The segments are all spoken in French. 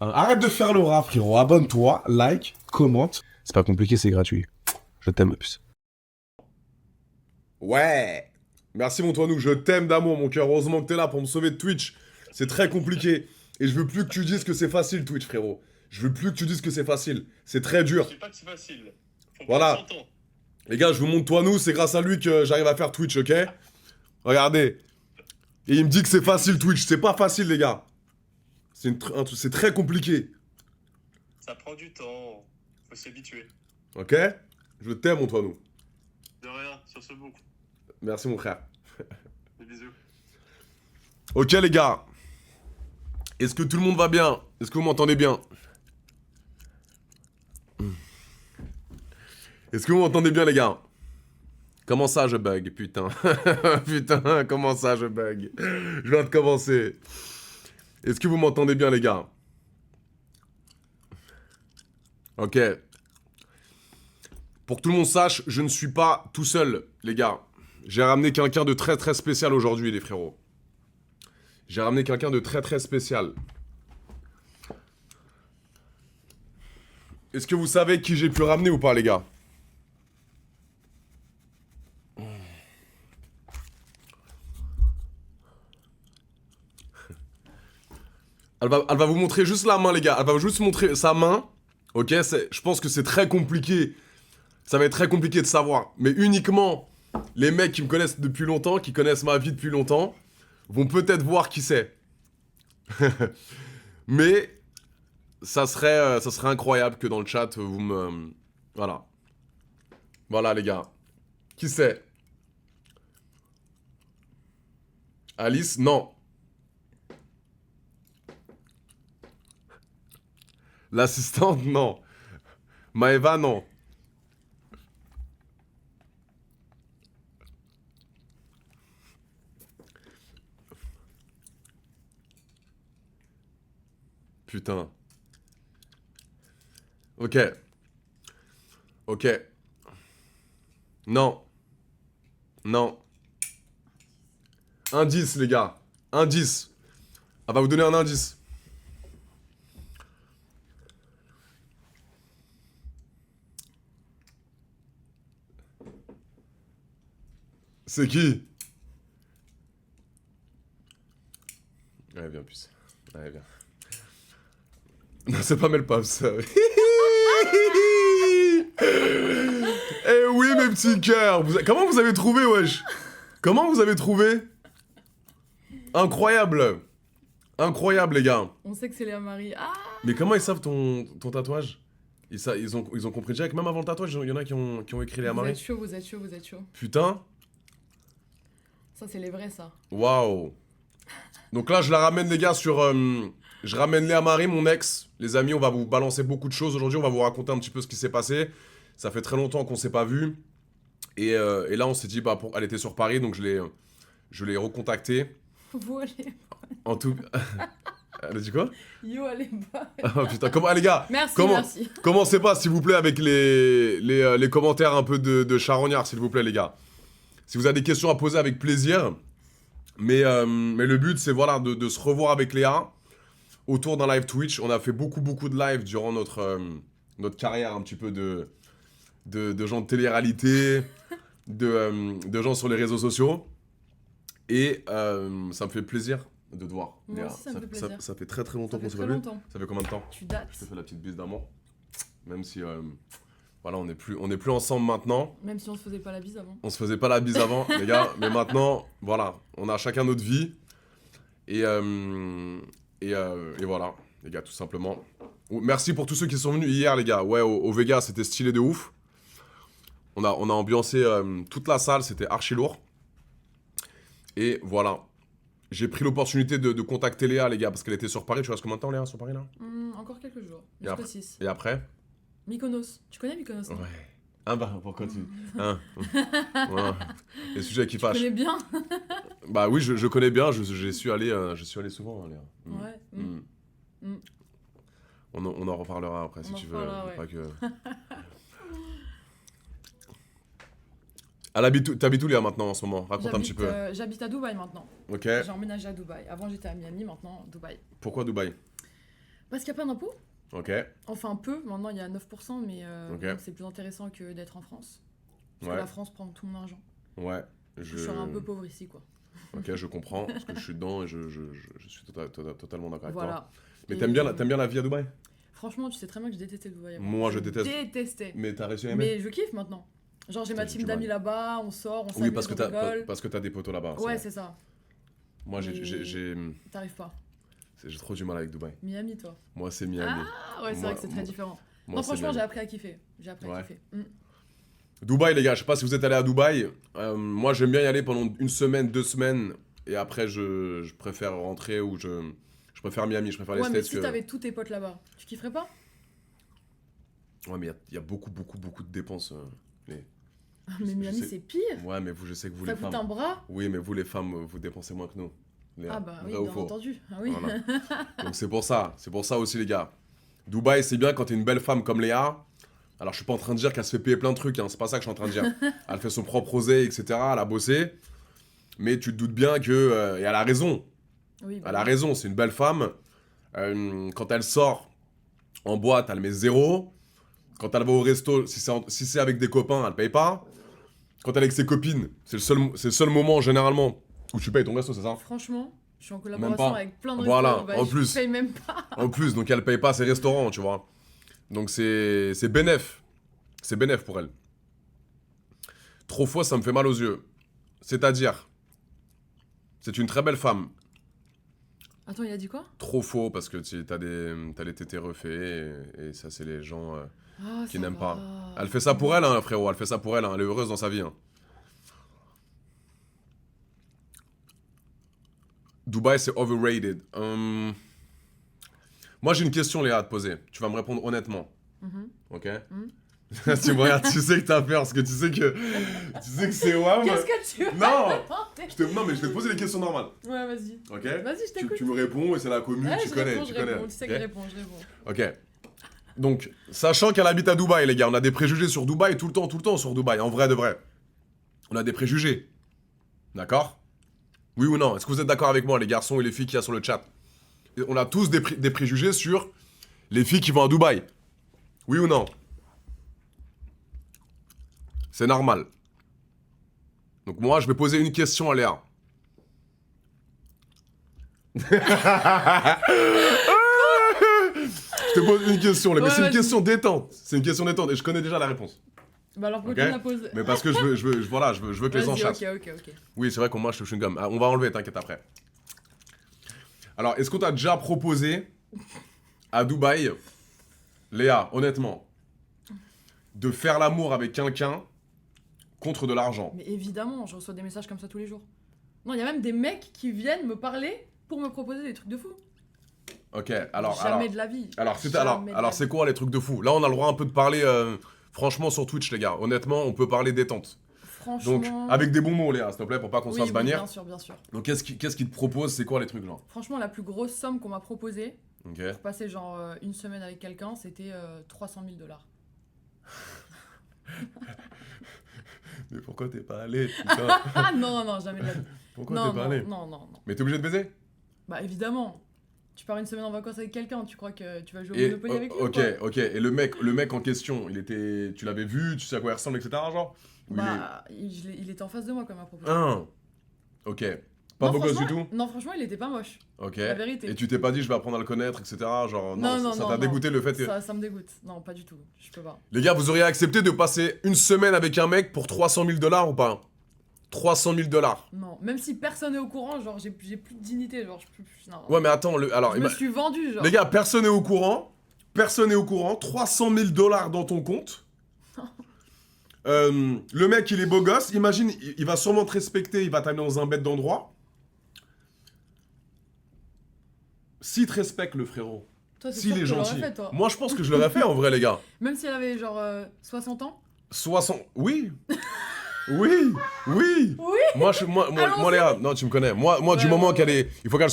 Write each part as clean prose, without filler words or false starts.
Arrête de faire le rat, frérot. Abonne-toi, like, commente. C'est pas compliqué, c'est gratuit. Je t'aime, puce. Ouais. Merci, mon Toinou. Je t'aime d'amour, mon cœur. Heureusement que t'es là pour me sauver de Twitch. C'est très compliqué. Et je veux plus que tu dises que c'est facile, Twitch, frérot. Je veux plus que tu dises que c'est facile. C'est très dur. Je dis pas que c'est facile. Faut Voilà. prendre son temps. Les gars, je vous montre Toinou. C'est grâce à lui que j'arrive à faire Twitch, ok? Regardez. Et il me dit que c'est facile, Twitch. C'est pas facile, les gars. C'est très compliqué. Ça prend du temps. Faut s'y habituer. Ok? Je t'aime, mon Toinou. De rien, sur ce bouc. Merci, mon frère. Des bisous. Ok, les gars. Est-ce que tout le monde va bien? Est-ce que vous m'entendez bien? Est-ce que vous m'entendez bien, les gars? Comment ça, je bug, putain? Putain, comment ça, je bug? Je viens de commencer. Est-ce que vous m'entendez bien, les gars? Ok. Pour que tout le monde sache, je ne suis pas tout seul, les gars. J'ai ramené quelqu'un de très très spécial aujourd'hui, les frérots. J'ai ramené quelqu'un de très très spécial. Est-ce que vous savez qui j'ai pu ramener ou pas, les gars? Elle va vous montrer juste la main, les gars. Elle va juste montrer sa main. Ok, je pense que c'est très compliqué. Ça va être très compliqué de savoir. Mais uniquement les mecs qui me connaissent depuis longtemps, qui connaissent ma vie depuis longtemps, vont peut-être voir qui c'est. Mais ça serait incroyable que dans le chat, vous me... Voilà. Voilà, les gars. Qui c'est? Alice? Non. L'assistante? Non. Maeva? Non. Putain. Ok. Ok. Non. Non. Indice, les gars. Indice. Elle va vous donner un indice. C'est qui? Allez, viens, puce. Allez, viens. Non, c'est pas Melpop, ça. Eh oui, mes petits cœurs. Comment vous avez trouvé, wesh? Comment vous avez trouvé? Incroyable. Incroyable, les gars. On sait que c'est Léa Marie. Ah! Mais comment ils savent ton tatouage? Ils ont compris direct, même avant le tatouage, il y en a qui ont écrit Léa Vous Marie. êtes chaud, vous êtes chaud, vous êtes chaud. Putain. Ça, c'est les vrais, ça. Waouh. Donc là, je la ramène, les gars, sur... je ramène Léa Marie, mon ex. Les amis, on va vous balancer beaucoup de choses aujourd'hui. On va vous raconter un petit peu ce qui s'est passé. Ça fait très longtemps qu'on s'est pas vu. Et là, on s'est dit, bah, elle était sur Paris, donc je l'ai recontactée. Vous allez. En tout... Elle a dit quoi? Yo, allez bas. Oh putain, comment... Ah, les gars, Merci, comment... merci. Commencez pas, s'il vous plaît, avec les commentaires un peu de charognard, s'il vous plaît, les gars. Si vous avez des questions à poser, avec plaisir. Mais le but, c'est voilà, de se revoir avec Léa autour d'un live Twitch. On a fait beaucoup de lives durant notre carrière, un petit peu de gens de télé-réalité, de gens sur les réseaux sociaux. Et ça me fait plaisir de te voir, Moi Léa. aussi, ça me fait plaisir. Ça fait très longtemps Ça qu'on fait s'est très pas vu. longtemps. Ça fait combien de temps? Tu dates. Je te fais la petite bise d'amour. Même si, voilà, on n'est plus ensemble maintenant. Même si on se faisait pas la bise avant. On se faisait pas la bise avant, les gars. Mais maintenant, voilà, on a chacun notre vie. Et voilà, les gars, tout simplement. Merci pour tous ceux qui sont venus hier, les gars. Ouais, au Vega, c'était stylé de ouf. On a ambiancé toute la salle, c'était archi lourd. Et voilà. J'ai pris l'opportunité de contacter Léa, les gars, parce qu'elle était sur Paris. Tu restes combien de temps, Léa, sur Paris, là? Encore quelques jours. Et après, Jusqu'au 6. et après? Mykonos. Tu connais Mykonos, non? Ouais. Ah bah, pourquoi tu... Hein. Voilà. Les sujets qui Tu fâchent. connais bien? Bah oui, je connais bien, je suis allé souvent, Léa. Ouais. On en reparlera après, si On en tu veux. reparlera, ouais. Pas que... T'habites où, Léa, maintenant, en ce moment? Raconte un petit peu. J'habite à Dubaï maintenant. Ok. J'ai emménagé à Dubaï. Avant, j'étais à Miami, maintenant, Dubaï. Pourquoi Dubaï? Parce qu'il n'y a pas d'impôt. Ok. Enfin, peu. Maintenant, il y a 9%, mais Ok. donc c'est plus intéressant que d'être en France. Parce Ouais. que la France prend tout mon argent. Ouais. Je serais un peu pauvre ici, quoi. Ok, je comprends, parce que je suis dedans et je suis totalement d'accord avec toi. Voilà. Mais Et, t'aimes bien la vie à Dubaï? Franchement, tu sais très bien que je détestais Dubaï. avant. Moi, je déteste. Détestais. Mais t'as réussi à aimer? Mais je kiffe maintenant. Genre, j'ai ma Putain, j'ai team du mal. d'amis là-bas, on sort, on Oui, s'amuse, parce que on rigole. t'as des potos là-bas. Ouais, vrai. c'est ça. Moi, Mais- j'ai T'arrives pas. trop du mal avec Dubaï. Miami, toi. Moi, c'est Miami. Ah ouais, c'est Moi- vrai que c'est très moi- différent. Moi, Non, c'est franchement, Miami. j'ai appris à kiffer. J'ai appris à Ouais. kiffer. Dubaï, les gars, je sais pas si vous êtes allés à Dubaï. Moi, j'aime bien y aller pendant 1 semaine, 2 semaines. Et après, je préfère rentrer ou je préfère Miami, je préfère les Ouais, mais States si t'avais tous tes potes là-bas, tu kifferais pas? Ouais, mais il y a beaucoup de dépenses. Mais je Miami, sais. c'est pire. Ouais, mais je sais que vous, Ça les coûte femmes. un bras. Oui, mais vous, les femmes, vous dépensez moins que nous. Léa. Ah bah oui, Vrai ou bien faux? entendu. Ah oui. Voilà. Donc c'est pour ça aussi, les gars. Dubaï, c'est bien quand t'es une belle femme comme Léa. Alors, je suis pas en train de dire qu'elle se fait payer plein de trucs, hein. C'est pas ça que je suis en train de dire. Elle fait son propre osé, etc. Elle a bossé. Mais tu te doutes bien que. Et elle a raison. Oui, bah Elle a oui. raison, c'est une belle femme. Quand elle sort en boîte, elle met 0. Quand elle va au resto, si c'est avec des copains, elle paye pas. Quand elle est avec ses copines, c'est le seul moment généralement où tu payes ton resto, c'est ça? Franchement, je suis en Même collaboration pas. avec plein de Voilà, restos, bah, en je plus. paye même pas. En plus, donc elle paye pas ses restaurants, tu vois. Donc c'est bénef. C'est bénef pour elle. Trop fois, ça me fait mal aux yeux. C'est-à-dire, c'est une très belle femme. Attends, il a dit quoi? Trop faux parce que t'as les tétés refaits et ça, c'est les gens Ah, qui ça n'aiment pas. va. Elle fait ça pour elle, hein, frérot. Elle fait ça pour elle. Hein. Elle est heureuse dans sa vie. Hein. Dubaï, c'est overrated. Moi, j'ai une question, Léa, à te poser. Tu vas me répondre honnêtement. Mhm. Ok? Tu me regardes, tu sais que t'as peur parce que tu sais que c'est WAM. Qu'est-ce que tu veux Non. demander? Non, mais je vais te poser les questions normales. Ouais, vas-y. Ok? Vas-y, je t'écoute. Tu me réponds et c'est la commune, Ouais, tu je connais. réponds, tu je connais. réponds. Tu sais que ok je réponds, je réponds. Ok. Donc, sachant qu'elle habite à Dubaï, les gars, on a des préjugés sur Dubaï tout le temps sur Dubaï, en vrai de vrai. On a des préjugés. D'accord? Oui ou non? Est-ce que vous êtes d'accord avec moi, les garçons et les filles qui y a sur le chat? Et on a tous des préjugés sur les filles qui vont à Dubaï. Oui ou non? C'est normal. Donc moi, je vais poser une question à Léa. Je te pose une question, là, mais Ouais, c'est une vas-y. question détente. C'est une question détente et je connais déjà la réponse. Bah alors pourquoi Ok. tu me la poses? Mais parce que je veux que les gens Vas-y, chassent. ok. Oui, c'est vrai qu'on moi je suis chewing-gum. Ah, on va enlever, t'inquiète après. Alors, est-ce qu'on t'a déjà proposé à Dubaï, Léa, honnêtement, de faire l'amour avec quelqu'un contre de l'argent? Mais évidemment, je reçois des messages comme ça tous les jours. Non, il y a même des mecs qui viennent me parler pour me proposer des trucs de fou. Ok, alors Jamais de la vie. alors Jamais de la c'est vie. quoi les trucs de fou? Là, on a le droit un peu de parler franchement sur Twitch, les gars. Honnêtement, on peut parler détente. Franchement. Donc, avec des bons mots, Léa, s'il te plaît, pour pas qu'on se oui, fasse oui, bannir. bien sûr, bien sûr. Donc, qu'est-ce qu'ils te proposent? C'est quoi les trucs, genre? Franchement, la plus grosse somme qu'on m'a proposée Ok. pour passer genre une semaine avec quelqu'un, c'était 300 000 $. Mais pourquoi t'es pas allé, putain? Ah non, non, jamais de la vie. Pourquoi Non, t'es pas non, allé? non, non, non. Mais t'es obligé de baiser? Bah évidemment. Tu pars une semaine en vacances avec quelqu'un, tu crois que tu vas jouer au Et, Monopoly avec lui ou ok, quoi? ok. Et le mec en question, tu l'avais vu, tu sais à quoi il ressemble, etc. Genre? Ou Bah, il était en face de moi quand il m'a proposé. Ah. Ok. Pas Non, beau gosse du franchement- tout? Non, franchement, il était pas moche. Ok. La vérité. Et tu t'es pas dit, je vais apprendre à le connaître, etc. Genre, Non, ça non, t'a non. dégoûté le fait que. Ça me dégoûte. Non, pas du tout. Je peux pas. Les gars, vous auriez accepté de passer une semaine avec un mec pour 300 000 $ ou pas? 300 000 $. Non, même si personne n'est au courant, genre j'ai plus de dignité, genre je peux plus. Non. Ouais, mais attends, alors. Je me suis vendu, genre. Les gars, personne n'est au courant. 300 000 $ dans ton compte. Le mec, il est beau gosse. Imagine, il va sûrement te respecter. Il va t'amener dans un bête d'endroit. S'il te respecte, le frérot. Toi, c'est S'il sûr est que tu l'aurais gentil. fait, toi. Moi, je pense que je l'aurais fait en vrai, les gars. Même si elle avait genre 60 ans. 60. Oui. Oui. Oui. Oui. Moi, Allons-y. Léa, non, tu me connais. Moi du Ouais, moment ouais, qu'elle est. Il faut qu'elle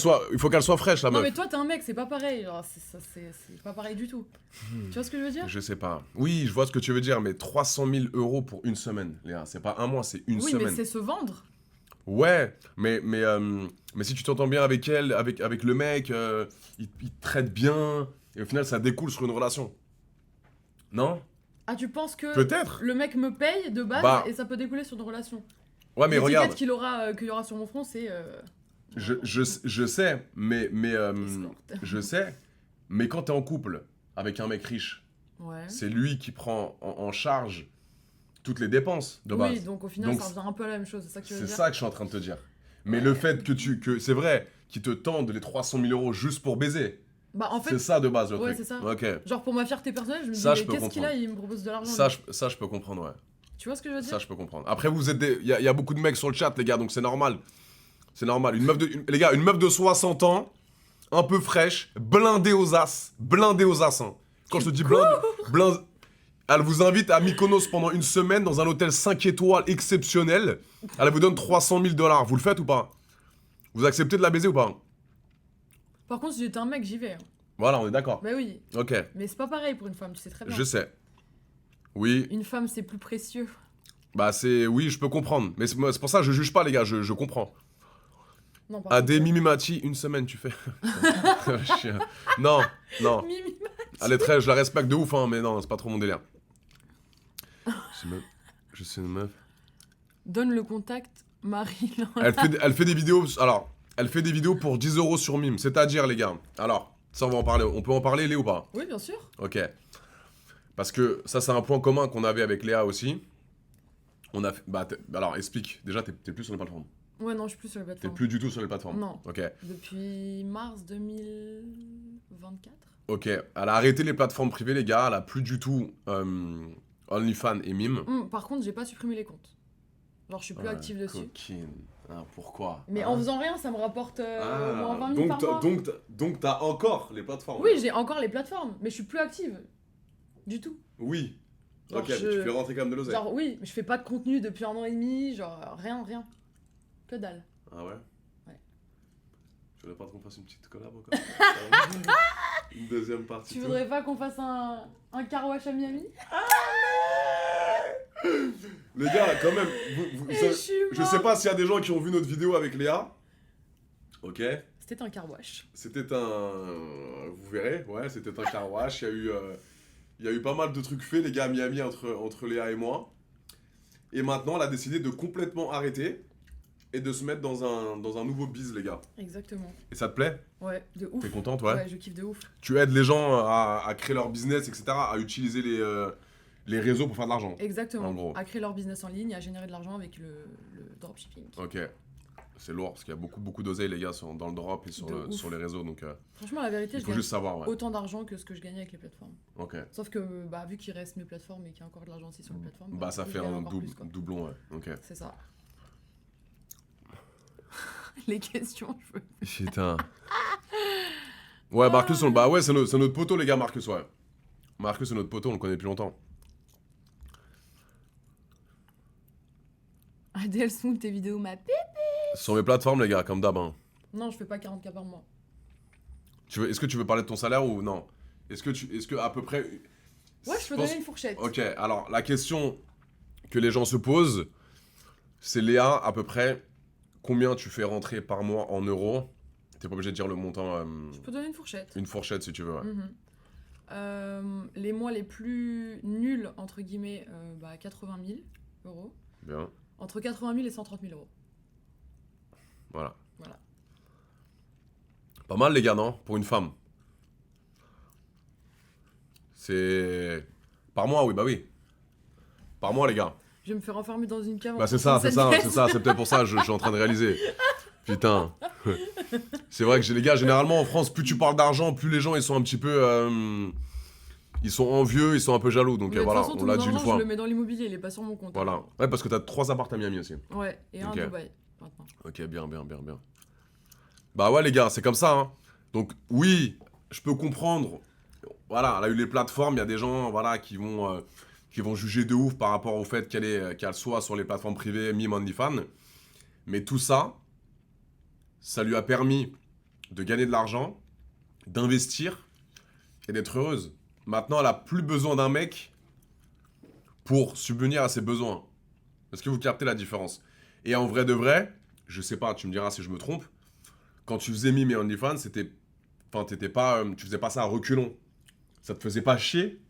soit fraîche, la Non, meuf. mais toi, t'es un mec, c'est pas pareil. Genre, c'est pas pareil du tout. Tu vois ce que je veux dire? Je sais pas. Oui, je vois ce que tu veux dire, mais 300 000 € pour une semaine, Léa. C'est pas un mois, c'est une Oui, semaine. mais c'est se vendre. Ouais, mais si tu t'entends bien avec elle, avec le mec, il te traite bien, Et au final, ça découle sur une relation. Non? Ah, tu penses que Peut-être. le mec me paye de base Bah. et ça peut découler sur une relation? Ouais, mais regarde. L'étiquette qu'il y aura sur mon front, c'est. Je sais, mais Escorte. je sais, mais quand t'es en couple avec un mec riche, Ouais. c'est lui qui prend en charge toutes les dépenses de base. Oui, donc au final, Donc, ça revient un peu à la même chose, c'est ça que tu veux C'est dire? ça que je suis en train de te dire. Mais Ouais. le fait que c'est vrai, qu'ils te tendent les 300 000 euros juste pour baiser, Bah, en c'est fait, ça de base le ouais, truc. c'est ça. Ok. genre pour ma fierté personnelle, je me dis, Ça, je mais peux qu'est-ce qu'il a? comprendre. Il me propose de l'argent. Ça, lui. ça, je peux comprendre, ouais. Tu vois ce que je veux dire? Ça, je peux comprendre. Après, vous êtes il y a beaucoup de mecs sur le chat, les gars, donc c'est normal. C'est normal. Les gars, une meuf de 60 ans, un peu fraîche, blindée aux as. Blindée aux as, hein. Quand je te dis blindée, elle vous invite à Mykonos pendant une semaine dans un hôtel 5 étoiles exceptionnel. Elle vous donne 300 000 $. Vous le faites ou pas? Vous acceptez de la baiser ou pas? Par contre, si j'étais un mec, j'y vais. Hein. Voilà, on est d'accord. Bah oui, Ok, mais c'est pas pareil pour une femme, tu sais très bien. je sais. Oui, Une femme, c'est plus précieux. bah c'est... Oui, je peux comprendre. Mais c'est pour ça que je juge pas, les gars, je comprends. Non, par À contre, des Mimimati, une semaine, tu fais. Chien. Non, non. Mimi. Elle est très... Je la respecte de ouf, hein, mais non, c'est pas trop mon délire. Je sais une meuf. Donne le contact, Marie. Elle fait des vidéos... Alors, elle fait des vidéos pour 10 € sur Mime. C'est-à-dire, les gars. Alors, ça, on va en parler. On peut en parler, Léo, ou pas? Oui, bien sûr. Ok. Parce que ça, c'est un point commun qu'on avait avec Léa aussi. On a fait... alors, explique. Déjà, t'es plus sur les plateformes. Ouais, non, je suis plus sur les T'es plateformes. plus du tout sur les plateformes. Non. Ok. Depuis mars 2024. Ok. Elle a arrêté les plateformes privées, les gars. Elle a plus du tout OnlyFans et Mime. Par contre, j'ai pas supprimé les comptes. Genre, je suis plus active dessus. Coquine. Ah, pourquoi? Mais Hein? en faisant rien, ça me rapporte au moins 20 000 par mois. Donc t'as encore les plateformes. Oui, j'ai encore les plateformes, mais je suis plus active. Du tout. Oui. Genre, Ok, mais tu fais rentrer quand même de l'oseille. Genre, oui, mais je fais pas de contenu depuis 1 an et demi, genre, rien. Que dalle. Ah ouais? Ouais. Tu voudrais pas qu'on fasse une petite collab encore? Une deuxième partie. Tu voudrais pas qu'on fasse un car wash à Miami? Les gars, quand même, je sais pas s'il y a des gens qui ont vu notre vidéo avec Léa. Ok. C'était un car wash. C'était un... Vous verrez, ouais, c'était un car wash. Il y a eu pas mal de trucs faits, les gars, à Miami, entre Léa et moi. Et maintenant, elle a décidé de complètement arrêter et de se mettre dans un nouveau biz, les gars. Exactement. Et ça te plaît? Ouais, de ouf. T'es contente, ouais? Ouais, je kiffe de ouf. Tu aides les gens à créer leur business, etc., à utiliser les réseaux pour faire de l'argent. Exactement. En gros. À créer leur business en ligne, à générer de l'argent avec le dropshipping. Ok. C'est lourd, parce qu'il y a beaucoup d'oseille, les gars, dans le drop et sur les réseaux, donc Franchement, la vérité, il je faut gagne juste savoir, ouais. autant d'argent que ce que je gagnais avec les plateformes. Ok. Sauf que, vu qu'il reste mes plateformes et qu'il y a encore de l'argent aussi sur les plateformes, Bah, ça je fait gagne un encore plus, quoi. doublon, ouais. Ok. C'est ça. Les questions, je veux. Putain. Ouais, Marcus, bah ouais, c'est notre poteau, les gars, Marcus, ouais. Marcus, c'est notre poteau, on le connaît depuis longtemps. Adèle Smoot, tes vidéos, ma pipe. Sur mes plateformes, les gars, comme d'hab, hein. Non, je fais pas 40K par mois. Est-ce que tu veux parler de ton salaire ou non? Est-ce que à peu près... Ouais, je peux donner une fourchette. Ok, alors, la question que les gens se posent, c'est Léa, à peu près, combien tu fais rentrer par mois en euros? T'es pas obligé de dire le montant... Je peux donner une fourchette. Une fourchette, si tu veux, ouais. Les mois les plus nuls, entre guillemets, 80 000 euros. Bien, Entre 80 000 et 130 000 euros. voilà. Voilà. Pas mal, les gars, non? Pour une femme. C'est... Par mois, oui, bah oui. Par mois, les gars. Je vais me faire enfermer dans une cave. Bah c'est ça, c'est peut-être pour ça que je suis en train de réaliser. Putain. C'est vrai que les gars, généralement en France, plus tu parles d'argent, plus les gens ils sont un petit peu... ils sont envieux, ils sont un peu jaloux, donc Mais de voilà, toute façon, on tout l'a mon dit une argent, fois. je le mets dans l'immobilier, il est pas sur mon compte. Voilà. Ouais, parce que t'as 3 apparts à Miami aussi. Ouais, et un Ok. à Dubaï, maintenant. Ok, bien. Bah ouais les gars, c'est comme ça, hein. Donc oui, je peux comprendre. Voilà, elle a eu les plateformes, il y a des gens voilà, qui vont juger de ouf par rapport au fait qu'elle soit sur les plateformes privées, Mime, OnlyFans. Mais tout ça, ça lui a permis de gagner de l'argent, d'investir et d'être heureuse. Maintenant, elle a plus besoin d'un mec pour subvenir à ses besoins. Est-ce que vous captez la différence? Et en vrai de vrai, je sais pas, tu me diras si je me trompe, quand tu faisais Mime et OnlyFans, tu faisais pas ça à reculons. ça te faisait pas chier?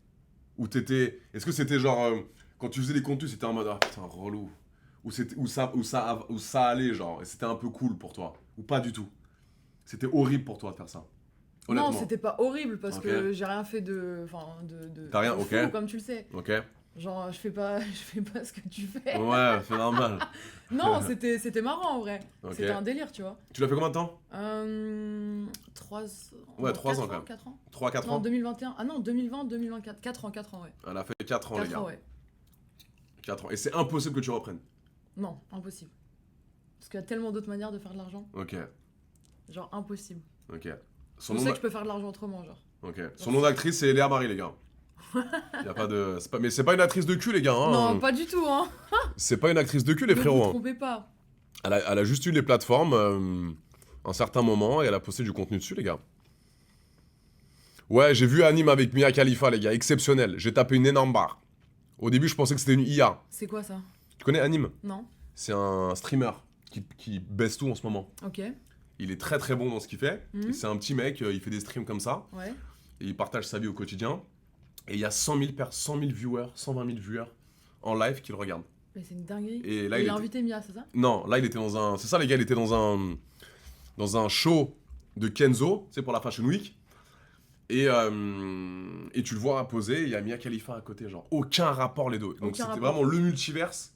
Ou t'étais... Est-ce que c'était genre... quand tu faisais les contenus, c'était en mode, ah putain, relou. Ou ça allait, genre, et c'était un peu cool pour toi? Ou pas du tout? C'était horrible pour toi de faire ça? Honnêtement. Non, c'était pas horrible parce Ok. que j'ai rien fait de. Enfin, de. T'as rien, de ok. fou, comme tu le sais. Ok. Genre, je fais pas ce que tu fais. Ouais, c'est normal. Non, c'était marrant en vrai. Ok. C'était un délire, tu vois. Tu l'as fait combien de temps? 3 Ouais, 3 ans, quand même. 4 ans 3-4 Non, ans? 2021. Ah non, 2020, 2024. 4 ans, ouais. Elle a fait 4 ans, les 4 gars. ans, ouais. 4 ans. Et c'est impossible que tu reprennes. Non, impossible. Parce qu'il y a tellement d'autres manières de faire de l'argent. Ok. Genre, impossible. Ok. Je Son nom sais d'a- que je peux faire de l'argent autrement, genre. Ok. Son nom d'actrice, c'est Léa Marie, les gars. Y a pas de... Mais c'est pas une actrice de cul, les gars. Hein. Non, pas du tout, hein. C'est pas une actrice de cul, les Ne frérots. vous Hein. trompez pas. Elle a juste eu les plateformes un certain moment et elle a posté du contenu dessus, les gars. Ouais, j'ai vu Anime avec Mia Khalifa, les gars. Exceptionnel. J'ai tapé une énorme barre. Au début, je pensais que c'était une IA. C'est quoi ça? Tu connais Anime? Non? C'est un streamer qui baisse tout en ce moment. Ok. Il est très très bon dans ce qu'il fait. Mhm. Et c'est un petit mec, il fait des streams comme ça. Ouais. Et il partage sa vie au quotidien. Et il y a 100 000 viewers, 120 000 viewers en live qui le regardent. Mais c'est une dinguerie. Et là, il il a était- invité Mia, c'est ça? Non, là, il était dans un... C'est ça, les gars, il était dans un show de Kenzo, tu sais, pour la Fashion Week. Et tu le vois poser, il y a Mia Khalifa à côté, genre, aucun rapport les deux. Donc Aucun c'était rapport. vraiment le multiverse.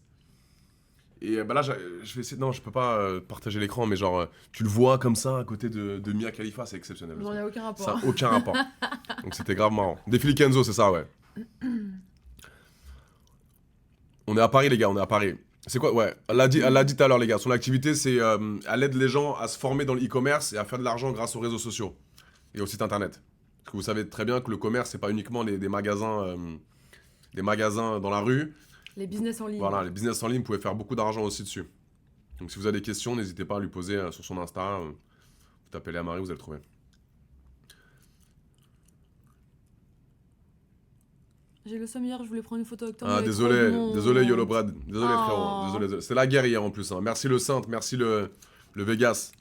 Et bah là, je vais essayer... Non, je peux pas partager l'écran, mais genre, tu le vois comme ça, à côté de Mia Khalifa, c'est exceptionnel. Genre, il n'y a aucun rapport. Ça n'a aucun rapport. Donc c'était grave marrant. Défilé Kenzo, c'est ça, ouais. On est à Paris, les gars, on est à Paris. C'est quoi? Ouais, elle l'a dit tout à l'heure, les gars. Son activité, c'est elle aide les gens à se former dans le e-commerce et à faire de l'argent grâce aux réseaux sociaux et au site internet. Parce que vous savez très bien que le commerce, c'est pas uniquement des magasins dans la rue. Les business en ligne. Voilà, les business en ligne, vous pouvez faire beaucoup d'argent aussi dessus. Donc si vous avez des questions, n'hésitez pas à lui poser sur son Insta. Vous tapez Léa Marie, vous allez le trouver. J'ai le seum hier, je voulais prendre une photo avec toi. Ah, mais il y avait désolé, trop de monde. désolé Yolo Brad. Désolé Oh. frérot, désolé. C'est la guerre hier en plus. Hein. Merci le Sainte, merci le Vegas.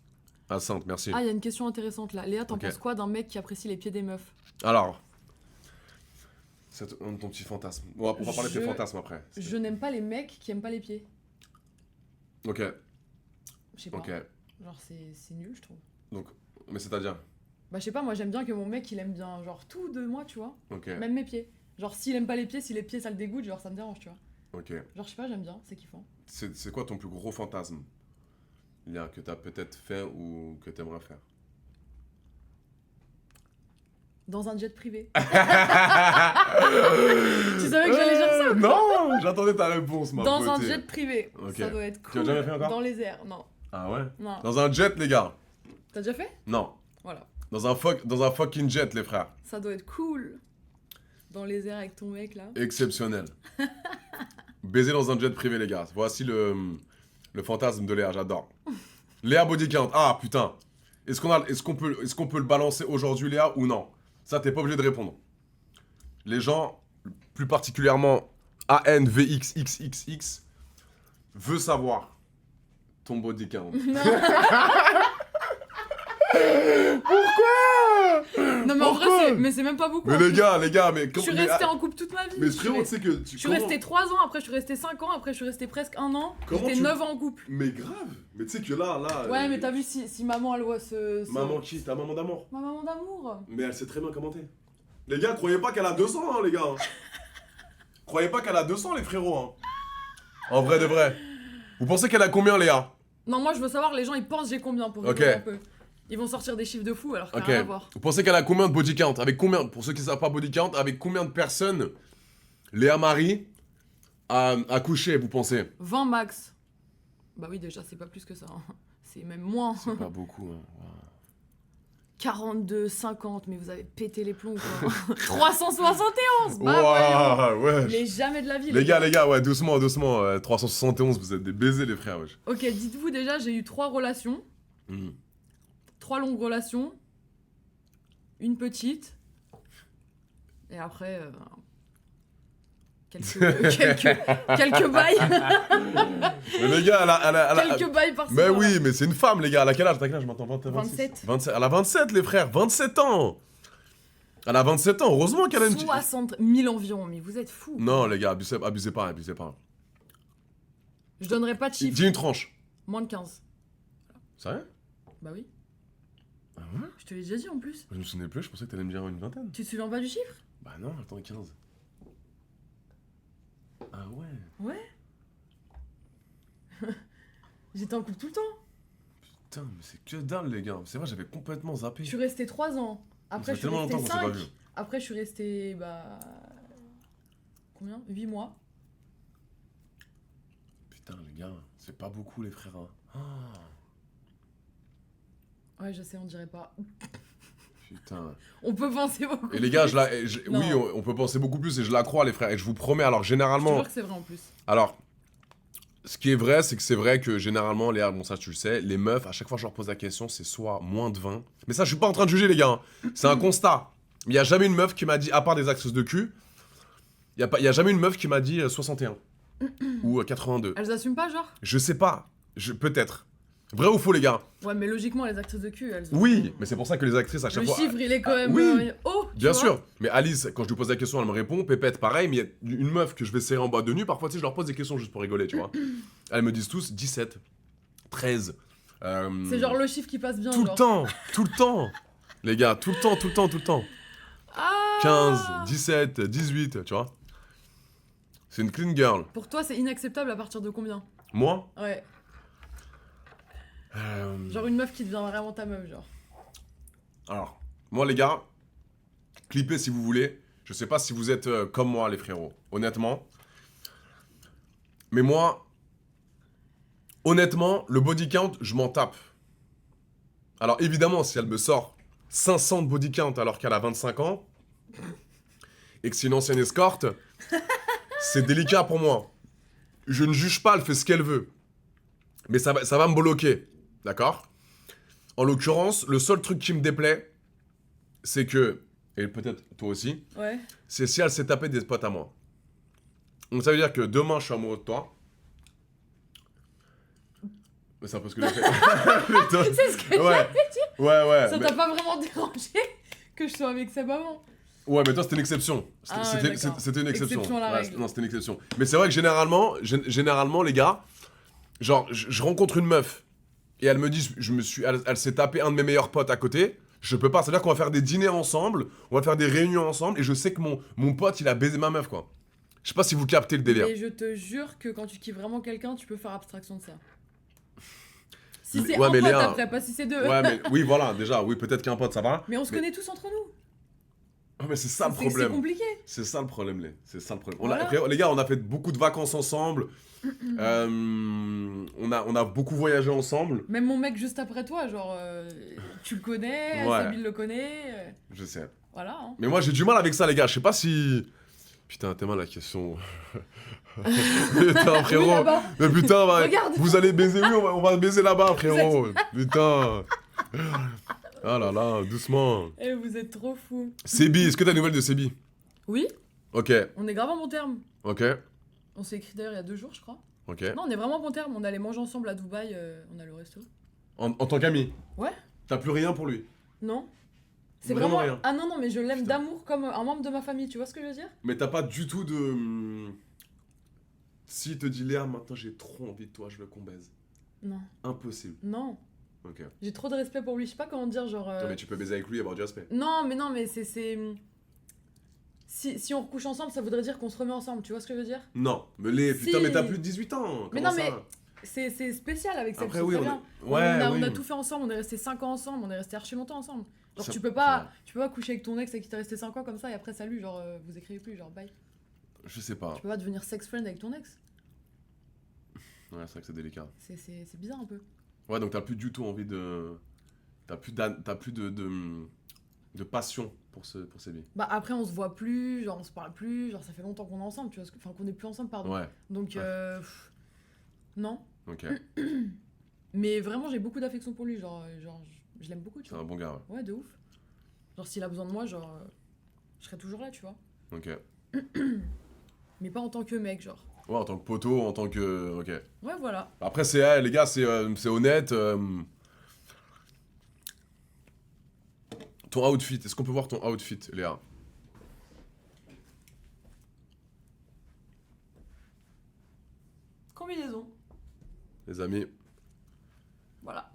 Ah, Sainte, merci. Ah, il y a une question intéressante là. Léa, t'en Ok. penses quoi d'un mec qui apprécie les pieds des meufs? Alors, c'est ton petit fantasme. On va parler de tes Je- fantasmes après. Je n'aime pas les mecs qui aiment pas les pieds. Ok, Je sais pas. ok. Genre, c'est nul, je trouve. Donc, mais c'est-à-dire, Bah, je sais pas, moi j'aime bien que mon mec il aime bien, genre tout de moi, tu vois. ok, Même mes pieds. Genre, s'il aime pas les pieds, si les pieds ça le dégoûte, genre ça me dérange, tu vois. ok. Genre, je sais pas, j'aime bien, c'est kiffant. C'est quoi ton plus gros fantasme, Léa, que t'as peut-être fait ou que t'aimerais faire? Dans un jet privé. Tu Tu savais que j'allais dire ça ou quoi? Non, j'attendais ta réponse, ma Dans un beauté. jet privé. Ok. Ça doit être Tu cool. as jamais fait encore? Dans les airs, non. Ah ouais? Non. Dans un jet, les gars? T'as déjà fait? Non. Voilà. Dans un fucking jet, les frères. Ça doit être cool. Dans les airs avec ton mec là. Exceptionnel. Baiser dans un jet privé, les gars. Voici le fantasme de Léa, j'adore. Léa Body Count. Ah, putain. Est-ce qu'on peut le balancer aujourd'hui, Léa, ou non? Ça, t'es pas obligé de répondre. Les gens, plus particulièrement ANVXXXX, veut savoir ton body count. Non mais en Pourquoi vrai, c'est même pas beaucoup. Mais en les plus. gars, Je suis restée en couple toute ma vie. Mais Je frérot, tu suis sais que... je suis restée 3 ans, après je suis restée 5 ans, après je suis restée presque 1 an. Comment J'étais tu- 9 ans en couple. Mais grave. Mais tu sais que là... Ouais, mais t'as vu si maman elle voit ce. Maman qui? Ta maman d'amour? Ma maman d'amour. Mais elle sait très bien commenter. Les gars, croyez pas qu'elle a 200, hein, les gars. Croyez pas qu'elle a 200, les frérots. Hein. En vrai de vrai. Vous pensez qu'elle a combien, Léa? Non, moi je veux savoir, les gens ils pensent j'ai combien pour Ok. rigoler un peu. Ils vont sortir des chiffres de fou alors qu'il n'y a Ok. rien à voir. Vous pensez qu'elle a combien de body count? Avec combien, pour ceux qui ne savent pas body count, avec combien de personnes Léa Marie a couché, vous pensez? 20 max. Bah oui, déjà c'est pas plus que ça. hein. C'est même moins. C'est pas beaucoup. Hein. 42, 50, mais vous avez pété les plombs quoi. 371. Bah Waouh, voyons. ouais. Mais jamais de la vie. Les gars, ouais, doucement. 371, vous êtes des baisers, les frères, wesh. Ok, dites-vous déjà, j'ai eu 3 relations. Hmm. 3 longues relations. Une petite. Et après. Quelques bails. Mais les gars, elle a- Quelques bails par-ci. Mais par-là. oui, mais c'est une femme, les gars. Elle a quel âge? T'as quel âge maintenant? 27. 27. 27. Elle a 27, les frères. 27 ans. Elle a 27 ans, heureusement qu'elle a une petite... 60 000 environ, mais vous êtes fous. Non, les gars, abusez pas, abusez pas. Je donnerai pas de chiffre. Dis une tranche. Moins de 15. Sérieux? Bah oui. Ah ouais? Je te l'ai déjà dit en plus. Je me souvenais plus, je pensais que t'allais me dire une vingtaine. Tu te souviens pas du chiffre? Bah non, attends, 15. Ah ouais? Ouais. J'étais en couple tout le temps. Putain, mais c'est que dalle, les gars. C'est vrai, j'avais complètement zappé. Je suis restée 3 ans. Après, je Ça fait suis tellement restée longtemps qu'on s'est pas 5. vu. Après, je suis restée. Bah. Combien? 8 mois. Putain, les gars, c'est pas beaucoup, les frères. Hein. Ah, Ouais, je sais, on dirait pas. putain. On peut penser beaucoup. Et les gars, Non. oui, on peut penser beaucoup plus et je la crois, les frères. Et je vous promets, alors Je te généralement. jure que c'est vrai en plus. Alors, ce qui est vrai, c'est que c'est vrai que généralement, Léa, bon, ça tu le sais, les meufs, à chaque fois que je leur pose la question, c'est soit moins de 20. Mais ça, je suis pas en train de juger, les gars. Hein. C'est un constat. Il y a jamais une meuf qui m'a dit, à part des actrices de cul, il y a jamais une meuf qui m'a dit 61 ou 82. Elles assument pas, genre? Je sais pas. Peut-être. Vrai ou faux, les gars? Ouais, mais logiquement, les actrices de cul, elles. Oui, mais c'est pour ça que les actrices, à chaque Le fois. chiffre, il est quand Ah, même. oui. Oh, tu Bien vois. sûr, mais Alice, quand je lui pose la question, elle me répond. Pépette, pareil, mais il y a une meuf que je vais serrer en bas de nu. Parfois, tu sais, je leur pose des questions juste pour rigoler, tu vois. Elles me disent tous 17, 13. C'est genre le chiffre qui passe bien. Tout le genre. temps, tout le temps. Les gars, tout le temps, tout le temps, tout le temps. Ah 15, 17, 18, tu vois. C'est une clean girl. Pour toi, c'est inacceptable à partir de combien? Moi, Ouais. Genre une meuf qui devient vraiment ta meuf, genre. alors, moi, les gars, clippez si vous voulez. Je sais pas si vous êtes comme moi, les frérots, honnêtement. Mais moi, honnêtement, le body count, je m'en tape. Alors, évidemment, si elle me sort 500 de body count alors qu'elle a 25 ans, et que c'est une ancienne escorte, c'est délicat pour moi. Je ne juge pas, elle fait ce qu'elle veut. Mais ça va me bloquer, d'accord? En l'occurrence, le seul truc qui me déplaît, c'est que, et peut-être toi aussi, Ouais. c'est si elle s'est tapée des potes à moi. Donc ça veut dire que demain, je suis amoureux de toi. Mais c'est un peu ce que j'ai fait. Putain. C'est ce que Ouais, ouais. ça mais- t'a pas vraiment dérangé que je sois avec sa maman. Ouais, mais toi, c'était une exception. Ah ouais, C'était d'accord. c'était une exception. Exception à la Ouais, règle. non, c'était une exception. Mais c'est vrai que généralement, les gars, genre, je rencontre une meuf et elle me dit, elle s'est tapé un de mes meilleurs potes à côté. Je peux pas. C'est-à-dire qu'on va faire des dîners ensemble, on va faire des réunions ensemble et je sais que mon pote, il a baisé ma meuf, quoi. Je sais pas si vous captez le délire. Et je te jure que quand tu kiffes vraiment quelqu'un, tu peux faire abstraction de ça. Si c'est Ouais, un mais pote Léa- après, pas si c'est deux. Ouais, mais oui, voilà, déjà, oui, peut-être qu'un pote, ça va. Mais on se Mais- connaît tous entre nous. Ah, mais c'est ça le C'est problème. compliqué. C'est ça le problème, c'est ça le problème. Voilà. Après, les gars, on a fait beaucoup de vacances ensemble. On a beaucoup voyagé ensemble. Même mon mec juste après toi, genre, tu le connais, Ouais. Sabine le connaît. Je sais. Voilà. Hein. Mais moi, j'ai du mal avec ça, les gars. Je sais pas si. Putain, t'es mal la question. Putain, Oui, frérot. là-bas. Mais putain, Regarde. vous allez baiser, oui, on va baiser là-bas, frérot. Putain. Ah là là, doucement. Eh, vous êtes trop fous. Sébi, est-ce que t'as des nouvelles de Sébi? Oui, Ok, on est grave en bon terme. ok, On s'est écrit d'ailleurs il y a 2 jours, je crois. ok. Non, on est vraiment en bon terme. On allait manger ensemble à Dubaï, on allait au resto. En tant qu'ami? Ouais. T'as plus rien pour lui? Non. C'est Vraiment vraiment. rien. Ah non, non, mais je l'aime Putain. d'amour comme un membre de ma famille, tu vois ce que je veux dire? Mais t'as pas du tout de. S'il te dit Léa, maintenant j'ai trop envie de toi, je veux qu'on baise. Non. Impossible. Non. Ok. J'ai trop de respect pour lui, je sais pas comment dire, genre. Non, mais tu peux baiser avec lui et avoir du respect. Non, mais c'est. Si on recouche ensemble, ça voudrait dire qu'on se remet ensemble, tu vois ce que je veux dire? Non, mais les. Si. Putain, mais t'as plus de 18 ans. Mais comment non, mais ça c'est spécial avec cette Après, fille, oui, très on bien. est. Ouais, on a oui. tout fait ensemble, on est resté 5 ans ensemble, on est resté archi longtemps ensemble. Genre, Ça- tu peux pas coucher avec ton ex et qui t'est resté 5 ans comme ça et après salut, genre vous écrivez plus, genre bye. Je sais pas. Tu peux pas devenir sex friend avec ton ex. Ouais, c'est vrai que c'est délicat. C'est bizarre un peu. Ouais, donc t'as plus du tout envie de. T'as plus de passion pour ces billes. Bah après on se voit plus, genre on se parle plus, genre ça fait longtemps qu'on est ensemble, tu vois, enfin qu'on est plus ensemble, pardon. Ouais, Donc Ouais. non. ok. Mais vraiment j'ai beaucoup d'affection pour lui, genre je l'aime beaucoup, tu C'est vois. un bon gars, Ouais, de ouf. Genre s'il a besoin de moi, genre je serai toujours là, tu vois. ouais. Ok. Mais pas en tant que mec, genre. Ouais, en tant que poteau, en tant que. Ok. Ouais, voilà. Après, les gars, c'est honnête. Ton outfit, est-ce qu'on peut voir ton outfit, Léa? Combinaison. Les amis, Voilà.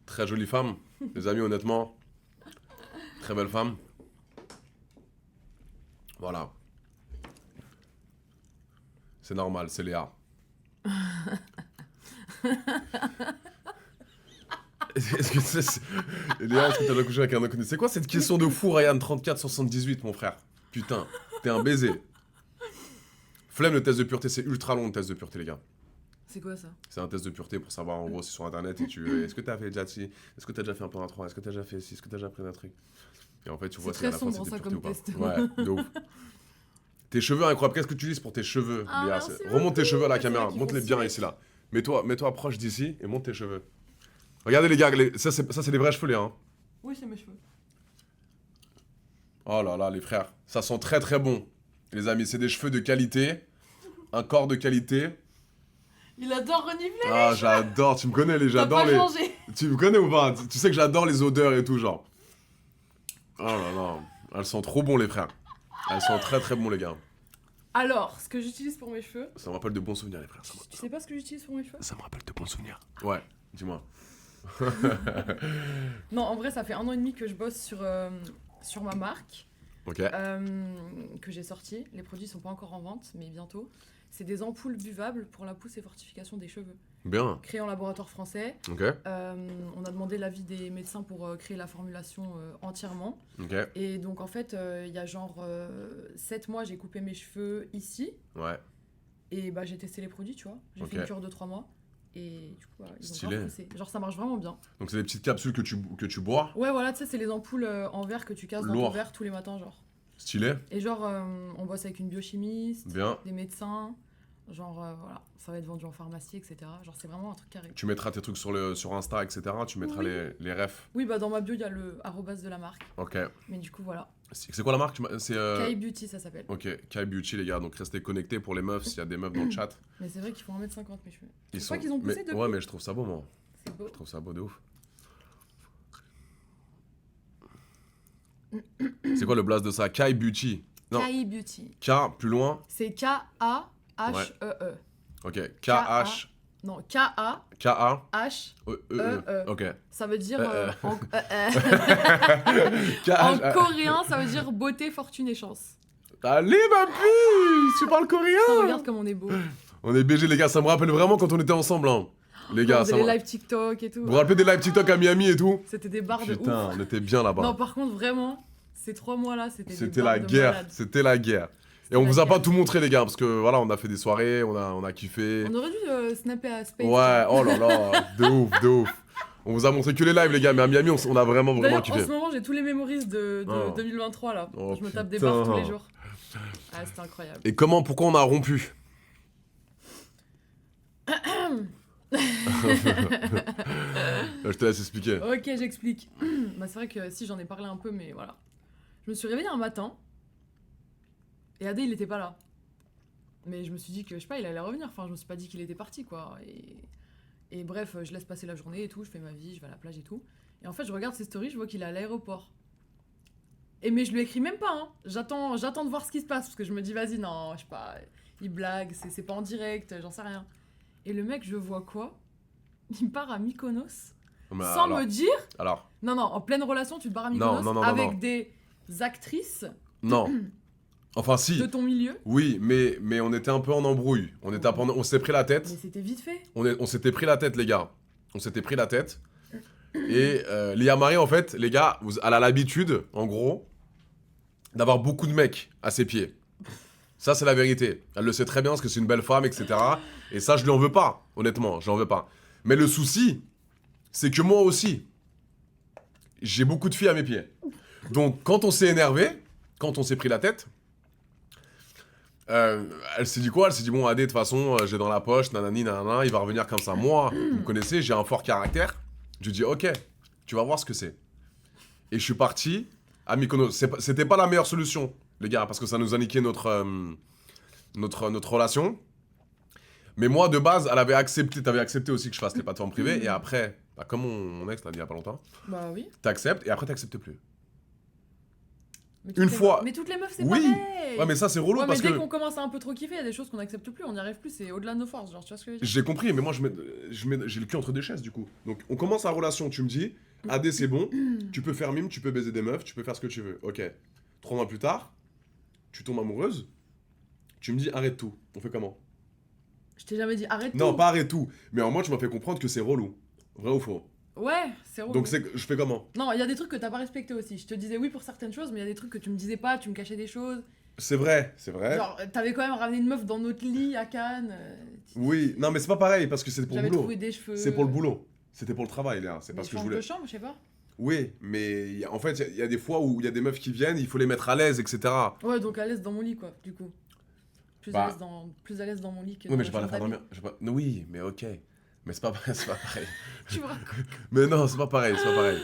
très jolie femme. Les amis, honnêtement, très belle femme. Voilà. C'est normal, c'est Léa. Est-ce que c'est... Léa, est-ce que t'as déjà couché avec un inconnu? C'est quoi cette question de fou, Ryan 3478, mon frère? Putain, t'es un baiser. Flemme, le test de pureté, c'est ultra long le test de pureté, les gars. C'est quoi ça? C'est un test de pureté pour savoir, en gros, c'est sur internet et tu. Est-ce que t'as fait déjà ci? Est-ce que t'as déjà fait un peu un 3? Est-ce que t'as déjà fait ci? Est-ce que t'as déjà pris un truc? Et en fait, tu vois C'est si à très la fin sombre, c'était ça, pureté ou comme pas. test. Ouais, de ouf. Tes cheveux incroyables, qu'est-ce que tu utilises pour tes cheveux, Ah, Léa? merci Remonte tes beaucoup. cheveux à la C'est caméra, vrai qu'ils monte-les font bien stylé. ici là. Mets-toi proche d'ici et monte tes cheveux. Regardez les gars, ça c'est des vrais cheveux, Léa. Hein. Oui, c'est mes cheveux. Oh là là, les frères, ça sent très très bon. Les amis, c'est des cheveux de qualité, un corps de qualité. Il adore renifler. Ah, j'adore, tu me connais, T'as j'adore pas les. changé. Tu me connais ou pas? Tu sais que j'adore les odeurs et tout, genre. Oh là là, elles sont trop bons, les frères. Elles sont très très bons, les gars. Alors, ce que j'utilise pour mes cheveux. Ça me rappelle de bons souvenirs, les frères. Tu sais pas ce que j'utilise pour mes cheveux? Ça me rappelle de bons souvenirs. Ouais, dis-moi. Non, en vrai, ça fait 1 an et demi que je bosse sur ma marque. Ok. Que j'ai sorti. Les produits sont pas encore en vente, mais bientôt. C'est des ampoules buvables pour la pousse et fortification des cheveux. Bien. Créées en laboratoire français. Ok. On a demandé l'avis des médecins pour créer la formulation entièrement. Ok. Et donc en fait, il y a genre 7 mois, j'ai coupé mes cheveux ici. Ouais. Et bah j'ai testé les produits, tu vois. J'ai Ok. fait une cure de 3 mois. Et du coup, ils ont Stylé. grave poussé. Genre ça marche vraiment bien. Donc c'est des petites capsules que tu bois. Ouais, voilà, tu sais, c'est les ampoules en verre que tu casses dans Lourd. ton verre tous les matins, genre. Stylé. Et genre, on bosse avec une biochimiste, Bien. des médecins. Genre, voilà, ça va être vendu en pharmacie, etc. Genre, c'est vraiment un truc carré. Tu mettras tes trucs sur Insta, etc. Tu mettras Oui. les refs. Oui, bah dans ma bio, il y a le arrobase de la marque. Ok. Mais du coup, voilà. C'est quoi la marque? C'est. Kai Beauty, ça s'appelle. Ok, Kai Beauty, les gars. Donc restez connectés pour les meufs s'il y a des meufs dans le chat. Mais c'est vrai qu'ils font 1m50, mes cheveux. Ils Je crois qu'ils ont poussé mais... depuis. Ouais, mais je trouve ça beau, moi. C'est beau. Je trouve ça beau de ouf. C'est quoi le blaze de ça? Kai Beauty. Non, Kai Beauty. K plus loin. C'est K-A-H-E-E. Ok, K-H. Non, K-A-H-E-E. K-A-E-E. Ok. Ça veut dire. En K-H. coréen, ça veut dire beauté, fortune et chance. Allez, ma puce! Tu parles coréen? Regarde comme on est beau. On est BG, les gars. Ça me rappelle vraiment quand on était ensemble, hein. Les gars, On ça faisait me... les live TikTok et tout. Vous vous rappelez des live TikTok à Miami et tout? C'était des barres de Putain, ouf. on était bien là-bas. Non, par contre, vraiment, ces 3 mois-là, c'était des C'était barres la de guerre, malade. c'était la guerre. Et C'était on la vous a pas guerre. tout montré, les gars, parce que voilà, on a fait des soirées, on a kiffé. On aurait dû snapper à Space. Ouais, oh là là, de ouf, de ouf. On vous a montré que les lives, les gars, mais à Miami, on a vraiment D'ailleurs, en kiffé. ce moment, j'ai tous les memories de Oh. 2023 là. Oh, Je me tape des putain. barres tous les jours. Ah, c'était incroyable. Et pourquoi on a rompu? Je te laisse expliquer. Ok, j'explique. Bah, c'est vrai que si j'en ai parlé un peu, mais voilà. Je me suis réveillée un matin et Adé, il était pas là. Mais je me suis dit que, je sais pas, il allait revenir. Enfin, je me suis pas dit qu'il était parti, quoi. Et bref, je laisse passer la journée et tout, je fais ma vie, je vais à la plage et tout. Et en fait, je regarde ses stories, je vois qu'il est à l'aéroport. Mais je lui écris même pas, hein. J'attends de voir ce qui se passe, parce que je me dis, vas-y, non, je sais pas, il blague, c'est pas en direct, j'en sais rien. Et le mec, je vois quoi? Il part à Mykonos, Mais sans alors, me dire... alors, Non, en pleine relation, tu te barres à Mykonos non, avec non. des actrices non. Enfin, si. de ton milieu. Oui, mais on était un peu en embrouille. On s'est pris la tête. Mais c'était vite fait. On s'était pris la tête, les gars. On s'était pris la tête. Et Léa Marie, en fait, les gars, elle a l'habitude, en gros, d'avoir beaucoup de mecs à ses pieds. Ça, c'est la vérité. Elle le sait très bien parce que c'est une belle femme, etc. Et ça, je lui en veux pas, honnêtement, je lui en veux pas. Mais le souci, c'est que moi aussi, j'ai beaucoup de filles à mes pieds. Donc, quand on s'est énervé, quand on s'est pris la tête, elle s'est dit quoi? Elle s'est dit, bon, Adé, de toute façon, j'ai dans la poche, nanani, nanana, il va revenir comme ça. Moi, vous me connaissez, j'ai un fort caractère. Je lui dis, ok, tu vas voir ce que c'est. Et je suis parti à Mykonos. C'était pas la meilleure solution, les gars, parce que ça nous a niqué notre relation. Mais moi, de base, elle avait accepté, t'avais accepté aussi que je fasse les plateformes privées. Et après, Bah, comme mon ex l'a dit il y a pas longtemps. Bah oui. T'acceptes et après t'acceptes plus. Mais Une fois. Mais toutes les meufs, c'est Oui. pareil. Ouais, mais ça c'est relou Ouais, mais parce dès que. qu'on commence à un peu trop kiffer, il y a des choses qu'on n'accepte plus, on n'y arrive plus, c'est au-delà de nos forces, genre, tu vois ce que je veux dire? J'ai compris, mais moi j'ai le cul entre deux chaises du coup. Donc on commence la relation, tu me dis, AD c'est bon, tu peux faire mime, tu peux baiser des meufs, tu peux faire ce que tu veux. Ok. 3 mois plus tard, tu tombes amoureuse, tu me dis arrête tout. On fait comment? Je t'ai jamais dit arrête Non, tout. pas arrête tout, mais en moi tu m'as fait comprendre que c'est relou. Vrai ou faux? Ouais, c'est relou. Donc je fais comment? Non, il y a des trucs que t'as pas respecté aussi. Je te disais oui pour certaines choses, mais il y a des trucs que tu me disais pas, tu me cachais des choses. C'est vrai, c'est vrai. Genre, t'avais quand même ramené une meuf dans notre lit à Cannes. Oui, non mais c'est pas pareil parce que c'est pour le J'avais boulot. trouvé des cheveux. C'est pour le boulot. C'était pour le travail, Léa. C'est Mais parce que je change voulais. de chambre, je sais pas. Oui, mais en fait, il y a des fois où il y a des meufs qui viennent, il faut les mettre à l'aise, etc. Ouais, donc à l'aise dans mon lit, quoi, du coup. Plus Bah. à l'aise dans mon lit que Oui, dans mais la je vais pas la chambre faire d'amis. dormir. Oui, mais ok. Mais c'est pas, c'est pas pareil. Tu me racontes. Mais non, c'est pas pareil, c'est pas pareil.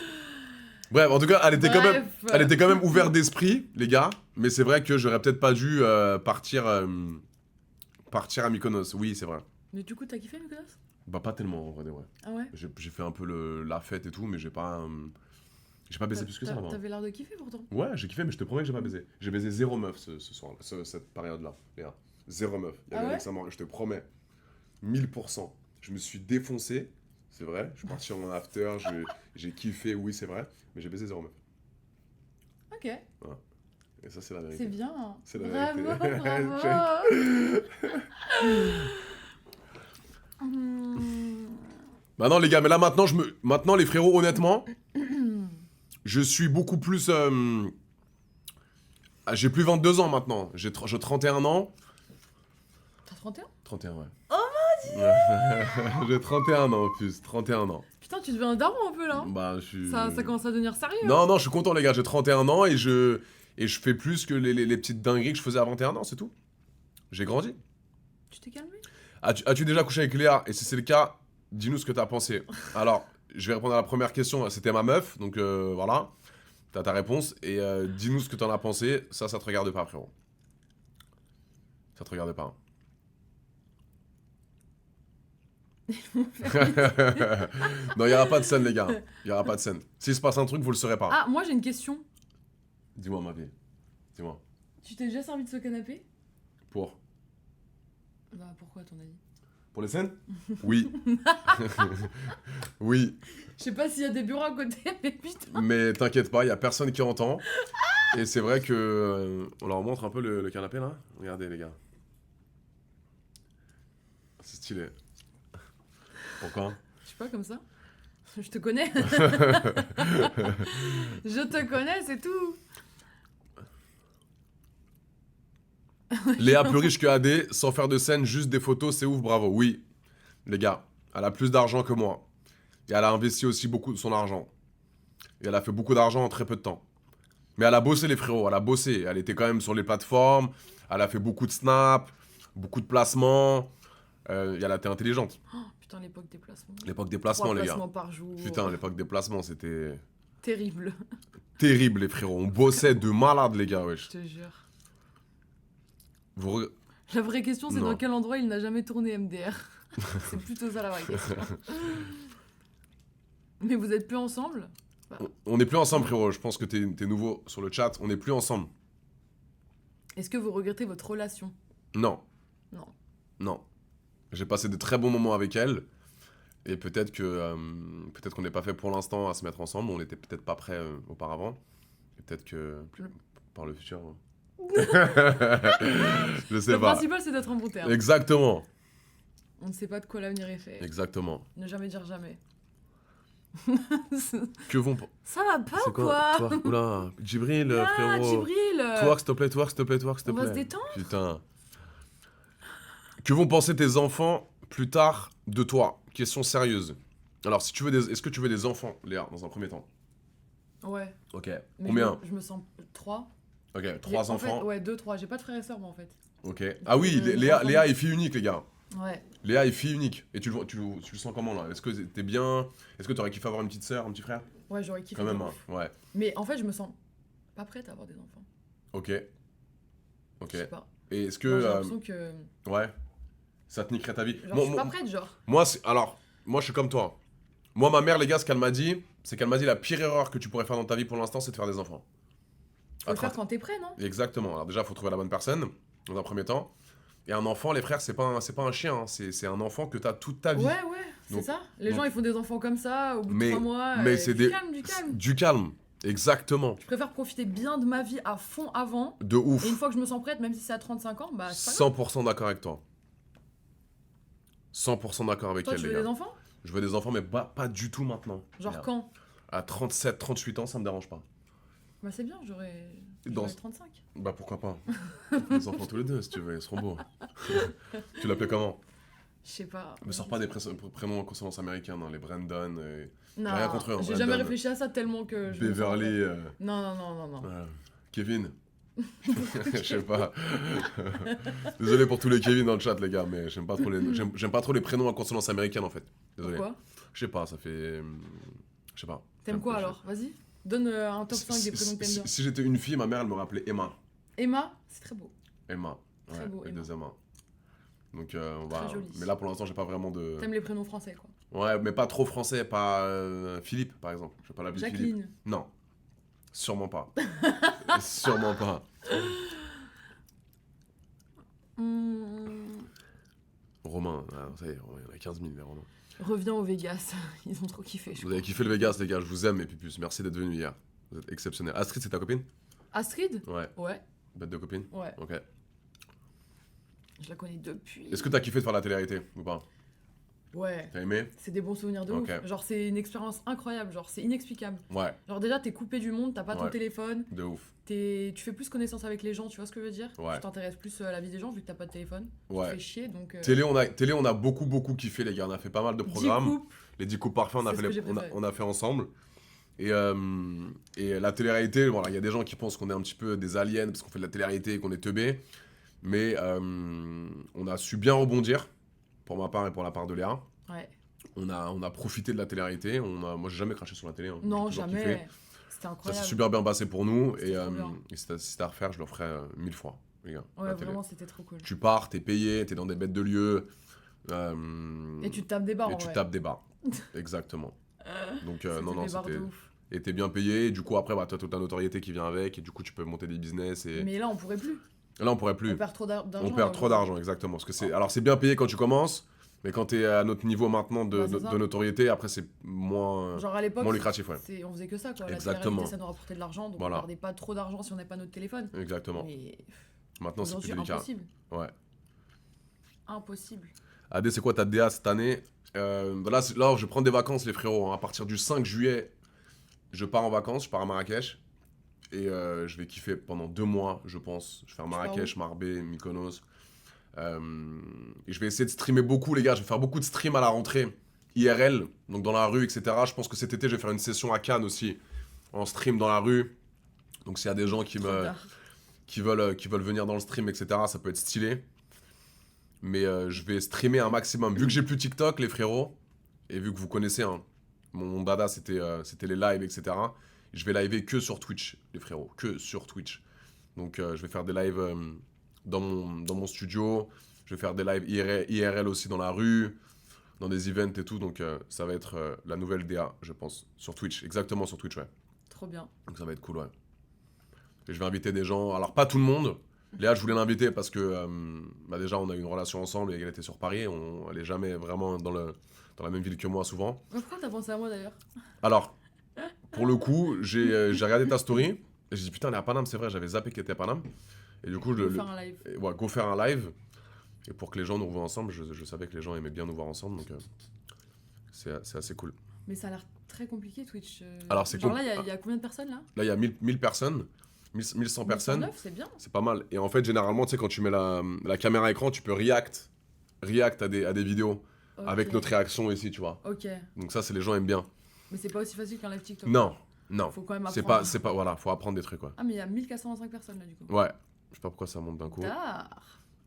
Bref, en tout cas, elle était quand même ouverte d'esprit, les gars. Mais c'est vrai que j'aurais peut-être pas dû partir à Mykonos. Oui, c'est vrai. Mais du coup, t'as kiffé, Nicolas? Bah, pas tellement, en vrai, de vrai. Ah ouais? J'ai fait un peu la fête et tout, mais j'ai pas baisé plus que ça, moi. T'avais l'air de kiffer pourtant. Ouais, j'ai kiffé, mais je te promets que j'ai pas baisé. J'ai baisé 0 meuf ce soir, cette période-là, Léa. 0 meuf. Il y avait Ah ouais Alexa Morgan, je te promets. 1000%. Je me suis défoncé, c'est vrai. Je suis parti en after, j'ai kiffé, oui, c'est vrai. Mais j'ai baisé 0 meuf. Ok, Et ça, c'est la vérité. c'est bien. C'est la Bravo, vérité. bravo. Bah non, les gars, mais là, maintenant, les frérots, honnêtement, je suis beaucoup plus... J'ai plus 22 ans maintenant. J'ai 31 ans. T'as 31? 31, ouais. Oh mon dieu. J'ai 31 ans en plus, 31 ans. Putain, tu deviens un daron un peu là. Bah, je suis... Ça commence à devenir sérieux. Non, non, je suis content, les gars, j'ai 31 ans et je fais plus que les petites dingueries que je faisais à 21 ans, c'est tout. J'ai grandi. Tu t'es calmé? As-tu déjà couché avec Léa? Et si c'est le cas, dis-nous ce que t'as pensé. Alors, je vais répondre à la première question, c'était ma meuf, donc voilà. T'as ta réponse, et dis-nous ce que t'en as pensé. Ça te regarde pas, frérot. Ça te regarde pas. Non, il y aura pas de scène, les gars. Il y aura pas de scène. S'il se passe un truc, vous le saurez pas. Ah, moi j'ai une question. Dis-moi, ma vie. Dis-moi. Tu t'es déjà servi de ce canapé? Pour Bah pourquoi à ton avis? les scènes? Oui. Oui. Je sais pas s'il y a des bureaux à côté, mais putain. Mais t'inquiète pas, il y a personne qui entend. Et c'est vrai que on leur montre un peu le canapé là. Regardez les gars. C'est stylé. Pourquoi? Je sais pas, comme ça. Je te connais. Je te connais, c'est tout. Léa plus riche que AD, sans faire de scène, juste des photos, c'est ouf, bravo. Oui, les gars, elle a plus d'argent que moi. Et elle a investi aussi beaucoup de son argent. Et elle a fait beaucoup d'argent en très peu de temps. Mais elle a bossé, les frérots, elle a bossé. Elle était quand même sur les plateformes, elle a fait beaucoup de snaps, beaucoup de placements. Et elle a été intelligente. Oh, putain, l'époque des placements. L'époque des placements, 3 les gars. placements par jour. Putain, l'époque des placements, c'était Terrible, terrible, les frérots. On bossait de malade, les gars, wesh. je te jure. Vous... La vraie question, c'est Non. dans quel endroit il n'a jamais tourné MDR. C'est plutôt ça la vraie question. Mais vous êtes plus ensemble? On n'est plus ensemble, frérot. Je pense que t'es nouveau sur le chat. On n'est plus ensemble. Est-ce que vous regrettez votre relation? Non. Non. Non. J'ai passé de très bons moments avec elle. Et peut-être qu'on n'est pas fait pour l'instant à se mettre ensemble. On n'était peut-être pas prêts auparavant. Et peut-être que par le futur. Hein. Je sais Le pas. principal, c'est d'être en bon terme. Exactement. On ne sait pas de quoi l'avenir est fait. Exactement. Ne jamais dire jamais. Que vont... Ça va pas C'est ou quoi? quoi? Oula, Djibril, Ah, frérot. Djibril. Twerk, s'il te plaît, twerk, s'il te plaît, twerk, s'il te On plaît. va se détendre. Putain. Que vont penser tes enfants plus tard de toi? Question sérieuse. Alors, si tu veux est-ce que tu veux des enfants, Léa, dans un premier temps? Ouais. Ok. Mais Combien? je me sens 3. Ok, 3 enfants. En fait, ouais, 2, 3. J'ai pas de frères et sœurs, moi, en fait. Ok. Ah oui, Léa est fille unique, les gars. Ouais. Léa est fille unique. Et tu le sens comment, là? Est-ce que t'es bien? Est-ce que t'aurais kiffé avoir une petite sœur, un petit frère? Ouais, j'aurais kiffé. Quand même, de hein. ouf. Ouais. Mais en fait, je me sens pas prête à avoir des enfants. Ok. Ok. Je sais pas. Et est-ce Genre, que... j'ai l'impression que. ouais. Ça te niquerait ta vie. Genre, je suis pas prête, genre. Moi, moi, je suis comme toi. Moi, ma mère, les gars, ce qu'elle m'a dit, c'est qu'elle m'a dit la pire erreur que tu pourrais faire dans ta vie pour l'instant, c'est de faire des enfants. Faut le faire quand t'es prêt, non? Exactement. Alors déjà, il faut trouver la bonne personne, dans un premier temps. Et un enfant, les frères, c'est pas un chien, hein. C'est un enfant que t'as toute ta vie. Ouais, c'est Donc- ça. Les donc- gens, ils font des enfants comme ça, au bout de Mais- 3 mois. mais c'est du des- calme, du calme. Du calme. Exactement. Je préfère profiter bien de ma vie à fond avant. De ouf. Et une fois que je me sens prête, même si c'est à 35 ans, bah c'est pas grave. 100% d'accord avec toi. 100% d'accord avec Toi, elle, tu les veux gars. des enfants? Je veux des enfants, mais pas du tout maintenant. Genre Regarde. quand? À 37, 38 ans, ça me dérange pas. Bah c'est bien, j'aurais Dans- 35. Bah pourquoi pas. Des enfants tous les deux, si tu veux, ils seront beaux. Tu l'appelais comment? Je sais pas. Me sors pas des prénoms en consonance américaine, hein, les Brandon, Non, rien contre eux, hein, j'ai jamais Brandon. réfléchi à ça tellement que je me sens Beverly, prête. Non. Kevin. Je sais pas. Désolé pour tous les Kevin dans le chat, les gars, mais j'aime pas trop les prénoms en consonance américaine en fait. Désolé. Pourquoi? Je sais pas, ça fait. Je sais pas. T'aimes quoi alors? Vas-y. Donne un top 5 des prénoms que t'aimes bien. Si j'étais une fille, ma mère elle me rappelait Emma. Emma, c'est très beau. Emma. Très Ouais, beau, les Emma. deux Emma. Donc on va. Très joli. Mais là pour l'instant, j'ai pas vraiment de. T'aimes les prénoms français quoi. Ouais, mais pas trop français, pas Philippe par exemple. Je vais pas l'appeler Philippe. Jacqueline. Non. Sûrement pas. Sûrement pas. Romain, ça y est, il y en a 15 000 les Romains. Reviens au Vegas. Ils ont trop kiffé. Je Vous avez kiffé le Vegas, les gars, je vous aime, mes pupus. Merci d'être venus hier. Vous êtes exceptionnels. Astrid, c'est ta copine? Astrid? Ouais. Ouais, Bête de copine? ouais. Ok. Je la connais depuis. Est-ce que t'as kiffé de faire la télé-réalité ou pas? Ouais. T'as aimé? C'est des bons souvenirs de Ok. ouf. Genre, c'est une expérience incroyable. Genre, c'est inexplicable. Ouais, Genre, déjà, t'es coupé du monde, t'as pas ton Ouais. téléphone. de ouf. Tu fais plus connaissance avec les gens, tu vois ce que je veux dire? Ouais. Tu t'intéresses plus à la vie des gens vu que t'as pas de téléphone. Tu te Ouais. fais chier donc. Télé, on a beaucoup kiffé, les gars. On a fait pas mal de 10 programmes. coupes. Les 10 coupes parfaits, C'est ce que j'ai préféré. on a fait ensemble. Et la télé-réalité, voilà, il y a des gens qui pensent qu'on est un petit peu des aliens parce qu'on fait de la télé-réalité et qu'on est teubé. Mais on a su bien rebondir, pour ma part et pour la part de Léa. Ouais. On a profité de la télé-réalité. Moi, j'ai jamais craché sur la télé. Hein. Non, J'ai toujours kiffé. jamais. C'était Ça incroyable. s'est super bien passé pour nous. C'était Et, trop bien. et si c'était à refaire, je le referais 1000 fois, les gars. Ouais, la télé. vraiment, c'était trop cool. Tu pars, t'es payé, t'es dans des bêtes de lieu. Et tu te tapes des barres et en tu vrai. tapes des barres. Exactement. Donc, C'était non, des barres de c'était. ouf. Et t'es bien payé. Et du coup, après, bah, t'as toute ta notoriété qui vient avec. Et du coup, tu peux monter des business. Et Mais là, on pourrait plus. là, on pourrait plus. On perd trop d'argent. On perd trop d'argent, exactement. Parce que c'est. Alors, c'est bien payé quand tu commences. Mais quand t'es à notre niveau maintenant Bah, c'est ça. de notoriété, après, c'est moins, Genre à l'époque, moins lucratif, ouais. on faisait que ça quoi. La Exactement. télé-réalité, ça nous rapportait de l'argent, donc Voilà. on perdait pas trop d'argent si on n'avait pas notre téléphone. Exactement. Mais Maintenant, c'est plus aujourd'hui, délicat. impossible. Ouais. Impossible. Adé, c'est quoi ta DA cette année? Là, je vais prendre des vacances, les frérots. Hein. À partir du 5 juillet, je pars en vacances, je pars à Marrakech. Et je vais kiffer pendant 2 mois, je pense. Je vais faire pars Marrakech, Marbé, Mykonos. Et je vais essayer de streamer beaucoup, les gars. Je vais faire beaucoup de streams à la rentrée, IRL, donc dans la rue, etc. Je pense que cet été, je vais faire une session à Cannes aussi, en stream dans la rue. Donc s'il y a des gens Trop tard. qui veulent venir dans le stream, etc., ça peut être stylé. Mais je vais streamer un maximum. Vu que j'ai plus TikTok, les frérots, et vu que vous connaissez, hein, mon dada, c'était les lives, etc., je vais liver que sur Twitch, les frérots, que sur Twitch. Donc je vais faire des lives dans mon studio, je vais faire des lives IRL aussi dans la rue, dans des events et tout. Donc ça va être la nouvelle DA, je pense, sur Twitch, exactement sur Twitch, ouais. Trop bien. Donc ça va être cool, ouais. Et je vais inviter des gens, alors pas tout le monde. Léa, je voulais l'inviter parce que déjà on a eu une relation ensemble et elle était sur Paris. Elle est jamais vraiment dans la même ville que moi souvent. Mais pourquoi t'as pensé à moi d'ailleurs? Alors, pour le coup, j'ai regardé ta story et j'ai dit putain, elle est à Paname, c'est vrai, j'avais zappé qu'elle était à Paname. Et du coup, Je vais faire un live. ouais, go faire un live. Et pour que les gens nous revoient ensemble, je savais que les gens aimaient bien nous voir ensemble, donc c'est assez cool. Mais ça a l'air très compliqué Twitch. Alors, c'est Genre cool. là, il y a combien de personnes là? Là, il y a 1000 personnes, 1100 personnes. 1109, c'est bien. C'est pas mal. Et en fait, généralement, tu sais, quand tu mets la caméra écran, tu peux react à des vidéos avec Ok. notre réaction ici, tu vois. Ok. Donc ça, c'est les gens aiment bien. Mais c'est pas aussi facile qu'un live TikTok. Non, Faut quand même c'est apprendre. pas, voilà, faut apprendre des trucs, quoi. Ah, mais il y a 1425 personnes là du coup. Ouais, je sais pas pourquoi ça monte d'un coup. Tard.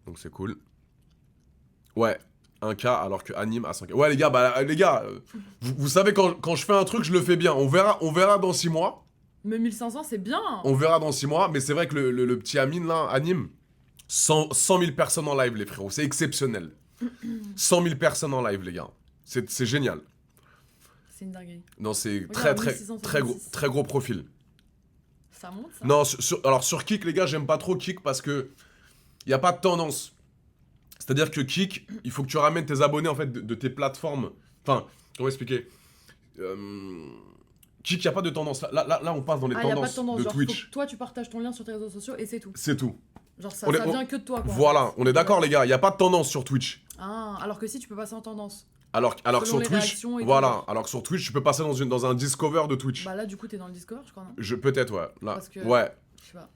Donc c'est cool. Ouais, 1K alors que anime à 5K. Ouais, les gars, vous savez, quand je fais un truc, je le fais bien. On verra dans 6 mois. Mais 1500, c'est bien. On verra dans 6 mois. Mais c'est vrai que le petit Amine, là, anime 100 000 personnes en live, les frérots. C'est exceptionnel. 100 000 personnes en live, les gars. C'est génial. C'est une dinguerie. Non, c'est Regarde, très 1666. très gros profil. Ça monte, ça. Non, alors sur Kik, les gars, j'aime pas trop Kik parce que il y a pas de tendance. C'est-à-dire que Kik, il faut que tu ramènes tes abonnés en fait de tes plateformes. Enfin, comment expliquer Kik, il y a pas de tendance. Là, on passe dans les Ah, y a pas de tendances tendance. de Genre, Twitch. faut que toi, tu partages ton lien sur tes réseaux sociaux et c'est tout. C'est tout. Genre, ça, On est- ça vient que de toi, quoi. en Voilà, fait. on est d'accord, les gars. Il y a pas de tendance sur Twitch. Ah, alors que si, tu peux passer en tendance. Alors que Selon sur les Twitch, réactions et tout, voilà. genre. Alors que sur Twitch, tu peux passer dans un Discover de Twitch. Bah là, du coup, t'es dans le Discord, je crois, non? Peut-être, ouais. Là, Parce que- ouais. Je sais pas.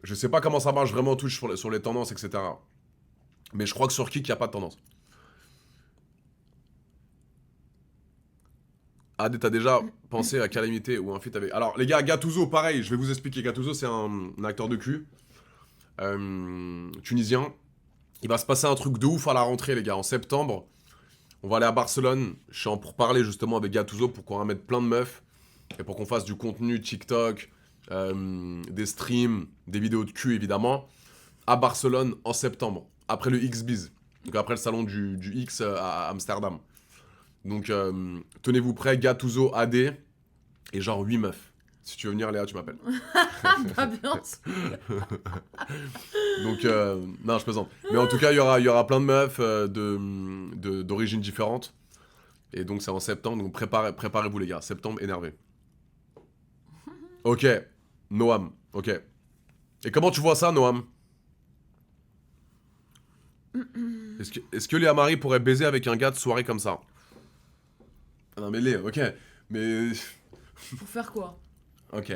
Je sais pas comment ça marche vraiment Twitch sur les tendances, etc. Mais je crois que sur Kik, il n'y a pas de tendance. Adé, t'as déjà pensé à Calamité ou un feat avec... Alors, les gars, Gattuso, pareil, je vais vous expliquer. Gattuso, c'est un acteur de cul. Tunisien. Il va se passer un truc de ouf à la rentrée, les gars. En septembre, on va aller à Barcelone. Je suis en pour parler justement avec Gattuso pour qu'on ramène plein de meufs. Et pour qu'on fasse du contenu TikTok, des streams, des vidéos de cul, évidemment. À Barcelone en septembre. Après le X-Biz. Donc après le salon du X à Amsterdam. Donc tenez-vous prêts, Gattuso, AD et genre 8 meufs. Si tu veux venir, Léa, tu m'appelles. Bah, bien sûr. Donc non, je plaisante. Mais en tout cas, il y aura plein de meufs d'origines différentes. Et donc c'est en septembre, donc préparez-vous les gars. Septembre énervé. Ok, Noam, ok. Et comment tu vois ça, Noam? Est-ce que Léa Marie pourrait baiser avec un gars de soirée comme ça? Ah non mais Léa, ok. Mais... Pour faire quoi? Ok.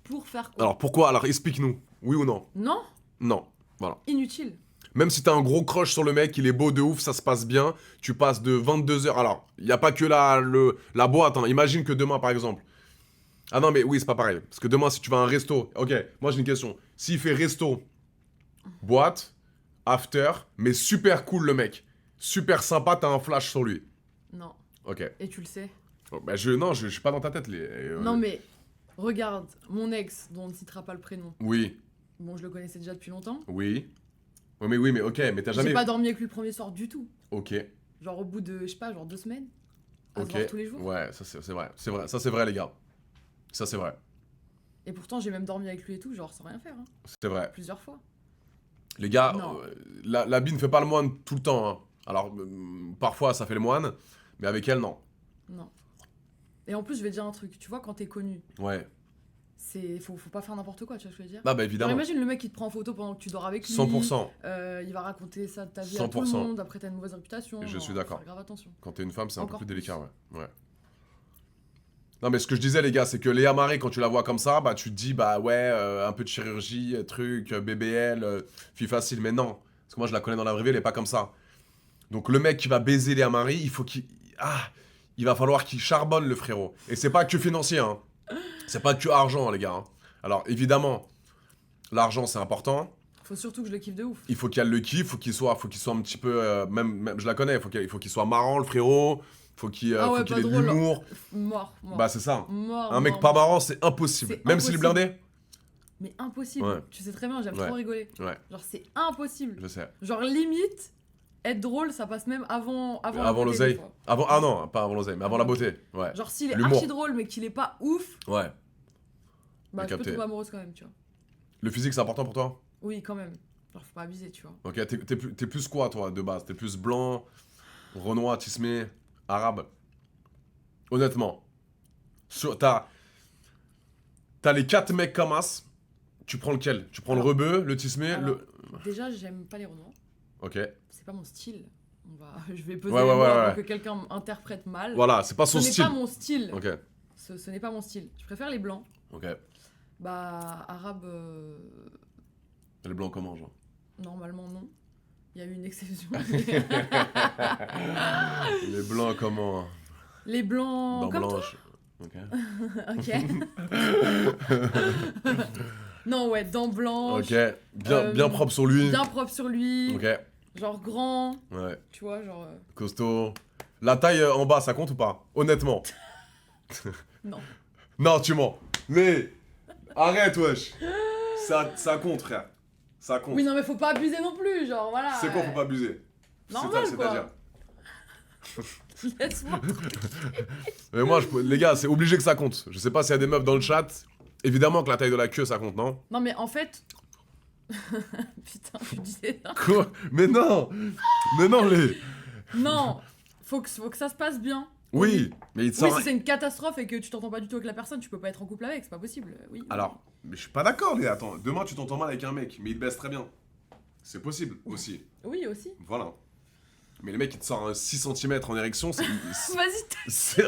Pour faire quoi? Alors pourquoi? Alors explique-nous. Oui ou non? Non? Non. Voilà. Inutile. Même si t'as un gros crush sur le mec, il est beau de ouf, ça se passe bien, tu passes de 22h... Alors, il n'y a pas que la boîte, hein. Imagine que demain, par exemple... Ah non, mais oui, c'est pas pareil. Parce que demain, si tu vas à un resto... Ok, moi j'ai une question. S'il fait resto, boîte, after, mais super cool le mec, super sympa, t'as un flash sur lui. Non. Ok. Et tu le sais. Oh, bah non, je suis pas dans ta tête. Non mais, regarde, mon ex, dont on ne citera pas le prénom. Oui, Bon, je le connaissais déjà depuis longtemps. oui. Oui, mais ok, mais t'as jamais... J'ai pas dormi avec lui le premier soir du tout. Ok, Genre au bout de, je sais pas, genre 2 semaines. À se ok. voir tous les jours. Ouais, ça c'est vrai. C'est vrai, ça c'est vrai les gars. Ça c'est vrai. Et pourtant, j'ai même dormi avec lui et tout, genre sans rien faire. Hein. C'est vrai. Plusieurs fois. Les gars, Non. la bille ne fait pas le moine tout le temps. Hein. Alors, parfois, ça fait le moine, mais avec elle, non. Non. Et en plus, je vais te dire un truc. Tu vois, quand t'es connu, Ouais. faut pas faire n'importe quoi, tu vois ce que je veux dire? Ah bah Genre, évidemment. imagine le mec qui te prend en photo pendant que tu dors avec lui. 100%. Il va raconter ça de ta vie à tout le 100%. monde. Après, t'as une mauvaise réputation. Je genre, suis faut d'accord. faire grave attention. Quand t'es une femme, c'est un peu Encore plus plus. délicat, ouais. Non, mais ce que je disais, les gars, c'est que Léa Marie, quand tu la vois comme ça, bah tu te dis, bah ouais, un peu de chirurgie, truc, BBL, fille facile. Mais non. Parce que moi, je la connais dans la vraie vie, elle est pas comme ça. Donc, le mec qui va baiser Léa Marie, il faut qu'il. Ah! Il va falloir qu'il charbonne, le frérot. Et c'est pas que financier, hein. C'est pas que argent, les gars. Hein. Alors, évidemment, l'argent, c'est important. Faut surtout que je le kiffe de ouf. Il faut qu'elle le kiffe, faut qu'il soit un petit peu, même je la connais, il faut qu'il soit marrant le frérot, faut qu'il Ah ouais, faut qu'il pas ait de drôle. l'humour. Mort. Bah c'est ça. Mort. Un mec mort, pas mort. marrant, c'est impossible. C'est Même s'il est impossible. blindé. Mais impossible. Ouais. Tu sais très bien, j'aime Ouais. trop rigoler. Ouais, Genre, c'est impossible. je sais. Genre, limite, être drôle, ça passe même avant la Avant beauté, l'oseille. des fois. Ah non, pas avant l'oseille, mais avant la beauté. Ouais. Genre, s'il est L'humour. archi drôle, mais qu'il est pas ouf, Ouais. bah, J'ai je peux capté. tomber amoureuse quand même, tu vois. Le physique, c'est important pour toi? Oui, quand même. Genre, faut pas abuser, tu vois. Ok, t'es plus quoi, toi, de base? T'es plus blanc, renois, tismé, arabe? Honnêtement. T'as les 4 mecs comme as. Tu prends lequel? Tu prends le Alors- rebeu, le tismé, alors- le... Déjà, j'aime pas les renois. Ok. C'est pas mon style. Je vais peser Ouais, les ouais, mots ouais, avant ouais. que quelqu'un interprète mal. Voilà, c'est pas son Ce n'est style. pas mon style. Ok, Ce n'est pas mon style. Je préfère les blancs. ok. Bah, arabe, Le blanc comment, genre? normalement non. Il y a eu une exception. Les blancs comment? Les blancs, Dents comme toi. blanches. Ok. Ok. Non, ouais, dents blanches. Ok, bien propre sur lui. Bien propre sur lui. Ok, Genre grand. ouais, Tu vois, genre. costaud. La taille en bas, ça compte ou pas? Honnêtement. Non. Non, tu mens. Mais arrête, wesh. Ça compte, frère. Ça compte. Oui, non, mais faut pas abuser non plus. Genre, voilà. C'est quoi, faut pas abuser? Normal, quoi. C'est-à-dire Laisse-moi. Mais moi, les gars, c'est obligé que ça compte. Je sais pas s'il y a des meufs dans le chat. Évidemment que la taille de la queue, ça compte, non? Non, mais en fait. Putain, je disais ça. Quoi? Mais non! Mais non, les... Non, faut que ça se passe bien. Oui, mais il te Oui, sort... si c'est une catastrophe et que tu t'entends pas du tout avec la personne, tu peux pas être en couple avec, c'est pas possible. Oui. Alors, mais je suis pas d'accord, les attends. Demain, tu t'entends mal avec un mec, mais il te baisse très bien. C'est possible, aussi. Oui, aussi. Voilà. Mais le mec, il te sort un 6 cm en érection, c'est... Vas-y.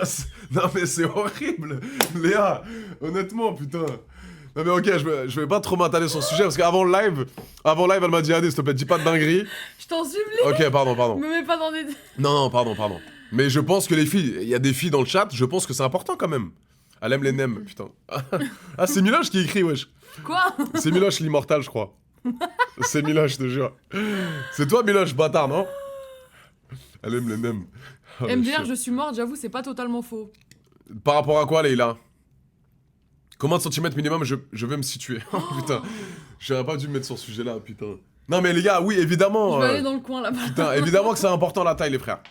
Non, mais c'est horrible, Léa. Honnêtement, putain. Non, mais ok, je vais pas trop m'attarder sur ce sujet, parce qu'avant le live, elle m'a dit, allez, s'il te plaît, dis pas de dinguerie. Je t'en supplie. Ok, pardon. Me mets pas dans des. Non, pardon. Mais je pense que les filles, il y a des filles dans le chat, je pense que c'est important quand même. Elle aime les nems, putain. Ah, c'est Miloche qui écrit, wesh. Quoi? C'est Miloche l'immortal, je crois. C'est Miloche, je te jure. C'est toi, Miloche, bâtard, non? Elle aime les nems. Oh, le MDR, chien. je suis morte, j'avoue, c'est pas totalement faux. Par rapport à quoi, Leïla? Combien de centimètres minimum je vais me situer? Oh, putain, j'aurais pas dû me mettre sur ce sujet-là, putain. Non, mais les gars, oui, évidemment. Je vais aller dans le coin là-bas. Putain, évidemment que c'est important la taille, les frères.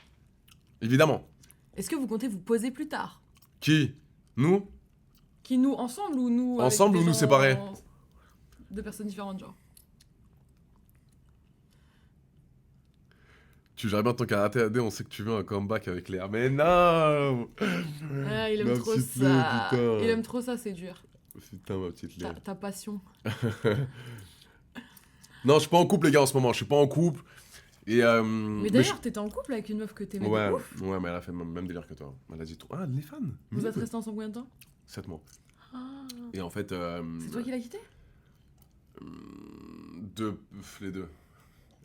Évidemment. Est-ce que vous comptez vous poser plus tard? Qui? Nous? Qui nous ensemble ou nous avec Ensemble des ou nous gens séparés? Deux personnes différentes, genre. Tu gères bien ton karaté AD, on sait que tu veux un comeback avec Léa. Mais non! Ah, il aime Ma trop petite ça. Lé, putain. Il aime trop ça, c'est dur. Putain, ma petite Léa. Ta passion. Non, je suis pas en couple, les gars, en ce moment. Je suis pas en couple. Et Mais d'ailleurs, t'étais en couple avec une meuf que t'aimais Ouais, de ouf. ouais, mais elle a fait le même délire que toi. Elle a dit tout. Ah, les fans! Vous êtes restés ensemble combien de temps? 7 mois. Ah. Et en fait. C'est toi qui l'as quitté? Les deux.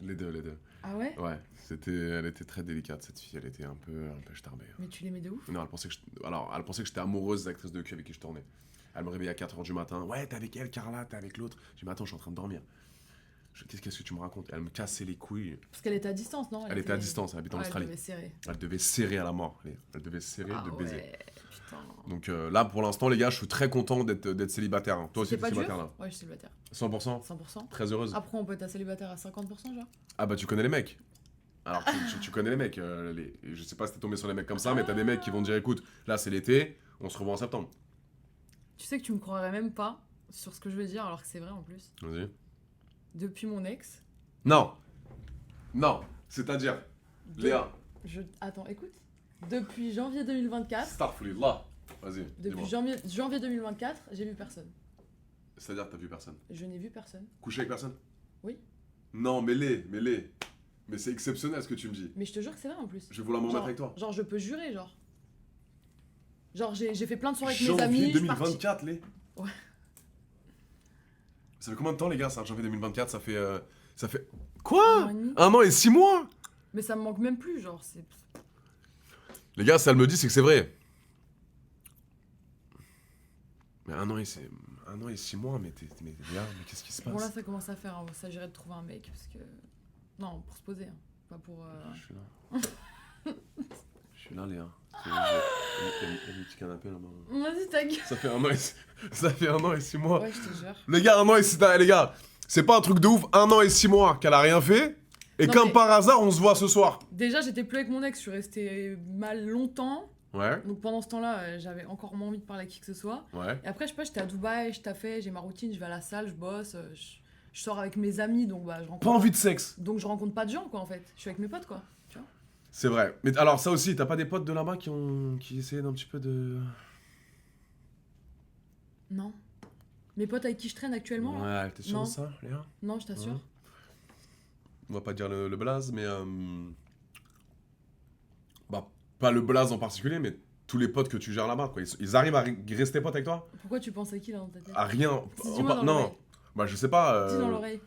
Les deux. Ah ouais? Ouais, elle était très délicate, cette fille. Elle était un peu starbée. Mais tu l'aimais de ouf? Non, elle pensait que j'étais amoureuse des actrices de cul avec qui je tournais. Elle me réveillait à 4h du matin. Ouais, t'es avec elle, Carla, t'es avec l'autre. J'ai dit, mais attends, je suis en train de dormir. Qu'est-ce que tu me racontes? Elle me cassait les couilles. Parce qu'elle était à distance, non? Elle était à distance, elle habite en Australie. Elle devait serrer. Elle devait serrer à la mort. Elle devait serrer Ah de baiser. ouais, putain. Donc là, pour l'instant, les gars, je suis très content d'être célibataire. Hein. Toi aussi, C'était t'es pas célibataire dur? là. Ouais, je suis célibataire. 100%? 100%. Très heureuse. Après, on peut être célibataire à 50%, genre? Ah bah, tu connais les mecs. Alors, tu connais les mecs. Je sais pas si t'es tombé sur les mecs comme ça, mais t'as des mecs qui vont te dire, écoute, là, c'est l'été, on se revoit en septembre. Tu sais que tu me croirais même pas sur ce que je veux dire, alors que c'est vrai en plus. Vas-y. Depuis mon ex. Non. C'est-à-dire, Léa. Attends, écoute. Depuis janvier 2024. Starfulillah. Vas-y, Depuis dis-moi. janvier 2024, j'ai vu personne. C'est-à-dire, t'as vu personne. Je n'ai vu personne. Couché avec personne? Oui. Non, mais Mais c'est exceptionnel ce que tu me dis. Mais je te jure que c'est vrai en plus. Je vais vouloir m'en mettre avec toi. Genre, je peux jurer, genre. Genre, j'ai fait plein de soirées avec mes Janvier amis. 2024, les. Ouais. Ça fait combien de temps, les gars, ça, janvier 2024? Ça fait. Un Quoi? an et demi. 1 an et 6 mois? Mais ça me manque même plus, genre. C'est. Les gars, ça elle me dit, c'est que c'est vrai. Mais 1 an et 6 mois, mais gars, mais qu'est-ce qui se passe? Bon, là, ça commence à faire. Ça s'agirait de trouver un mec, parce que. Non, pour se poser, hein. Pas pour. Je suis là. Je suis là, Léa. Il y a des petits canapés là-bas. Vas-y, ta gueule. Ça fait 1 an et 6 mois. Ouais, je te jure. Les gars, 1 an et 6 mois. Les gars, c'est pas un truc de ouf. 1 an et 6 mois qu'elle a rien fait. Et Non, comme mais- par hasard, on se voit ce soir. Déjà, j'étais plus avec mon ex, je suis restée mal longtemps. Ouais, Donc pendant ce temps-là, j'avais encore moins envie de parler à qui que ce soit. ouais. Et après, je sais pas, j'étais à Dubaï, je taffais, j'ai ma routine, je vais à la salle, je bosse, je sors avec mes amis, donc bah je rencontre. Pas envie de sexe. Donc je rencontre pas de gens, quoi, en fait. Je suis avec mes potes, quoi. Tu vois. C'est vrai. Mais alors, ça aussi, t'as pas des potes de là-bas qui essaient d'un petit peu de. Non. Mes potes avec qui je traîne actuellement, là Ouais, t'es sûr Non. de ça, Léa? Non, je t'assure. Ouais. On va pas dire le blaze, mais. Bah, pas le blaze en particulier, mais tous les potes que tu gères là-bas, quoi. Ils arrivent à rester potes avec toi? Pourquoi tu penses à qui, là, dans ta tête À rien. Dis-moi dans Non. l'oreille. Bah, je sais pas. Dis dans l'oreille.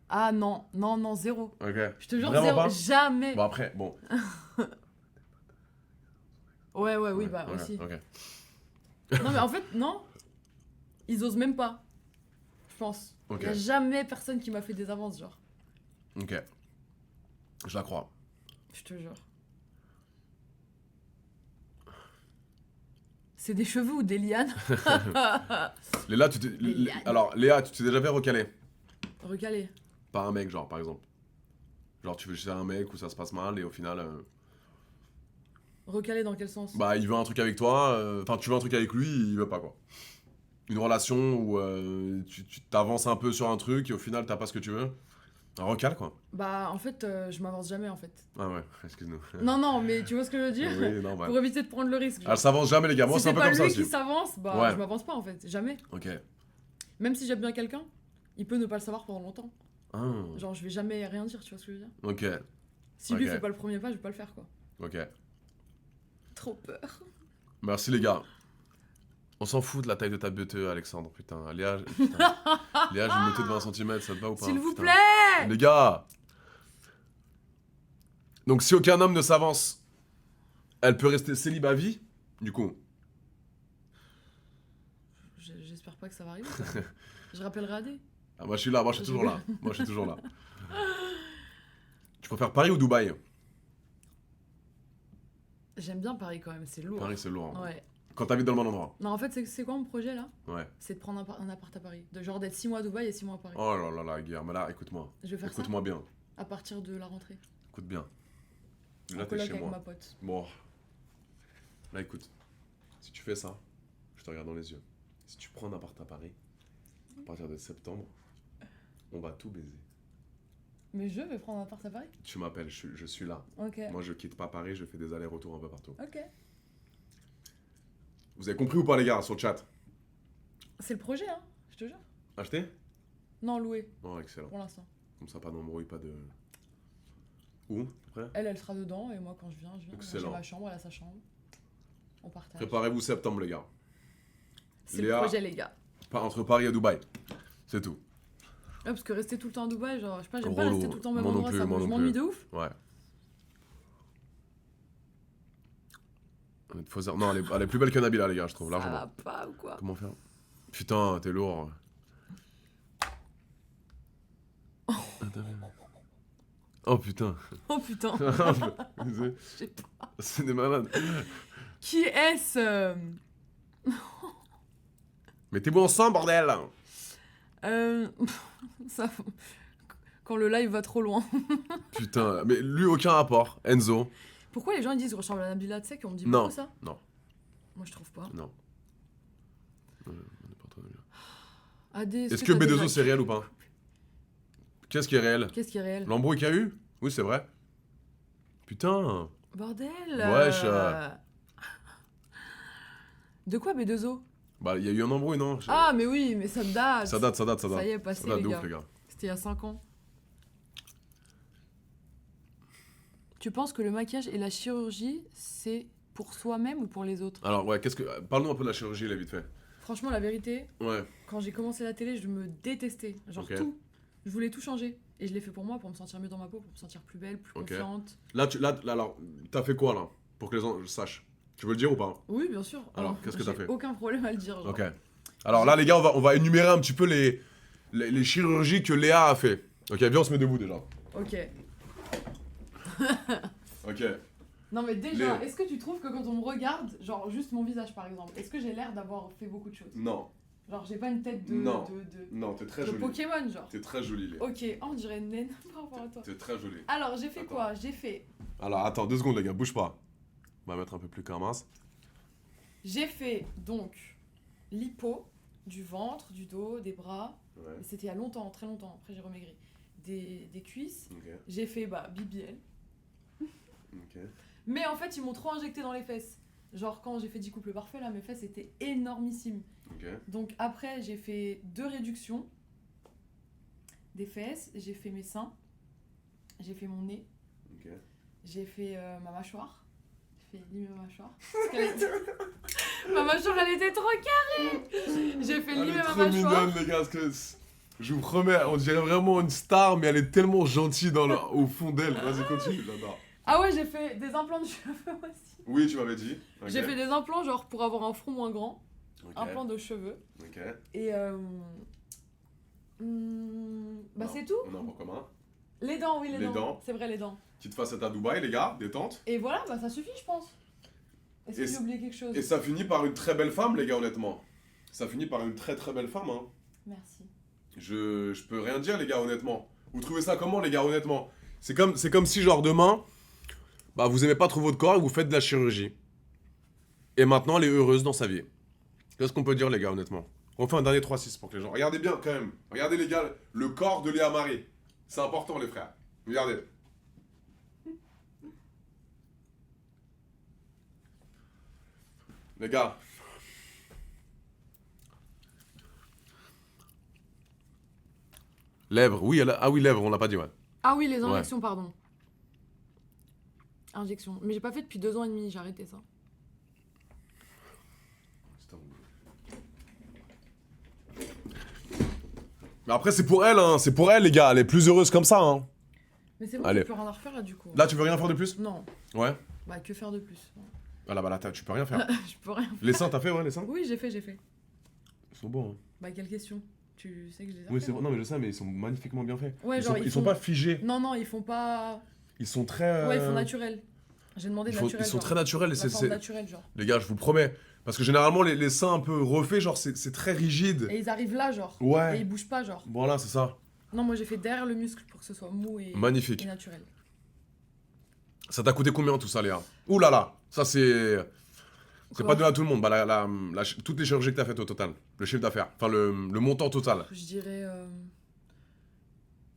Ah non, non, non, zéro. Ok. Je te jure, Vraiment zéro. pas. Jamais. Bon, après, bon. Ouais, oui, Ouais, bah ok, aussi. ok. Non, mais en fait, non. Ils osent même pas. Je pense. Ok. Y a jamais personne qui m'a fait des avances, genre. Ok. Je la crois. Je te jure. C'est des cheveux ou des lianes? Léa, Léa. Alors, Léa, tu t'es déjà fait recaler Recalé. par un mec, genre, par exemple. Genre, tu veux chez un mec où ça se passe mal et au final, Recalé dans quel sens? bah, il veut un truc avec toi, enfin, tu veux un truc avec lui, il veut pas quoi. Une relation où tu t'avances un peu sur un truc et au final, t'as pas ce que tu veux. Un recal quoi. Bah, en fait, je m'avance jamais, en fait. Ah ouais, excuse-nous. Non, mais tu vois ce que je veux dire? Oui, non, ouais. Pour éviter de prendre le risque. Elle s'avance jamais, les gars. Moi, si c'est un peu pas comme ça lui aussi. qui s'avance, bah, Ouais. je m'avance pas, en fait. Jamais. Ok. Même si j'aime bien quelqu'un, il peut ne pas le savoir pendant longtemps. Ah. Genre, je vais jamais rien dire, tu vois ce que je veux dire? Ok. Si lui Ok. fait pas le premier pas, je vais pas le faire, quoi. Ok. Trop peur. Merci, les gars. On s'en fout de la taille de ta bête, Alexandre. Putain, Léa, putain. Léa, j'ai une bête de 20 cm, ça te va ou pas? S'il vous Putain. plaît! Les gars. Donc, si aucun homme ne s'avance, elle peut rester célib à vie, du coup. J'espère pas que ça va arriver. Ça. Je rappellerai AD. Ah, moi, je suis là, moi, je suis toujours là. Moi, je suis toujours là. Tu préfères Paris ou Dubaï? J'aime bien Paris quand même, c'est lourd. Paris, c'est lourd. Hein. Ouais. Quand t'habites dans le même endroit. Non, en fait, c'est quoi mon projet là? Ouais. C'est de prendre un appart à Paris. De genre d'être 6 mois à Dubaï et 6 mois à Paris. Oh là là là, Guillaume, là, écoute-moi. Je vais faire ça Écoute-moi bien. à partir de la rentrée. Écoute bien. En Là, t'es coloc chez avec moi. ma pote. Bon. Là, écoute. Si tu fais ça, je te regarde dans les yeux. Si tu prends un appart à Paris, à partir de septembre, on va tout baiser. Mais je vais prendre un appart à Paris? Tu m'appelles, je suis là. Ok. Moi, je quitte pas Paris, je fais des allers-retours un peu partout. Ok. Vous avez compris ou pas, les gars, sur le chat? C'est le projet, hein, je te jure. Acheter? Non, louer, Oh, excellent. pour l'instant. Comme ça, pas d'embrouille, pas de... Où, après? Elle sera dedans et moi quand je viens, Moi, Excellent. j'ai ma chambre, elle a sa chambre. On partage. Préparez-vous septembre, les gars. C'est le Léa. projet, les gars. Pas entre Paris et Dubaï. C'est tout. Ouais, parce que rester tout le temps à Dubaï, genre, je sais pas, j'aime pas Relou. rester tout le temps au même Moi non endroit, plus, ça moi non m'ennuie plus. de ouf. Ouais. Non, elle est plus belle que Nabila, les gars, je trouve, Ça largement. va pas ou quoi? Comment faire? Putain, t'es lourd. Oh putain. Oh putain. sais C'est des malades. Qui est-ce? Mettez-vous ensemble, bordel! Euh... ça... Quand le live va trop loin. Putain, mais lui, aucun rapport. Enzo. Pourquoi les gens ils disent que je ressemble à Nabila Tsek et on me dit Non. beaucoup ça? Non. Moi je trouve pas. Non. AD, Est-ce que t'as B2O déjà- c'est réel ou pas? Qu'est-ce qui est réel? Qu'est-ce qui est réel? L'embrouille qu'il y a eu? Oui, c'est vrai. Putain. Bordel! Wesh. De quoi B2O? Bah, il y a eu un embrouille, non? Ah, mais oui, mais ça date! Ça date. Ça y est, passé, Ça date les de gars. ouf, les gars. C'était il y a 5 ans. Tu penses que le maquillage et la chirurgie, c'est pour soi-même ou pour les autres? Alors, ouais, parle-nous un peu de la chirurgie, là, vite fait. Franchement, la vérité, Ouais. quand j'ai commencé la télé, je me détestais. Genre Ok. tout. Je voulais tout changer. Et je l'ai fait pour moi, pour me sentir mieux dans ma peau, pour me sentir plus belle, plus Ok. confiante. Là, alors, t'as fait quoi, là? Pour que les gens sachent. Tu veux le dire ou pas? Oui, bien sûr. Alors, qu'est-ce que t'as j'ai fait? Aucun problème à le dire. Genre. Ok. Alors là, les gars, on va énumérer un petit peu les chirurgies que Léa a fait. Ok, viens, on se met debout déjà. Ok. Ok. Non, mais déjà, Léo. est-ce que tu trouves que quand on me regarde, genre juste mon visage par exemple, est-ce que j'ai l'air d'avoir fait beaucoup de choses? Non. Genre, j'ai pas une tête de. Non. de Non, t'es très de jolie. Pokémon, genre. T'es très jolie, Léa. Ok, oh, on dirait une naine par rapport à toi. T'es très jolie. Alors, j'ai fait Attends. quoi? J'ai fait. Alors, attends, 2 secondes, les gars, bouge pas. On va mettre un peu plus comme mince. J'ai fait donc l'hypo, du ventre, du dos, des bras. Ouais. Mais c'était il y a longtemps, très longtemps. Après, j'ai remaigri. Des cuisses. Ok. J'ai fait BBL. Ok. Mais en fait, ils m'ont trop injecté dans les fesses. Genre, quand j'ai fait 10 couples parfaits, là, mes fesses étaient énormissimes. Ok. Donc, après, j'ai fait 2 réductions des fesses. J'ai fait mes seins. J'ai fait mon nez. Ok. J'ai fait ma mâchoire. J'ai fait limer ma mâchoire. Parce qu'elle était- ma mâchoire, elle était trop carrée. J'ai fait Elle limer est ma trop mâchoire. mignonne, les gars, parce que je vous promets, on dirait vraiment une star, mais elle est tellement gentille au fond d'elle. Vas-y, continue, j'adore. Ah ouais, j'ai fait des implants de cheveux aussi. Oui, tu m'avais dit. Ok. J'ai fait des implants, genre pour avoir un front moins grand. Ok. Implants de cheveux. Ok. Et bah Non, c'est tout. On a un point commun. Les dents, oui, les Les dents. dents. C'est vrai, les dents. Petite facette à Dubaï, les gars, détente. Et voilà, bah ça suffit, je pense. Est-ce Et que j'ai oublié quelque chose? Et ça finit par une très belle femme, les gars, honnêtement. Ça finit par une très très belle femme, hein. Merci. Je peux rien dire, les gars, honnêtement. Vous trouvez ça comment, les gars, honnêtement? C'est comme si, genre, demain, bah, vous aimez pas trop votre corps et vous faites de la chirurgie. Et maintenant, elle est heureuse dans sa vie. Qu'est-ce qu'on peut dire, les gars, honnêtement? On fait un dernier 3-6 pour que les gens... Regardez bien, quand même. Regardez, les gars, le corps de Léa Marie. C'est important, les frères. Regardez. Les gars. Lèvres, oui, ah oui, lèvres, on l'a pas dit, ouais. Ah oui, les injections, pardon. Injections. Mais j'ai pas fait depuis 2 ans et demi, j'ai arrêté ça. Mais après, c'est pour elle, hein. C'est pour elle, les gars. Elle est plus heureuse comme ça, hein. Mais c'est bon, Allez. tu peux rien à refaire là du coup. Là, tu veux rien faire de plus? Non. Ouais. Bah que faire de plus? Ah là, bah là, tu peux rien faire. Je peux rien faire. Les seins, t'as fait, ouais, les seins? Oui, j'ai fait. Ils sont beaux, hein. Bah quelle question? Tu sais que je les ai Oui, fait. c'est vrai. Non, mais je sais, mais ils sont magnifiquement bien faits. Ouais, Ils sont pas figés. Non, ils font pas... Ils sont très... Ouais, ils font naturel. J'ai demandé naturel. Ils sont genre. très naturels. La forme naturelle, genre. Les gars, je vous promets. Parce que généralement, les seins un peu refaits, genre, c'est très rigide. Et ils arrivent là, genre. Ouais. Et ils bougent pas, genre. Voilà, c'est ça. Non, moi j'ai fait derrière le muscle pour que ce soit mou et, Magnifique. et naturel. Ça t'a coûté combien tout ça, Léa? Ouh là là, ça c'est... C'est Quoi? pas donné à tout le monde, bah, toutes les chirurgies que t'as faites au total, le chiffre d'affaires, enfin le montant total. Je dirais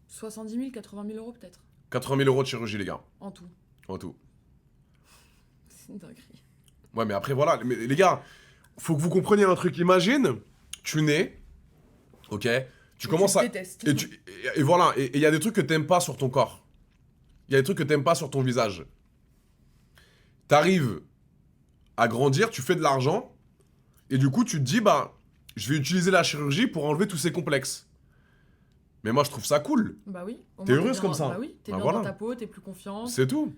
70 000, 80 000 euros peut-être. 80 000 euros de chirurgie, les gars, En tout. en tout. C'est une dinguerie. Ouais, mais après voilà, mais, les gars, faut que vous compreniez un truc. Imagine, tu nais, ok, tu commences à... Détestes. Et voilà, et il y a des trucs que t'aimes pas sur ton corps. Il y a des trucs que t'aimes pas sur ton visage. T'arrives à grandir, tu fais de l'argent, et du coup tu te dis, bah, je vais utiliser la chirurgie pour enlever tous ces complexes. Mais moi je trouve ça cool, Bah oui. Au T'es moins, heureuse bien- comme ça. Bah oui, t'es Bah bien voilà. dans ta peau, t'es plus confiante. c'est tout.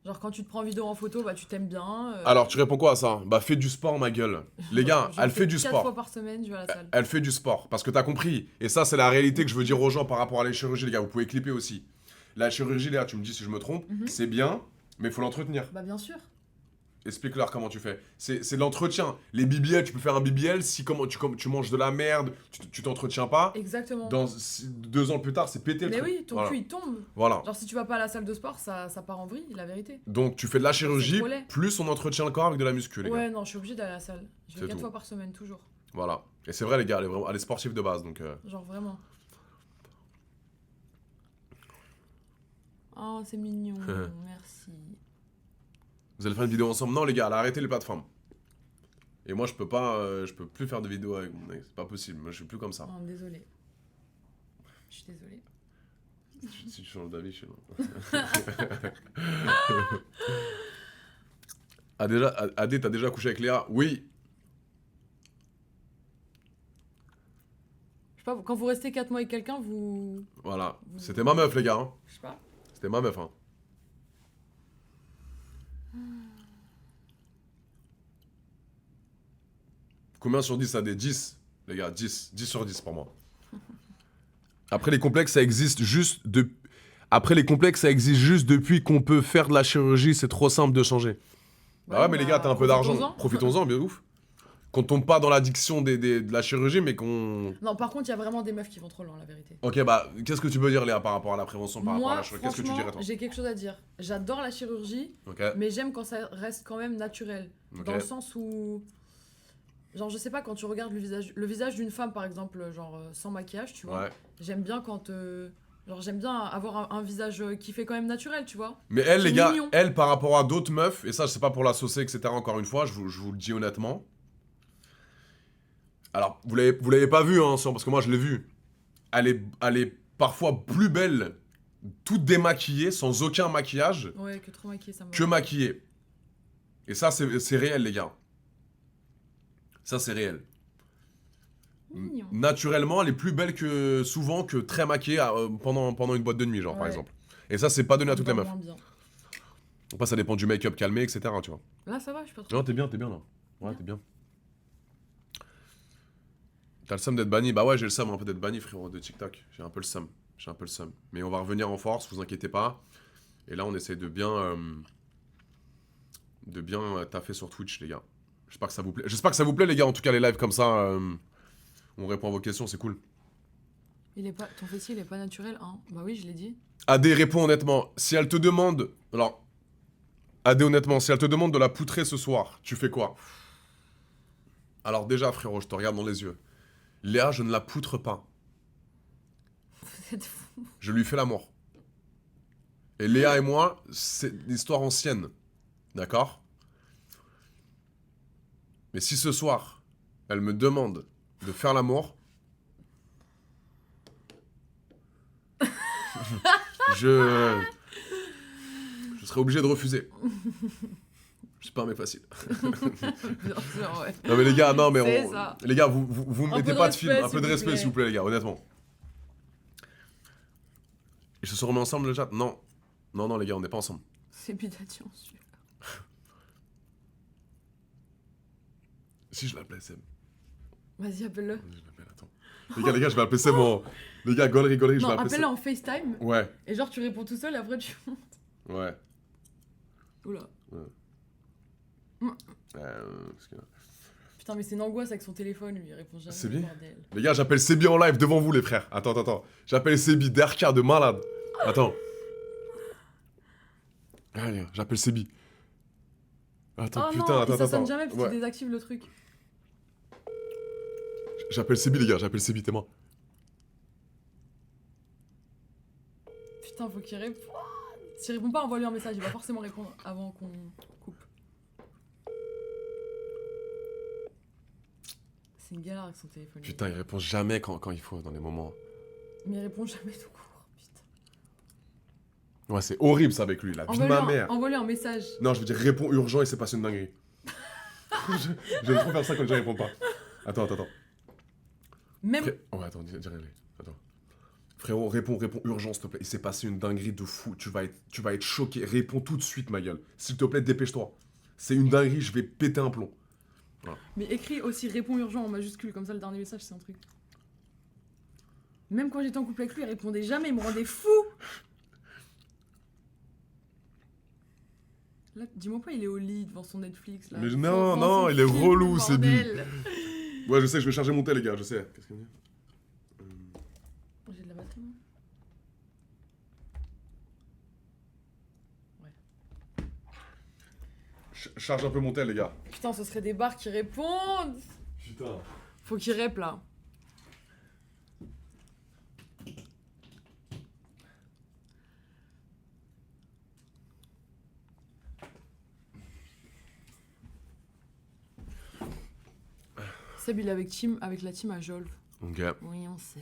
Genre quand tu te prends en vidéo en photo, bah tu t'aimes bien. Alors tu réponds quoi à ça? Bah fais du sport, ma gueule. Les gars, j'en elle fais fait du 4 sport. fois par semaine, je vais à la salle. Elle fait du sport, parce que t'as compris. Et ça, c'est la réalité que je veux dire aux gens par rapport à la chirurgie, les gars. Vous pouvez clipper aussi. La chirurgie, Léa, tu me dis si je me trompe, Mhm. c'est bien, mais il faut l'entretenir. Bah bien sûr. Explique-leur comment tu fais. C'est de l'entretien. Les BBL, tu peux faire un BBL si comme tu manges de la merde, tu t'entretiens pas. Exactement. 2 ans plus tard, c'est pété le Mais truc. oui, ton Voilà. cul il tombe. Voilà. Genre si tu vas pas à la salle de sport, ça part en vrille, la vérité. Donc tu fais de la chirurgie, trop laid. plus on entretient le corps avec de la muscu, les gars. Ouais, non, je suis obligée d'aller à la salle. Je C'est vais 4 tout. fois par semaine, toujours. Voilà. Et c'est vrai, les gars, elle est sportive de base, donc... Genre vraiment. Oh, c'est mignon, merci. Vous allez faire une vidéo ensemble? Non, les gars, elle a arrêté les plateformes. Et moi, je peux plus faire de vidéo avec mon ex. C'est pas possible. Moi, je suis plus comme ça. Oh, désolée. Je suis désolée. Si tu changes d'avis, je suis Adé, t'as déjà couché avec Léa? Oui. Je sais pas, quand vous restez 4 mois avec quelqu'un, vous... Voilà. C'était ma meuf, les gars. Hein. Je sais pas. C'était ma meuf. Hein. Combien sur 10 Adé? 10. Les gars, 10. 10 sur 10 pour moi. Après, les complexes, ça existe juste depuis qu'on peut faire de la chirurgie. C'est trop simple de changer. Bah ouais, mais les gars, t'as un peu d'argent. Profitons-en, bien ouf. Qu'on tombe pas dans l'addiction de la chirurgie, mais qu'on... Non, par contre, il y a vraiment des meufs qui vont trop loin, la vérité. Ok, bah, qu'est-ce que tu peux dire, Léa, par rapport à la prévention, par rapport à Moi, la chirurgie? Qu'est-ce que tu dirais, toi? franchement, j'ai quelque chose à dire. J'adore la chirurgie, Ok, mais j'aime quand ça reste quand même naturel. ok. Dans le sens où... Genre, je sais pas, quand tu regardes le visage d'une femme, par exemple, genre sans maquillage, tu vois. Ouais. J'aime bien quand... Genre, j'aime bien avoir un visage qui fait quand même naturel, tu vois. Mais elle, C'est les gars, mignon. elle, par rapport à d'autres meufs, et ça, c'est pas pour la saucer, etc., encore une fois, je vous le dis honnêtement. Alors, vous l'avez pas vu, hein, parce que moi, je l'ai vu. Elle est parfois plus belle, toute démaquillée, sans aucun maquillage, Ouais, que trop maquillée, ça me... que maquillée. Et ça, c'est réel, les gars. Ça, c'est réel. Mignon. Naturellement, elle est plus belle souvent que très maquillée pendant une boîte de nuit, genre, par Ouais. exemple. Et ça, c'est pas donné à toutes les Pas meufs. moins bien. Après, ça dépend du make-up calmé, etc., tu vois. Là, ça va, je suis pas trop... Non, t'es bien, là. Ouais, t'es bien. T'as le seum d'être banni? Bah ouais, j'ai le seum un peu d'être banni, frérot, de TikTok. J'ai un peu le seum. Mais on va revenir en force, vous inquiétez pas. Et là, on essaie de bien taffer sur Twitch, les gars. J'espère que ça vous plaît. J'espère que ça vous plaît, les gars. En tout cas, les lives comme ça, on répond à vos questions, c'est cool. Ton fessier, il est pas naturel, hein. Bah oui, je l'ai dit. AD, réponds honnêtement. Si elle te demande... Alors, AD, honnêtement, si elle te demande de la poutrer ce soir, tu fais quoi? Alors déjà, frérot, je te regarde dans les yeux. Léa, je ne la poutre pas. Vous êtes fous. Je lui fais l'amour. Et Léa et moi, c'est une histoire ancienne. D'accord? Mais si ce soir, elle me demande de faire l'amour, je serai obligé de refuser. C'est pas un mec facile. Bien sûr, ouais. Non mais les gars, non mais C'est ça. les gars, vous me Un mettez peu de pas de film, respect, un peu de s'il vous respect plaît. s'il vous plaît les gars, honnêtement. Ils se sont remis ensemble le chat? Non. Non les gars, on n'est pas ensemble. C'est bidation, celui-là. Si je l'appelais Seb. Vas-y, appelle-le. Je l'appelle, attends. Les gars, je vais appeler Seb en... Les gars, gaulerie, je Non, vais appeler appelle-le Seb. en FaceTime. Ouais, Et genre, tu réponds tout seul et après tu montes. ouais. Oula. Parce que- Putain, mais c'est une angoisse avec son téléphone, lui, il répond jamais. C'est bien. Bordel. Les gars, j'appelle Sebi en live devant vous les frères. Attends. J'appelle Sebi, d'RK de malade. Attends. Allez, j'appelle Sebi. Attends, Oh putain, non, attends. et ça sonne jamais parce que Ouais. tu désactives le truc. J'appelle Sebi les gars, j'appelle Sebi, t'es moi. Putain, faut qu'il réponde. S'il répond pas, envoie-lui un message, il va forcément répondre avant qu'on coupe. C'est une galère avec son téléphone. lui. Putain, il répond jamais quand il faut, dans les moments. Mais il répond jamais tout court. Putain. Ouais, c'est horrible ça avec lui, la vie de ma mère. Envoie-lui un message. Non, je veux dire, réponds urgent et c'est passé une dinguerie. J'aime trop faire ça quand les gens répondent pas. Attends. Même. Ouais, attends, dis rien. Attends. Frérot, réponds urgent, s'il te plaît. Il s'est passé une dinguerie de fou. Tu vas être choqué. Réponds tout de suite, ma gueule. S'il te plaît, dépêche-toi. C'est une dinguerie, je vais péter un plomb. Mais écris aussi réponds urgent en majuscule, comme ça le dernier message c'est un truc. Même quand j'étais en couple avec lui, il répondait jamais, il me rendait fou. Là, dis-moi pas, il est au lit devant son Netflix là. Mais Devant non, son non, il est film, relou, c'est bordel. Ouais, je sais, je vais charger mon tel, les gars, je sais. Qu'est-ce qu'il y a? J'ai de la batterie. moi. Charge un peu mon tel, les gars. Putain, ce serait des barres qui répondent. Putain. Faut qu'il rép là. Seb, il est avec la team à Jolve. Ok. Oui, on sait.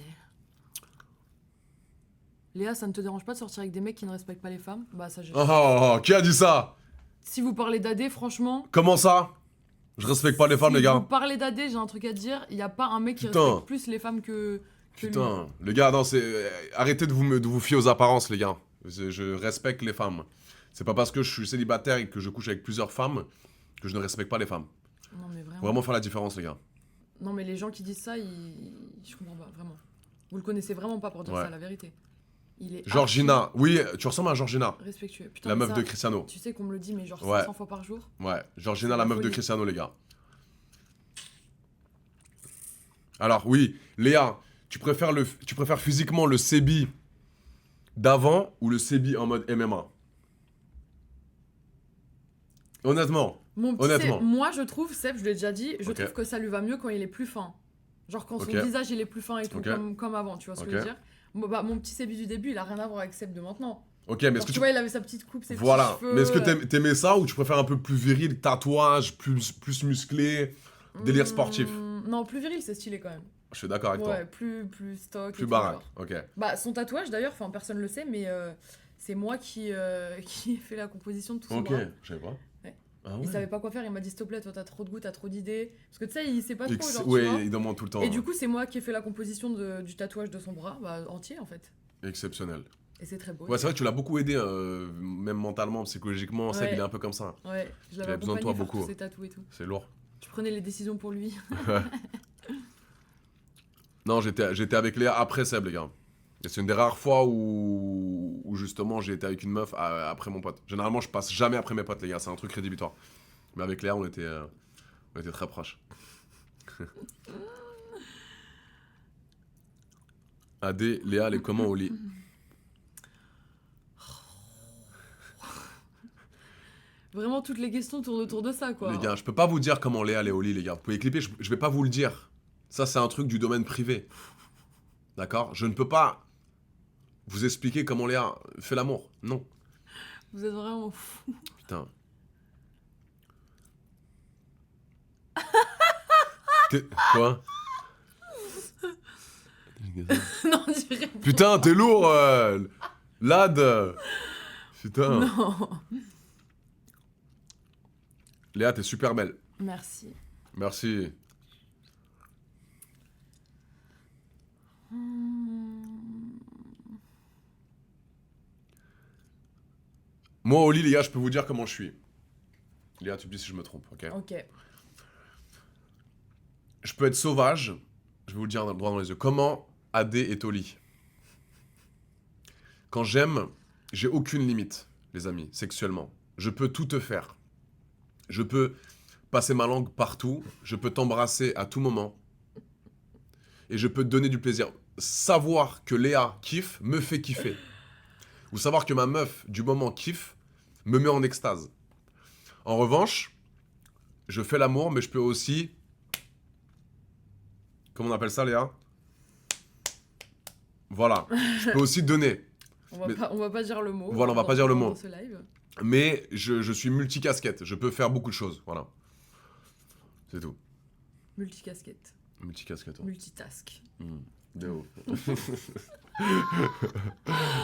Léa, ça ne te dérange pas de sortir avec des mecs qui ne respectent pas les femmes? Bah, ça, j'ai. Qui a dit ça? Si vous parlez d'AD, franchement. Comment ça? Je respecte pas les femmes, si les gars. vous parlez d'AD, j'ai un truc à te dire. Il n'y a pas un mec qui Putain. respecte plus les femmes que lui. Putain, les gars, non, c'est... Arrêtez de vous fier aux apparences, les gars. Je respecte les femmes. C'est pas parce que je suis célibataire et que je couche avec plusieurs femmes que je ne respecte pas les femmes. Non, mais vraiment. Faut vraiment faire la différence, les gars. Non, mais les gens qui disent ça, je comprends pas, vraiment. Vous le connaissez vraiment pas pour dire Ouais. ça, la vérité. Il est Georgina, oui, tu ressembles à Georgina, archi respectueux. Putain, la mais meuf ça, de Cristiano. Tu sais qu'on me le dit, mais genre Ouais. 500 fois par jour. Ouais, Georgina, C'est la la meuf de folie. Cristiano, les gars. Alors, oui, Léa, tu préfères physiquement le Sebi d'avant ou le Sebi en mode MMA? Honnêtement. Mon petit Honnêtement. moi, je trouve, Seb, je l'ai déjà dit, je Ok. trouve que ça lui va mieux quand il est plus fin. Genre quand son Ok. visage il est plus fin et tout, Ok. comme avant, tu vois ce que je veux Ok. dire. Bah, mon petit Sebi du début, il a rien à voir avec Seb de maintenant. Ok, mais est-ce Genre, que tu vois, il avait sa petite coupe, ses Voilà. petits cheveux. Mais est-ce que t'aimais ça ou tu préfères un peu plus viril, tatouage, plus musclé, délire sportif? Non, plus viril, c'est stylé quand même. Je suis d'accord avec toi. Ouais, plus stock. et Plus tout, baraque, genre. ok. Bah, son tatouage d'ailleurs, enfin personne le sait, mais c'est moi qui ai fait la composition de tout son Ok, bras. je savais pas. Ouais. Ah Il ouais. savait pas quoi faire, il m'a dit s'il te plaît, toi t'as trop de goût, t'as trop d'idées. Parce que tu sais, il sait pas trop, genre, tu vois. Ouais, il demande tout le temps. Et du coup, c'est moi qui ai fait la composition du tatouage de son bras, bah, entier en fait. Exceptionnel. Et c'est très beau. Ouais, c'est vrai que tu l'as beaucoup aidé, même mentalement, psychologiquement. Seb, Ouais. il est un peu comme ça. Ouais, je l'avais J'avais besoin de toi accompagné faire beaucoup. tous ses tatous et tout. C'est lourd. Tu prenais les décisions pour lui. Non, j'étais avec Léa après Seb, les gars. Et c'est une des rares fois où justement j'ai été avec une meuf après mon pote. Généralement, je passe jamais après mes potes, les gars. C'est un truc rédhibitoire. Mais avec Léa, on était très proches. AD, Léa, elle est comment au lit? Vraiment, toutes les questions tournent autour de ça, quoi. Les gars, je peux pas vous dire comment Léa elle est au lit, les gars. Vous pouvez clipper, je vais pas vous le dire. Ça, c'est un truc du domaine privé. D'accord? Je ne peux pas vous expliquer comment Léa fait l'amour. Non. Vous êtes vraiment fou. Putain. Quoi? Non, je dirais pas. Putain, t'es lourd, Lad. Putain. Non. Léa, t'es super belle. Merci. Merci. Moi, au lit, les gars, je peux vous dire comment je suis. Léa, tu me dis si je me trompe, ok? Ok. Je peux être sauvage. Je vais vous le dire droit dans les yeux. Comment AD est au lit? Quand j'aime, j'ai aucune limite, les amis, sexuellement. Je peux tout te faire. Je peux passer ma langue partout. Je peux t'embrasser à tout moment. Et je peux te donner du plaisir. Savoir que Léa kiffe me fait kiffer. Ou savoir que ma meuf, du moment kiffe, me met en extase. En revanche, je fais l'amour, mais je peux aussi... Comment on appelle ça, Léa? Voilà. Je peux aussi donner. On va pas dire le mot. Voilà, on va pas dire le mot. Dans ce live. Mais je suis multicasquette. Je peux faire beaucoup de choses. Voilà. C'est tout. Multicasquette. Multicasquette. Ouais. Multitask. De ouf.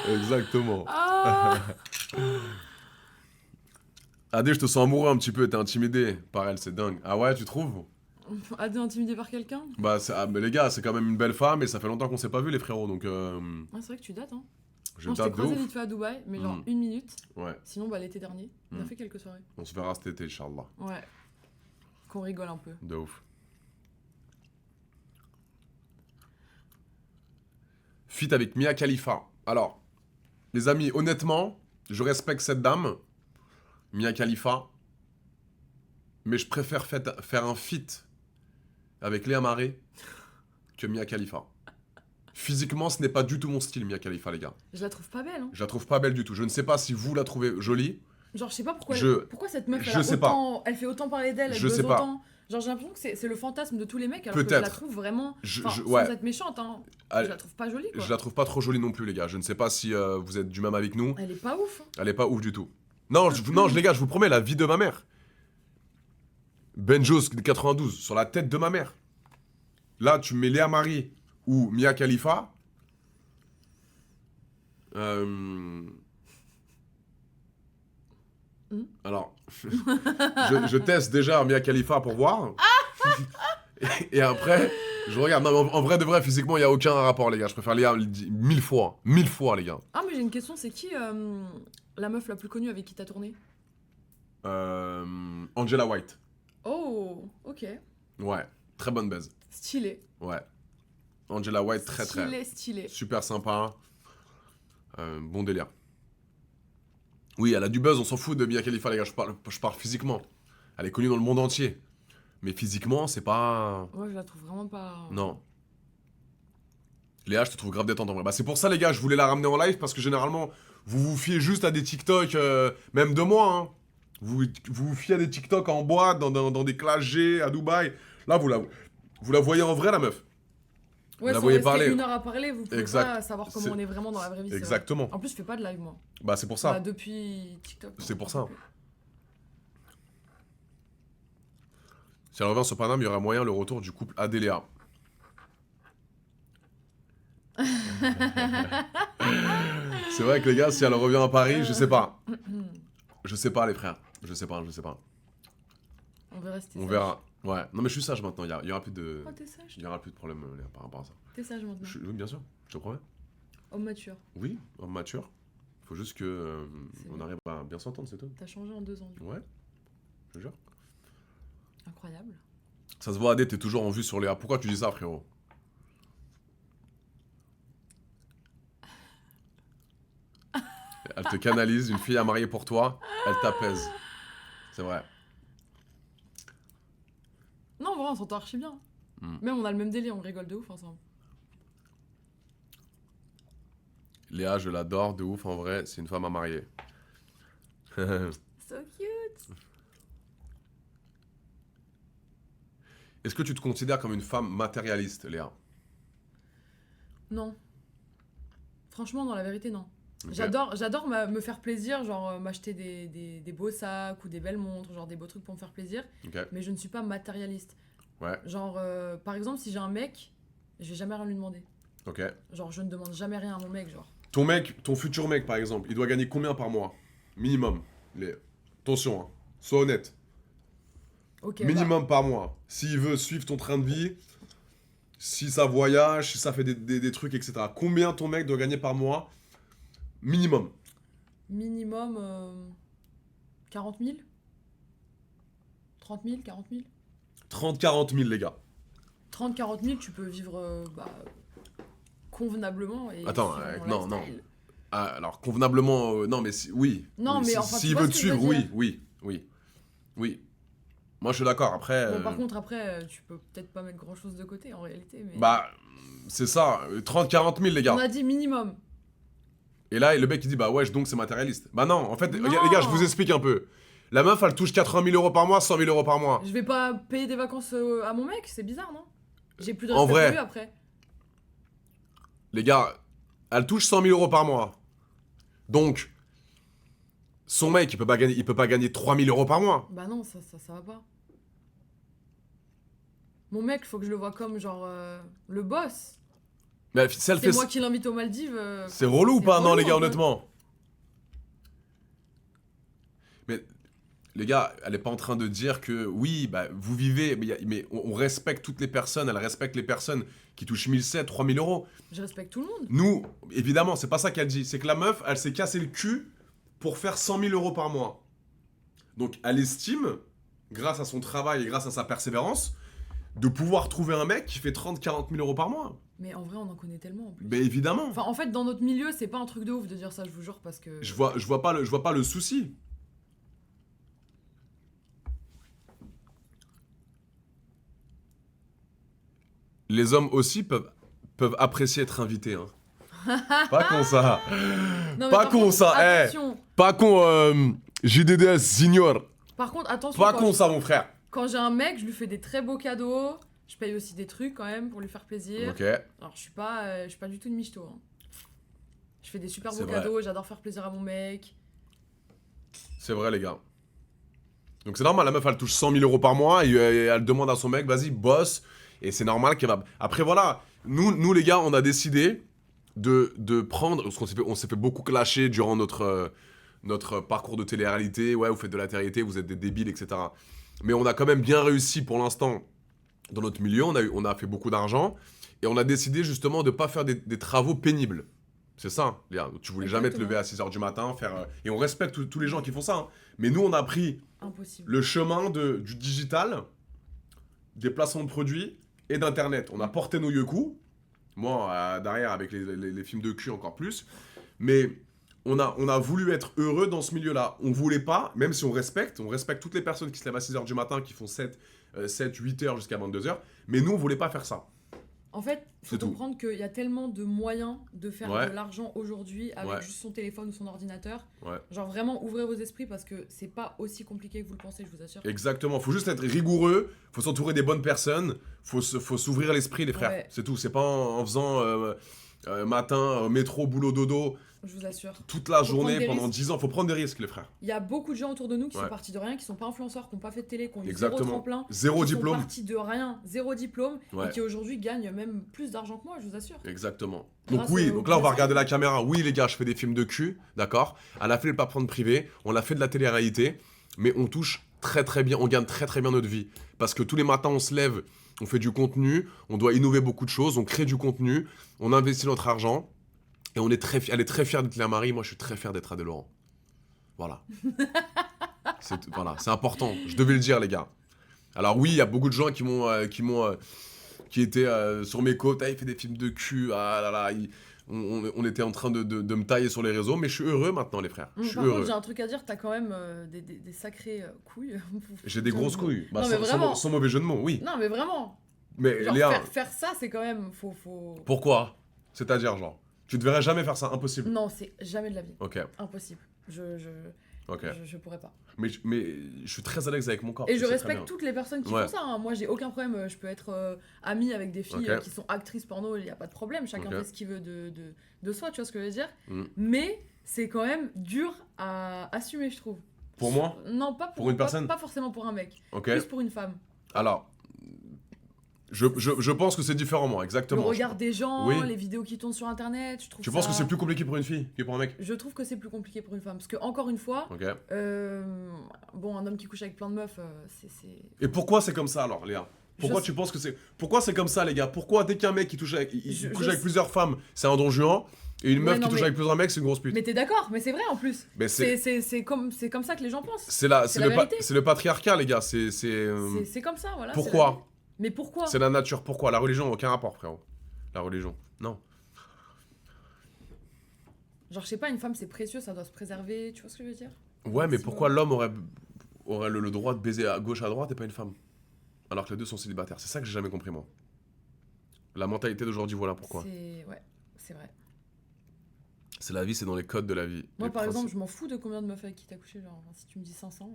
Exactement. Ah Adé, je te sens amoureux un petit peu. T'es intimidé par elle, c'est dingue. Ah ouais, tu trouves? Adé intimidé par quelqu'un? Bah, mais les gars, c'est quand même une belle femme et ça fait longtemps qu'on s'est pas vu, les frérots. Donc, Ouais, c'est vrai que tu dates, hein. je Non, je t'ai date de croisé ouf. vite fait à Dubaï, mais genre Mm. 1 minute. Ouais, Sinon, bah l'été dernier, on a Mm. fait quelques soirées. on se verra cet été, Inch'Allah. Ouais. Qu'on rigole un peu. De ouf. Feat avec Mia Khalifa. Alors, les amis, honnêtement, je respecte cette dame, Mia Khalifa, mais je préfère faire un feat avec Léa Maré que Mia Khalifa. Physiquement, ce n'est pas du tout mon style, Mia Khalifa, les gars. Je la trouve pas belle, hein. Je la trouve pas belle du tout. Je ne sais pas si vous la trouvez jolie. Genre, je sais pas pourquoi, Je- pourquoi cette meuf, je elle, a sais pas. autant... elle fait autant parler d'elle, elle Je buzz sais pas. autant. Genre, j'ai l'impression que c'est le fantasme de tous les mecs, alors que je Peut-être. la trouve vraiment. Je- Enfin, je- sans ouais. être méchante, hein. Elle- Je la trouve pas jolie, quoi. Je la trouve pas trop jolie non plus, les gars. Je ne sais pas si vous êtes du même avec nous. Elle est pas ouf, hein. Elle est pas ouf du tout. Non, non, les gars, je vous promets, la vie de ma mère. Benjos 92, sur la tête de ma mère. Là, tu mets Léa Marie ou Mia Khalifa. Alors, je teste déjà Mia Khalifa pour voir. Et après, je regarde. Non, mais en vrai de vrai, physiquement, il n'y a aucun rapport, les gars. Je préfère Léa 1000 fois. 1000 fois, les gars. Ah, mais j'ai une question, c'est qui la meuf la plus connue avec qui t'as tourné? Angela White. Oh, ok. Ouais, très bonne baise. Stylé. Ouais. Angela White, très très. Stylé. Super sympa. Bon délire. Oui, elle a du buzz, on s'en fout de Mia Khalifa, les gars. Je parle physiquement. Elle est connue dans le monde entier. Mais physiquement, c'est pas. Ouais, je la trouve vraiment pas. Non. Léa, je te trouve grave détente en vrai. Bah, c'est pour ça, les gars, je voulais la ramener en live parce que généralement, vous vous fiez juste à des TikTok, même de moi, hein. Vous vous fiez à des TikTok en boîte, dans des classes G, à Dubaï. Là, vous la voyez en vrai, la meuf. Ouais, la si voyez on restait parler. 1 heure à parler, vous pouvez Exact. pas savoir comment C'est- on est vraiment dans la vraie vie. c'est vrai. Exactement. En plus, je fais pas de live, moi. Bah, c'est pour ça. Bah, depuis TikTok. C'est pour ça. Si elle revient sur Paname, il y aura moyen le retour du couple Adéléa. C'est vrai que les gars, si elle revient à Paris, je sais pas. Je sais pas, les frères. Je sais pas. On verra si t'es On sage. verra. Ouais. Non, mais je suis sage maintenant. Il y aura plus de. Oh, t'es sage. Il y aura plus de problème Léa, par rapport à ça. T'es sage maintenant. Oui, bien sûr. Je te promets. Homme mature. Oui, homme mature. Faut juste que C'est on bien. arrive à bien s'entendre, c'est tout. T'as changé en 2 ans. Du coup. Ouais. Je te jure. Incroyable. Ça se voit, Adé, t'es toujours en vue sur Léa. Pourquoi tu dis ça, frérot? Elle te canalise, une fille à marier pour toi, elle t'apaise. C'est vrai. Non, en vrai, on s'entend archi bien. Mm. Même on a le même délire, on rigole de ouf ensemble. Léa, je l'adore de ouf en vrai, c'est une femme à marier. So cute. Est-ce que tu te considères comme une femme matérialiste, Léa? Non. Franchement, dans la vérité, non. Ok. J'adore me faire plaisir, genre m'acheter des beaux sacs ou des belles montres, genre des beaux trucs pour me faire plaisir. Ok. Mais je ne suis pas matérialiste. Ouais. Genre, par exemple, si j'ai un mec, je vais jamais rien lui demander. Ok. Genre, je ne demande jamais rien à mon mec, genre. Ton mec, ton futur mec par exemple, il doit gagner combien par mois? Minimum. Attention, hein. Sois honnête. Ok. Minimum par mois. S'il veut suivre ton train de vie, si ça voyage, si ça fait des trucs, etc. Combien ton mec doit gagner par mois? Minimum. Minimum 40 000 30 000, 40 000 30-40 000 les gars. 30-40 000, tu peux vivre convenablement et Attends, suivant non, mon non. lifestyle. Ah, alors convenablement, non mais oui. Non, Oui, mais si- enfin, tu s'il vois veut ce te que je veux suivre, oui, dire. oui, oui, oui. Moi je suis d'accord. Après, Bon, par contre, après, tu peux peut-être pas mettre grand chose de côté en réalité. Mais... bah c'est ça, 30-40 000 les gars. on a dit minimum. Et là, le mec il dit bah ouais, donc c'est matérialiste. Bah non, en fait, Non. les gars, je vous explique un peu. La meuf, elle touche 80 000 euros par mois, 100 000 euros par mois. Je vais pas payer des vacances à mon mec, c'est bizarre, non? J'ai plus de En respect vrai. pour lui après. Les gars, elle touche 100 000 euros par mois. Donc, son mec, il peut pas gagner 3 000 euros par mois. Bah non, ça va pas. Mon mec, faut que je le vois comme genre le boss. Mais si elle C'est fait. moi qui l'invite aux Maldives. C'est relou ou c'est pas, non, relou, les gars, un peu. honnêtement? Mais, les gars, elle est pas en train de dire que, oui, bah, vous vivez, mais on respecte toutes les personnes, elle respecte les personnes qui touchent 1 700, 3 000 euros. Je respecte tout le monde. Nous, évidemment, c'est pas ça qu'elle dit. C'est que la meuf, elle s'est cassé le cul pour faire 100 000 euros par mois. Donc, elle estime, grâce à son travail et grâce à sa persévérance, de pouvoir trouver un mec qui fait 30-40 000 euros par mois. Mais en vrai, on en connaît tellement en plus. Mais évidemment. Enfin, en fait, dans notre milieu, c'est pas un truc de ouf de dire ça, je vous jure, parce que. Je vois pas le souci. Les hommes aussi peuvent apprécier être invités. Hein. Pas con ça. Non, mais Pas par con, contre, ça, eh. attention. Pas con, JDDS, Signor. Par contre, attention. Pas quand con je- ça, mon frère. Quand j'ai un mec, je lui fais des très beaux cadeaux. Je paye aussi des trucs quand même pour lui faire plaisir. Ok. Alors, je suis pas du tout une michto. Hein. Je fais des super C'est beaux vrai. cadeaux, j'adore faire plaisir à mon mec. C'est vrai, les gars. Donc c'est normal, la meuf, elle touche 100 000 euros par mois et elle demande à son mec, vas-y, bosse. Et c'est normal qu'elle va... Après, voilà, nous les gars, on a décidé de prendre... Parce on s'est fait beaucoup clasher durant notre parcours de télé-réalité. Ouais, vous faites de la télé-réalité, vous êtes des débiles, etc. Mais on a quand même bien réussi pour l'instant dans notre milieu. On a fait beaucoup d'argent. Et on a décidé justement de ne pas faire des travaux pénibles. C'est ça, Léa. Tu voulais jamais te Exactement. lever à 6h du matin, faire... Et on respecte tous les gens qui font ça. Hein. Mais nous, on a pris Impossible. le chemin du digital, des placements de produits et d'internet. On a porté nos yoku, moi derrière avec les films de cul encore plus, mais on a voulu être heureux dans ce milieu-là. On voulait pas, même si on respecte toutes les personnes qui se lèvent à 6h du matin, qui font 7, 8 heures jusqu'à 22h, mais nous on voulait pas faire ça. En fait, faut C'est tout. comprendre qu'il y a tellement de moyens de faire Ouais. de l'argent aujourd'hui avec Ouais. juste son téléphone ou son ordinateur. Ouais. Genre vraiment, ouvrez vos esprits parce que c'est pas aussi compliqué que vous le pensez, je vous assure. Exactement, faut juste être rigoureux, faut s'entourer des bonnes personnes, faut s'ouvrir l'esprit les frères, Ouais. c'est tout, c'est pas en faisant matin, métro, boulot, dodo, Je vous assure. toute la Faut journée prendre des pendant risques. 10 ans, faut prendre des risques les frères. Il y a beaucoup de gens autour de nous qui Ouais. sont partis de rien, qui sont pas influenceurs, qui ont pas fait de télé, qui ont eu zéro Exactement. tremplin, Zéro qui diplôme. sont partis de rien, zéro diplôme, Ouais. et qui aujourd'hui gagnent même plus d'argent que moi, je vous assure. Exactement. Donc Grâce oui, au donc là on va classique. regarder la caméra. Oui les gars, je fais des films de cul, d'accord. Elle a fait le pas prendre privé, on a fait de la télé-réalité, mais on touche très très bien, on gagne très très bien notre vie. Parce que tous les matins on se lève, on fait du contenu, on doit innover beaucoup de choses, on crée du contenu, on investit notre argent, et elle est très fière d'être Léa Marie, moi je suis très fier d'être Adèle Laurent. Voilà. Voilà, c'est important, je devais le dire les gars. Alors oui, il y a beaucoup de gens qui étaient sur mes côtes, ah, il fait des films de cul, ah là là, on était en train de me tailler sur les réseaux, mais je suis heureux maintenant les frères, je suis Par heureux. contre, j'ai un truc à dire, t'as quand même des sacrées couilles. J'ai des grosses couilles, bah, Non, mais vraiment. sans mauvais jeu de mots, oui. Non, mais vraiment. Mais Genre, Léa, faire ça, c'est quand même. Faut... pourquoi? C'est-à-dire genre, Tu te verrais jamais faire ça, impossible. Non, c'est jamais de la vie. Ok, Impossible. ok. Je pourrais pas. Mais je suis très à l'aise avec mon corps. Et tu je sais très respecte bien. toutes les personnes qui Ouais. font ça. Hein. Moi, j'ai aucun problème. Je peux être amie avec des filles Ok. qui sont actrices porno. Il n'y a pas de problème. Chacun Ok. fait ce qu'il veut de soi. Tu vois ce que je veux dire? Mm. Mais c'est quand même dur à assumer, je trouve. Pour moi? Non, pas Pour une personne? pas forcément pour un mec. Ok. Plus pour une femme. Alors, je pense que c'est différent, moi, exactement. Le regard des gens, Oui. les vidéos qui tournent sur internet, je trouve Tu penses que ça- c'est plus compliqué pour une fille que pour un mec? Je trouve que c'est plus compliqué pour une femme. Parce que, encore une fois, Ok. bon, un homme qui couche avec plein de meufs, c'est. Et pourquoi c'est comme ça alors, Léa? Pourquoi Je- tu penses que c'est. Pourquoi c'est comme ça, les gars? Pourquoi dès qu'un mec qui touche avec, il Je- couche je avec sais- plusieurs femmes, c'est un don juan, et une Ouais, meuf qui non, touche mais- avec plusieurs mecs, c'est une grosse pute? Mais t'es d'accord, mais c'est vrai en plus. Mais C'est comme ça que les gens pensent. c'est c'est la vérité. c'est le patriarcat, les gars. C'est comme ça, voilà. c'est la Pourquoi? vie. Mais pourquoi? C'est la nature. Pourquoi? La religion, aucun rapport, frérot. La religion. Non. Genre, je sais pas, une femme c'est précieux, ça doit se préserver, tu vois ce que je veux dire? Ouais, mais Si, pourquoi ouais. l'homme aurait le droit de baiser à gauche, à droite et pas une femme? Alors que les deux sont célibataires. C'est ça que j'ai jamais compris, moi. La mentalité d'aujourd'hui, voilà pourquoi. Ouais, c'est vrai. C'est la vie, c'est dans les codes de la vie. Moi Les par exemple, principes. je m'en fous de combien de meufs avec qui t'as couché, genre si tu me dis 500,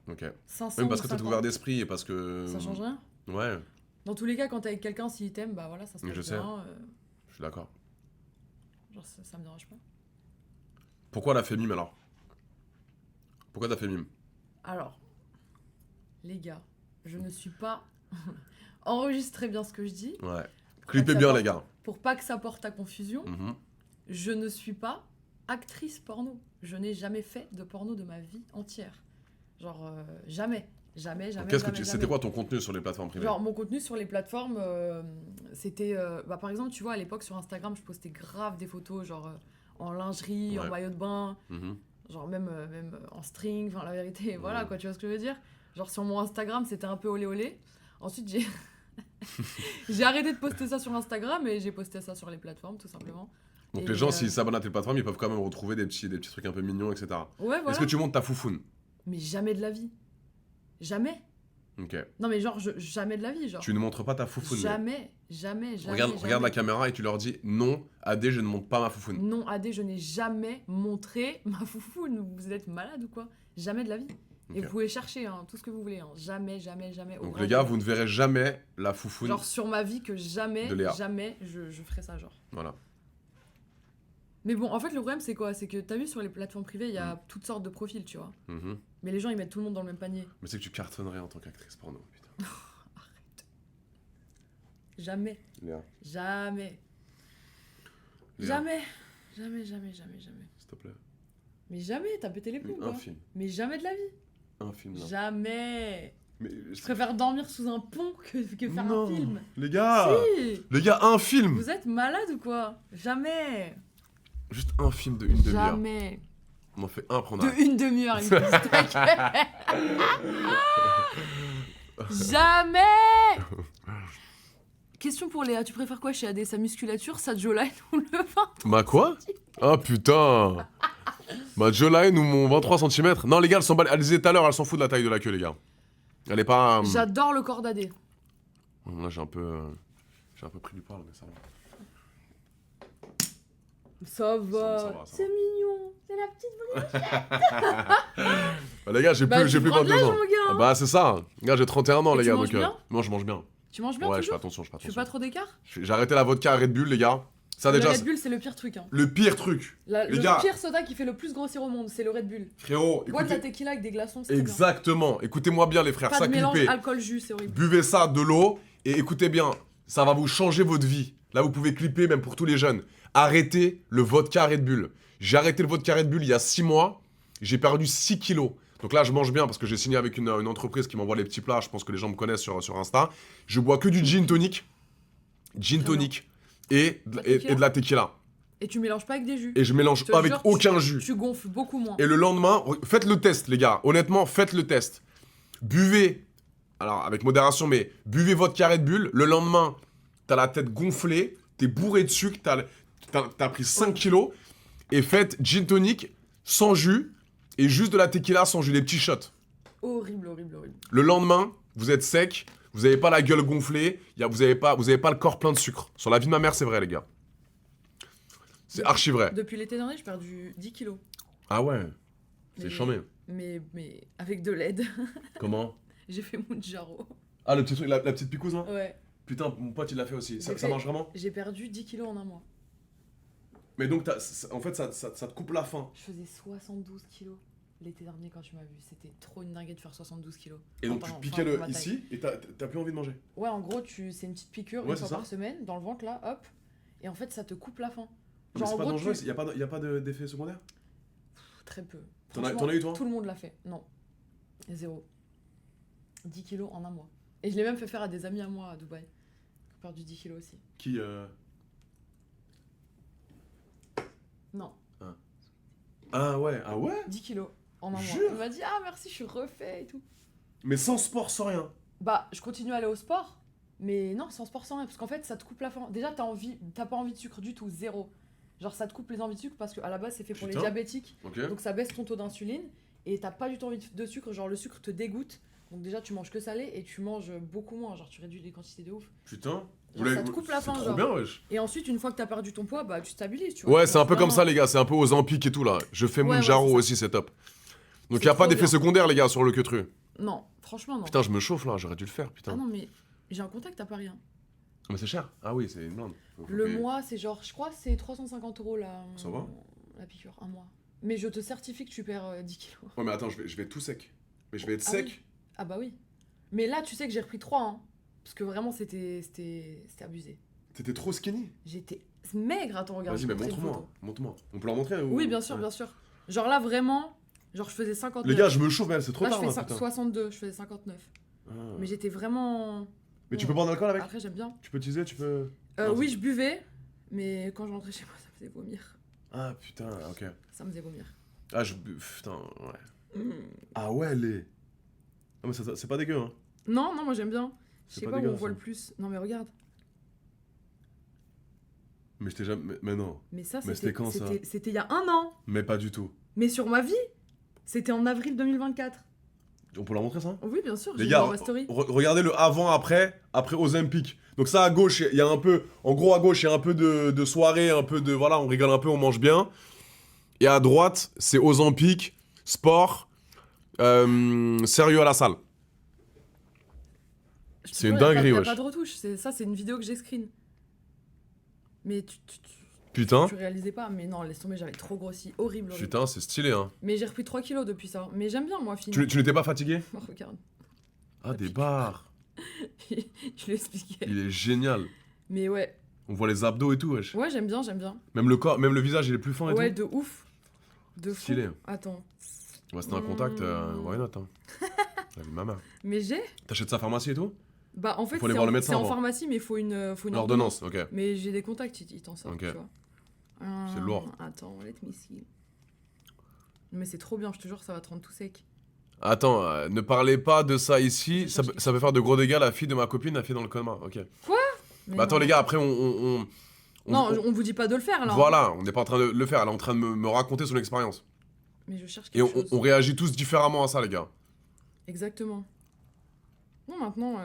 Ok. 500 Même parce ou que t'es 50, ouvert d'esprit et parce que. ça change rien. Ouais, Dans tous les cas, quand t'es avec quelqu'un, s'il t'aime, bah voilà, ça se Mais passe je sais. bien. je suis d'accord. Genre ça me dérange pas. Pourquoi la fait mime alors? Pourquoi t'as fait mime? Alors, les gars, je ne suis pas... Enregistrez bien ce que je dis, Ouais. Clippez ça bien, porte- les gars. pour pas que ça porte à confusion. Mhm. Je ne suis pas actrice porno. Je n'ai jamais fait de porno de ma vie entière. Genre, jamais. Jamais, jamais, Qu'est-ce que jamais, C'était jamais. quoi ton contenu sur les plateformes privées? Genre, mon contenu sur les plateformes, c'était... bah, par exemple, tu vois, à l'époque, sur Instagram, je postais grave des photos, genre, en lingerie, en Ouais. maillot de bain, Mhm. genre même en string, enfin, la vérité, voilà, Ouais. quoi, tu vois ce que je veux dire? Genre, sur mon Instagram, c'était un peu olé olé. Ensuite, j'ai... j'ai arrêté de poster ça sur Instagram et j'ai posté ça sur les plateformes, tout simplement. Donc Et, les gens, s'ils s'abonnent à tes plateformes, ils peuvent quand même retrouver des petits trucs un peu mignons, etc. Ouais, voilà. Est-ce que tu montes ta foufoune? Mais jamais de la vie. Jamais. Ok. Non, mais genre, jamais de la vie, genre. Tu ne montres pas ta foufoune. Jamais, jamais. Regarde la jamais. caméra et tu leur dis non, AD, je ne monte pas ma foufoune. Non, Adé, je n'ai jamais montré ma foufoune. Vous êtes malade ou quoi? Jamais de la vie. Et Ok. vous pouvez chercher hein, tout ce que vous voulez. Hein. Jamais, jamais, jamais. au Donc grand les gars, jamais. vous ne verrez jamais la foufoune. Genre sur ma vie que jamais, de Léa. jamais je ferai ça, genre. Voilà. Mais bon, en fait, le problème, c'est quoi? C'est que t'as vu sur les plateformes privées, il y a toutes sortes de profils, tu vois. Mhm. Mais les gens, ils mettent tout le monde dans le même panier. Mais c'est que tu cartonnerais en tant qu'actrice porno. Putain. Jamais, Léa, jamais, Léa, jamais, jamais, jamais, jamais, jamais. s'il te plaît. Mais jamais, t'as pété les plombs, Un quoi. film. Mais jamais de la vie. Un film là. Jamais. Mais Je préfère dormir sous un pont que faire non. un film. Les gars Si. Les gars, un film. Vous êtes malade ou quoi? Jamais. Juste un film de une demi-heure. Jamais. On en fait un, prendre De une demi-heure, il me dit. Jamais. Question pour Léa, tu préfères quoi chez AD? Sa musculature, sa jawline ou le vin? Ma quoi? Ah putain. Ma jawline ou mon 23 cm? Non les gars, elle disait tout à l'heure, elle s'en fout de la taille de la queue les gars. Elle est pas... J'adore le corps d'AD. Là j'ai un peu pris du poil mais ça va. Ça va. ça va. C'est mignon. C'est la petite Bah, les gars, j'ai Bah, plus tu prends de 22 l'âge, ans. mon gars, hein. Ah, bah c'est ça. Les gars, j'ai 31 ans Et les tu gars manges donc bien moi je mange bien. Tu manges bien Ouais, je fais toujours? attention, je fais Tu fais attention. pas trop d'écart? J'ai arrêté la vodka à Red Bull les gars. Ça déjà Le Red c'est Bull, c'est le pire truc. Hein. le pire truc. Le Les gars. pire soda qui fait le plus grossir au monde, c'est le Red Bull. Frérot, Bois de la écoutez tequila avec des glaçons, c'est bien. exactement. Écoutez-moi bien les frères, Pas ça de mélange clipé. alcool-jus, c'est horrible. Buvez ça, de l'eau, et écoutez bien, ça va vous changer votre vie. Là, vous pouvez clipper, même pour tous les jeunes. Arrêtez le vodka Red Bull. J'ai arrêté le vodka Red Bull il y a 6 mois. J'ai perdu 6 kilos. Donc là, je mange bien parce que j'ai signé avec une entreprise qui m'envoie les petits plats. Je pense que les gens me connaissent sur Insta. Je bois que du gin tonic. Gin Très bien. tonic et tequila. de la tequila. Et tu mélanges pas avec des jus. Et je mélange Je te pas avec jure, aucun jus. Tu gonfles beaucoup moins. Et le lendemain, faites le test, les gars. Honnêtement, faites le test. Buvez, alors avec modération, mais buvez vodka Red Bull. Le lendemain, t'as la tête gonflée, t'es bourré de sucre, t'as pris 5 kilos. Et faites gin tonic sans jus et juste de la tequila sans jus, des petits shots. Horrible, horrible, horrible. Le lendemain, vous êtes sec, vous avez pas la gueule gonflée, vous avez pas le corps plein de sucre. Sur la vie de ma mère, c'est vrai, les gars. C'est archi vrai. Depuis l'été dernier, j'ai perdu 10 kilos. Ah ouais, c'est Mais- chambé. Mais avec de l'aide. Comment? J'ai fait Mounjaro. Ah, le petit truc, la petite picouse là? Ouais. Putain, mon pote il l'a fait aussi. Ça, J'ai ça fait- marche vraiment? J'ai perdu 10 kilos en un mois. Mais donc, en fait, ça te coupe la faim. Je faisais 72 kilos l'été dernier quand tu m'as vu. C'était trop une dinguerie de faire 72 kilos. Et donc, Enfin, tu te enfin, piquais pour ma taille. ici et t'as plus envie de manger. Ouais, en gros, c'est une petite piqûre Ouais, une c'est fois ça. par semaine, dans le ventre là, hop. Et en fait, ça te coupe la faim. Mais Genre, c'est en pas gros, dangereux, y a pas d'effet secondaire? Très peu. T'en as Franchement, eu toi? Tout le monde l'a fait. Non. Zéro. 10 kilos en un mois. Et je l'ai même fait faire à des amis à moi à Dubaï. Qui ont perdu 10 kilos aussi. Qui Non. Ah ouais, 10 kilos en un mois. Jure Il m'a dit, ah merci, je suis refait et tout. Mais sans sport, sans rien. Bah, je continue à aller au sport. Mais non, sans sport, sans rien. Parce qu'en fait, ça te coupe la faim. Déjà, t'as pas envie de sucre du tout. Zéro. Genre, ça te coupe les envies de sucre parce qu'à la base, c'est fait pour les Putain. diabétiques. Ok. Donc, ça baisse ton taux d'insuline. Et t'as pas du tout envie de sucre. Genre, le sucre te dégoûte. Donc, déjà, tu manges que salé et tu manges beaucoup moins. Genre, tu réduis les quantités de ouf. Putain. Genre, ça te coupe la faim, C'est trop genre. bien, wesh. Et ensuite, une fois que t'as perdu ton poids, bah, tu stabilises. Tu vois, Ouais, Tu c'est un manges peu comme ça, vraiment. les gars. C'est un peu aux Zampic et tout là. Je fais Ouais, Mounjaro ouais, c'est aussi, c'est top. Donc, C'est y a pas trop d'effet bien. secondaire, les gars, sur le queutru. Non, franchement, non. Putain, je me chauffe là, j'aurais dû le faire, putain. Ah non, mais j'ai un contact à Paris. Hein. Mais c'est cher. Ah oui, c'est une blinde. Faut Le payer. mois, c'est genre, je crois, c'est 350 € Ça va la piqûre, un mois. Mais je te certifie que tu perds 10 kilos. Ouais, mais attends, je vais être tout sec. Mais je vais être Ah sec. oui. Ah bah oui. Mais là, tu sais que j'ai repris 3, hein. Parce que vraiment, c'était abusé. T'étais trop skinny. J'étais maigre, attends, regarde. Vas-y, j'ai mais pris une montre-moi. photo. Montre-moi. On peut leur montrer ou... Oui, bien sûr, Ouais. bien sûr. Genre là, vraiment, genre je faisais 59. Les gars, je me chauffe, mais c'est trop là, tard je là, fais putain. 62, je faisais 59. Ah. Mais j'étais vraiment... Mais tu peux boire de l'alcool avec? Après, j'aime bien. Tu peux utiliser, tu peux... Ah, Oui, je buvais, mais quand je rentrais chez moi, ça me faisait vomir. Ah putain, ok. Ça me faisait vomir. Ah, putain, ouais. Ah ouais, les... Ah mais c'est pas dégueu, hein. Non, non, moi j'aime bien. Je C'est sais pas pas où on dégueulasse, voit hein. le plus. Non, mais regarde. Mais je t'ai jamais... Mais non. Mais ça, Mais c'était quand, ça c'était il y a un an. Mais pas du tout. Mais sur ma vie, c'était en avril 2024. On peut leur montrer ça? Oui, bien sûr, Les j'ai gars, dans ma story. regardez le avant-après, après Ozempic. Donc ça à gauche, il y a un peu, en gros à gauche, il y a un peu de soirée, un peu de, voilà, on rigole un peu, on mange bien. Et à droite, c'est Ozempic, sport, sérieux à la salle. Je te c'est une jure, y a dinguerie, pas- y a wesh. pas de retouche, ça c'est une vidéo que j'ai screen. Mais Putain, tu réalisais pas, mais non, laisse tomber, j'avais trop grossi, horrible. horrible. putain, c'est stylé, hein. Mais j'ai repris 3 kilos depuis ça. Mais j'aime bien, moi, fine. Tu n'étais pas fatigué? Oh, regarde, Ah, des barres. je lui expliquais. Il est génial. Mais ouais, On voit les abdos et tout, wesh. ouais, j'aime bien, j'aime bien. Même le corps, même le visage, il est plus fin et Ouais, tout. de ouf. De fou. Stylé. Attends. Ouais, c'était un contact, why not, hein. La vie de ma mère. Mais j'ai T'achètes ça à pharmacie et tout? Bah, en fait, Faut aller c'est voir en, le médecin c'est en avant. pharmacie, mais il faut une L'ordonnance, ok. Mais j'ai des contacts, ils t'en sortent, Ok. tu vois. C'est lourd. Attends, let me see. Mais c'est trop bien, je te jure, ça va te rendre tout sec. Attends, ne parlez pas de ça ici, Je ça, cherche ça peut faire de gros dégâts, la fille de ma copine a fait dans le coma, ok. Mais Bah attends non. les gars, après Non, on vous dit pas de le faire, là. hein. Voilà, on n'est pas en train de le faire, elle est en train de me raconter son expérience. Mais je cherche Et quelque chose. on réagit tous différemment à ça les gars. Exactement. Non, maintenant...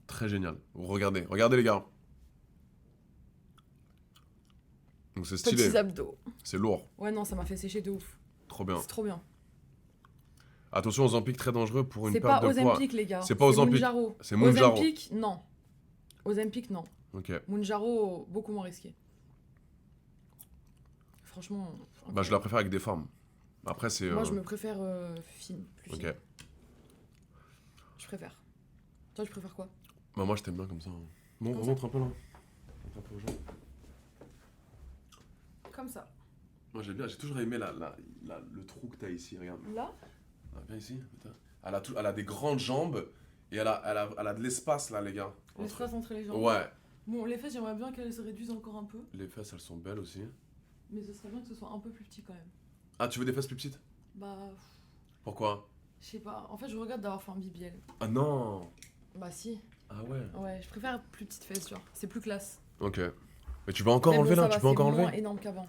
Très génial. Regardez les gars. Donc c'est stylé, petits abdos. c'est lourd, Ouais, non, ça m'a fait sécher de ouf. trop bien. C'est trop bien. Attention aux Ozempic, très dangereux pour une C'est perte pas de poids. Ozempic, les gars. C'est pas Ozempic. Mounjaro. C'est Mounjaro. Ozempic, non. Ozempic, non. Ok. Mounjaro, beaucoup moins risqué. Franchement... Bah je la préfère avec des formes. Après c'est... Moi, je me préfère fine, plus fine. Ok. Je préfère. Toi, tu préfères quoi? Bah moi je t'aime bien comme ça. Bon, Comme ça. remontre un peu là. Montre un peu aux gens. Comme ça. Moi j'ai toujours aimé le trou que t'as ici, regarde. Là? Ah, viens ici, putain. Elle a des grandes jambes et elle a de l'espace là les gars. L'espace entre les jambes. Ouais. Bon, les fesses, j'aimerais bien qu'elles se réduisent encore un peu. Les fesses elles sont belles aussi. Mais ce serait bien que ce soit un peu plus petit quand même. Ah tu veux des fesses plus petites? Bah, Pourquoi? je sais pas. En fait, je regrette d'avoir fait un BBL. Ah non. Bah si. Ah ouais. Ouais, je préfère plus petites fesses, genre. C'est plus classe. Ok. Mais tu peux encore Mais enlever bon, là, ça va, tu peux encore c'est moins enlever. énorme qu'avant.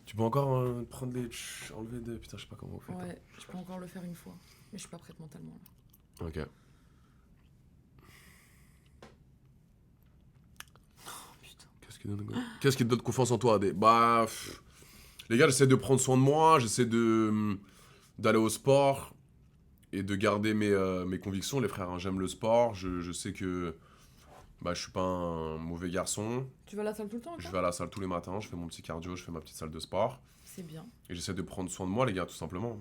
Tu peux encore prendre des... enlever des... Putain je sais pas comment vous faites. Ouais, je peux encore le faire une fois. Mais je suis pas prête mentalement là. Ok. Oh putain. Qu'est-ce Qu'est-ce qui te donne confiance en toi, AD? Bah, les gars, j'essaie de prendre soin de moi, j'essaie d'aller au sport et de garder mes convictions, les frères, hein. J'aime le sport, je sais que bah, je suis pas un mauvais garçon. Tu vas à la salle tout le temps, Je toi vais à la salle tous les matins, je fais mon petit cardio, je fais ma petite salle de sport. C'est bien. Et j'essaie de prendre soin de moi, les gars, tout simplement.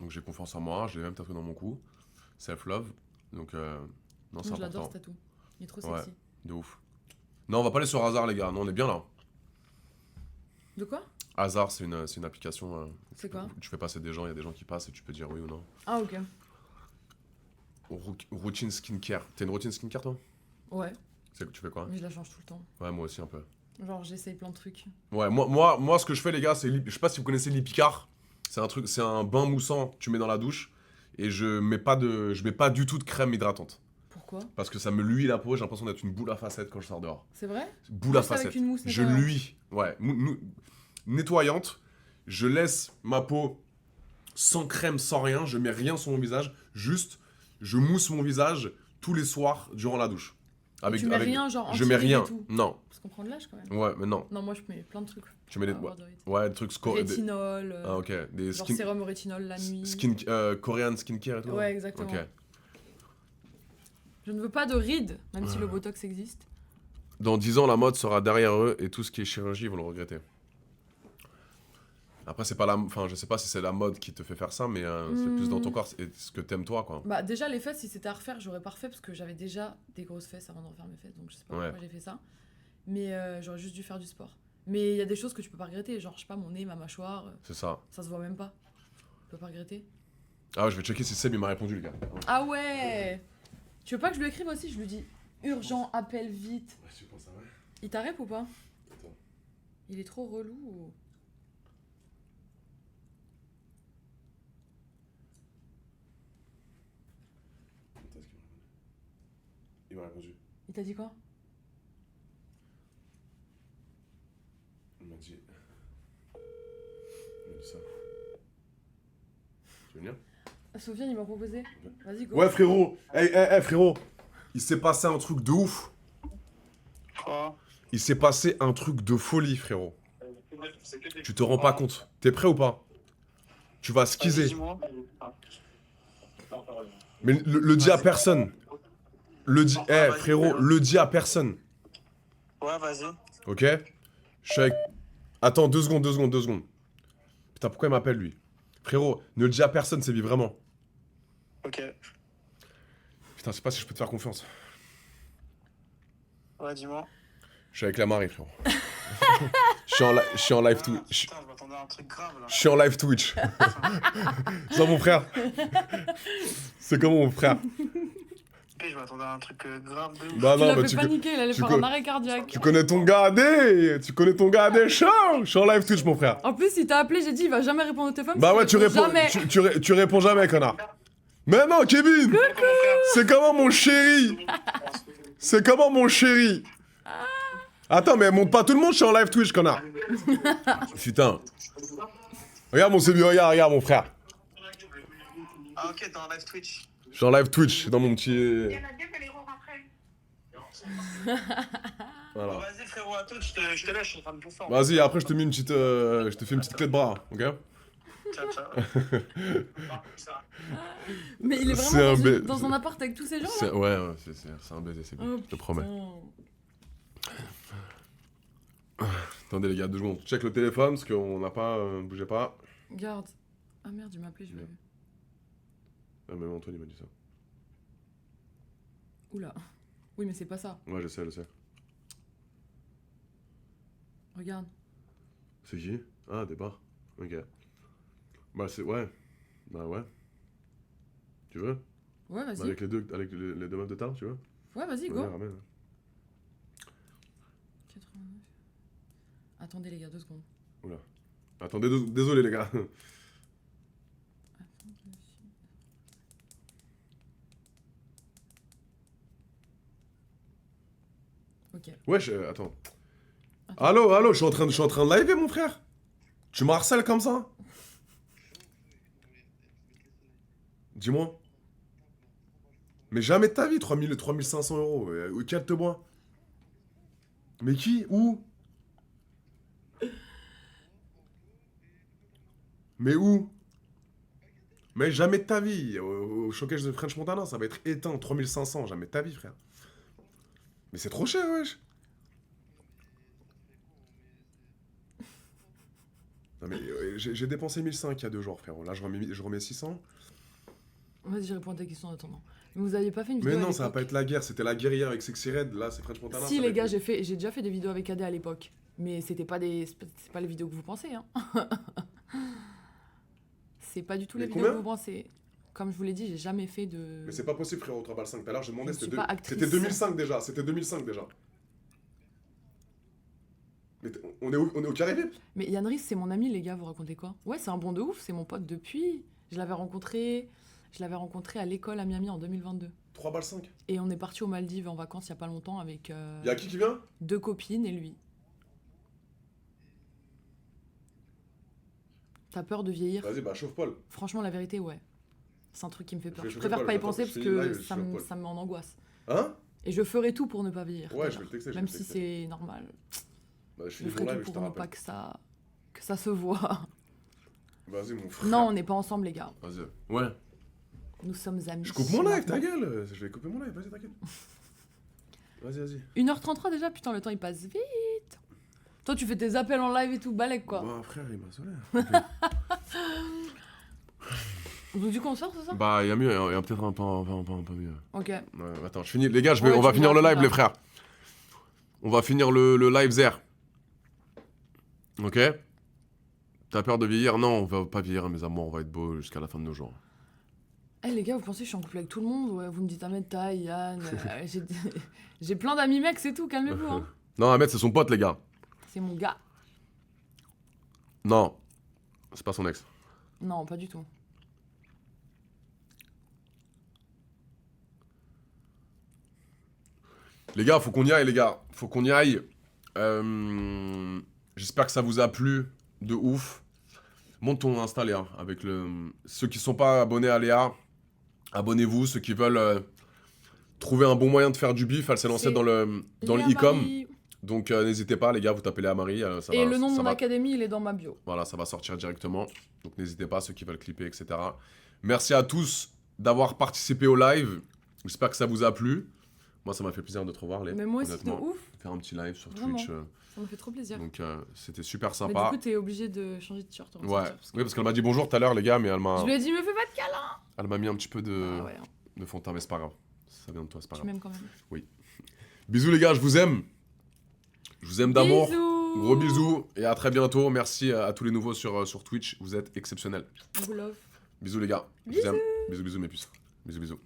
Donc j'ai confiance en moi, je l'ai même tatoué dans mon cou. Self-love. Donc, non, c'est Moi, je l'adore, important. ce tatou. Il est trop Ouais. sexy. De ouf. Non, on va pas aller sur Hasard, les gars. Non, on est bien là. De quoi? Hasard, c'est une application. C'est quoi? Tu fais passer des gens, il y a des gens qui passent et tu peux dire oui ou non. Ah, ok. Routine skincare. T'as une routine skincare, toi? Ouais, Tu fais quoi? mais je la change tout le temps. Ouais, moi aussi un peu. Genre, j'essaye plein de trucs. Ouais, moi, ce que je fais, les gars, c'est. Je sais pas si vous connaissez l'Ipicard. C'est un truc, c'est un bain moussant, tu mets dans la douche. Et je mets pas du tout de crème hydratante. Pourquoi? Parce que ça me luit la peau, j'ai l'impression d'être une boule à facettes quand je sors dehors. C'est vrai? Boule à Juste avec facettes. une mousse Je nettoyante. luis. Ouais. Nettoyante. Je laisse ma peau sans crème, sans rien. Je mets rien sur mon visage. Juste, je mousse mon visage tous les soirs durant la douche. Tu mets rien, genre Je mets anti-rides rien. et tout. Non. Parce qu'on prend de l'âge quand même. Ouais, mais non. Non, moi je mets plein de trucs. Tu mets des. pour Ouais, avoir de rides. ouais, des trucs Rétinol, Ah, ok. Des genre sérum au rétinol la nuit. Korean skincare et tout. Ouais, exactement. Ok. Je ne veux pas de rides, même si le botox existe. Dans 10 ans, la mode sera derrière eux et tout ce qui est chirurgie, ils vont le regretter. Après, c'est pas la... Enfin, je sais pas si c'est la mode qui te fait faire ça, mais c'est plus dans ton corps et ce que t'aimes toi, quoi. Bah, déjà, les fesses, si c'était à refaire, j'aurais pas refait parce que j'avais déjà des grosses fesses avant de refaire mes fesses, donc je sais pas Ouais. pourquoi j'ai fait ça. Mais j'aurais juste dû faire du sport. Mais il y a des choses que tu peux pas regretter, genre, je sais pas, mon nez, ma mâchoire, C'est ça. ça se voit même pas. Tu peux pas regretter. Ah ouais, je vais checker si Seb il m'a répondu, les gars. Ah ouais! Tu veux pas que je lui écrive aussi? Je lui dis urgent, appelle vite. Ouais, tu penses à vrai? Il t'arrête ou pas? Attends. Il est trop relou. Il m'a répondu. Il t'a dit quoi? Il m'a dit ça. Tu veux venir? Sofiane, il m'a proposé. Vas-y, go. Ouais, frérot. Hey, frérot. Il s'est passé un truc de ouf. Quoi? Il s'est passé un truc de folie, frérot. Tu te rends pas compte. T'es prêt ou pas? Tu vas skizzer. Dis-moi. Mais le dis à personne. Frérot, le dis à personne. Ouais, vas-y. Ok? Je suis avec... Attends, 2 secondes. Putain, pourquoi il m'appelle, lui? Frérot, ne le dis à personne, c'est lui, vraiment. Ok. Putain, je sais pas si je peux te faire confiance. Ouais, dis-moi. Je suis avec la Marie, frérot. Je suis en live Twitch. Putain, je m'attendais à un truc grave là. Je suis en live Twitch. Ça, mon frère? C'est comment, mon frère? Je m'attendais à un truc grave de ouf. Bah Tu non, l'as mais fait paniquer, il allait tu faire co- un arrêt cardiaque. tu connais ton gars AD. Tu connais ton gars AD chaud. Je suis en live Twitch, mon frère. En plus, il t'a appelé, j'ai dit, il va jamais répondre au téléphone. Bah parce ouais, tu qu'il réponds, Jamais. tu réponds jamais, connard. Mais non, Kevin. C'est comment, mon chéri? C'est comment, mon chéri? Attends, mais monte pas tout le monde, je suis en live Twitch, connard. Putain. Regarde mon CB, regarde mon frère. Ah, ok, t'es en live Twitch. Je suis en live Twitch, dans mon petit... Voilà. Bon, vas-y, frérot, à toi, je te laisse, je suis en train de bouffer. Vas-y, après je te mets une petite... je te fais une petite clé de bras, ok? Ciao, ciao. Mais il est C'est vraiment un dans, bê- dans un appart avec tous ces gens là. Ouais, c'est un baiser, c'est bien, Oh, je te promets. putain. Attendez les gars, 2 secondes. Check le téléphone, parce qu'on n'a pas... bougez pas. Garde. Ah merde, il m'a appelé, je l'ai vu. Ah, même Antoine, il m'a dit ça. Oula. Oui, mais c'est pas ça. Ouais, je sais. Regarde. C'est qui? Ah, départ. Ok. Bah, c'est... Ouais. Bah, ouais. Tu veux? Ouais, Bah, vas-y. avec les deux meufs de tard, tu veux? Ouais, vas-y, Ouais, go. ramène. 89. Attendez, les gars, 2 secondes. Oula. Attendez, désolé les gars. Ok. Wesh, attends. Allô, je suis en train de live, mon frère. Tu me harcèles comme ça? Dis-moi. Mais jamais de ta vie, 3500 euros. Calme-toi. Mais qui? Où? Mais où? Mais jamais de ta vie. Au showcase de French Montana, ça va être éteint. 3500, jamais de ta vie, frère. Mais c'est trop cher, wesh. Non mais j'ai dépensé 1005 il y a 2 jours, frérot. Là, je remets 600. Vas-y, je réponds à ta question en attendant. Mais vous aviez pas fait une Mais vidéo non, à ça va pas l'époque être la guerre. C'était la guérilla avec Sexy Red. Là, c'est French Montana. Si ça les va gars, être- j'ai déjà fait des vidéos avec AD à l'époque. Mais c'était pas c'est pas les vidéos que vous pensez, hein. C'est pas du tout Mais les vidéos combien que vous pensez. Comme je vous l'ai dit, j'ai jamais fait de... Mais c'est pas possible, frérot, 3 balles 5. Tout à l'heure, j'ai demandé, Je suis c'était pas actrice. c'était 2005 déjà. C'était 2005 déjà. Mais on est au carré VIP. Mais Yann Riss, c'est mon ami, les gars, vous racontez quoi? Ouais, c'est un bon de ouf, c'est mon pote depuis. Je l'avais rencontré à l'école à Miami en 2022. 3 balles 5. Et on est parti aux Maldives en vacances il y a pas longtemps avec Y'a qui vient? 2 copines et lui. T'as peur de vieillir? Vas-y, bah chauffe Paul. Franchement, la vérité, ouais. C'est un truc qui me fait peur. Je vais Je chauffer préfère Paul, pas y j'attends, penser je parce finis le que live, je chauffe Paul. ça m'en angoisse. Hein? Et je ferai tout pour ne pas vieillir. Ouais, déjà. je vais le texter. Même si c'est normal. Bah, je Je finis mon ferai live tout et je te pour ne rappelle. pas que ça se voit. Vas-y, mon frère. Non, on n'est pas ensemble, les gars. Vas-y. Ouais. Nous sommes amis. Je coupe mon live, ta maintenant. gueule. Je vais couper mon live, vas-y, t'inquiète. Vas-y. 1h33 déjà, putain, le temps il passe vite. Toi, tu fais tes appels en live et tout, balèque quoi. Bah, frère, il m'a sonné. Donc, du coup, on sort, c'est ça? Bah, il y a mieux, il y a peut-être un peu mieux. Ok. Ouais, attends, je finis. Les gars, Ouais, on va tu finir le verras, live, tu les verras. frères. On va finir le live Zer. Ok? T'as peur de vieillir? Non, on va pas vieillir, mes amours, on va être beau jusqu'à la fin de nos jours. Eh les gars, vous pensez que je suis en couple avec tout le monde? Ouais, vous me dites Ahmed, Taï, Yann. J'ai plein d'amis mecs, c'est tout, calmez-vous. Hein. Non, Ahmed, c'est son pote, les gars. C'est mon gars. Non, c'est pas son ex. Non, pas du tout. Les gars, faut qu'on y aille, les gars. Faut qu'on y aille. J'espère que ça vous a plu de ouf. Monte ton Insta, Léa. Avec ceux qui sont pas abonnés à Léa, abonnez-vous. Ceux qui veulent trouver un bon moyen de faire du bif, elle s'est lancée C'est dans le Léa e-com. Marie. Donc n'hésitez pas, les gars, vous tapez Léa Marie. Ça Et va, le nom de ça mon va- académie, il est dans ma bio. Voilà, ça va sortir directement. Donc n'hésitez pas, ceux qui veulent clipper, etc. Merci à tous d'avoir participé au live. J'espère que ça vous a plu. Moi, ça m'a fait plaisir de te revoir, Léa. Mais moi aussi, de honnêtement. ouf. Faire un petit live sur Vraiment. Twitch. Ça me fait trop plaisir. Donc c'était super Mais sympa. du coup, t'es obligé de changer de t-shirt. on va Ouais, sortir, parce que- oui, parce qu'elle m'a dit bonjour tout à l'heure, les gars, mais Je lui ai dit, me fais pas de câlin. elle m'a mis un petit peu Ah ouais, hein. de fond de teint, mais c'est pas grave. Ça vient de toi, c'est pas Tu grave. m'aimes quand même. Bisous, les gars, je vous aime. Je vous aime d'amour. Bisous. Gros bisous et à très bientôt. Merci à tous les nouveaux sur Twitch. Vous êtes exceptionnels. Vous love. Bisous, les gars. Je vous aime. Bisous, mes puces. Bisous.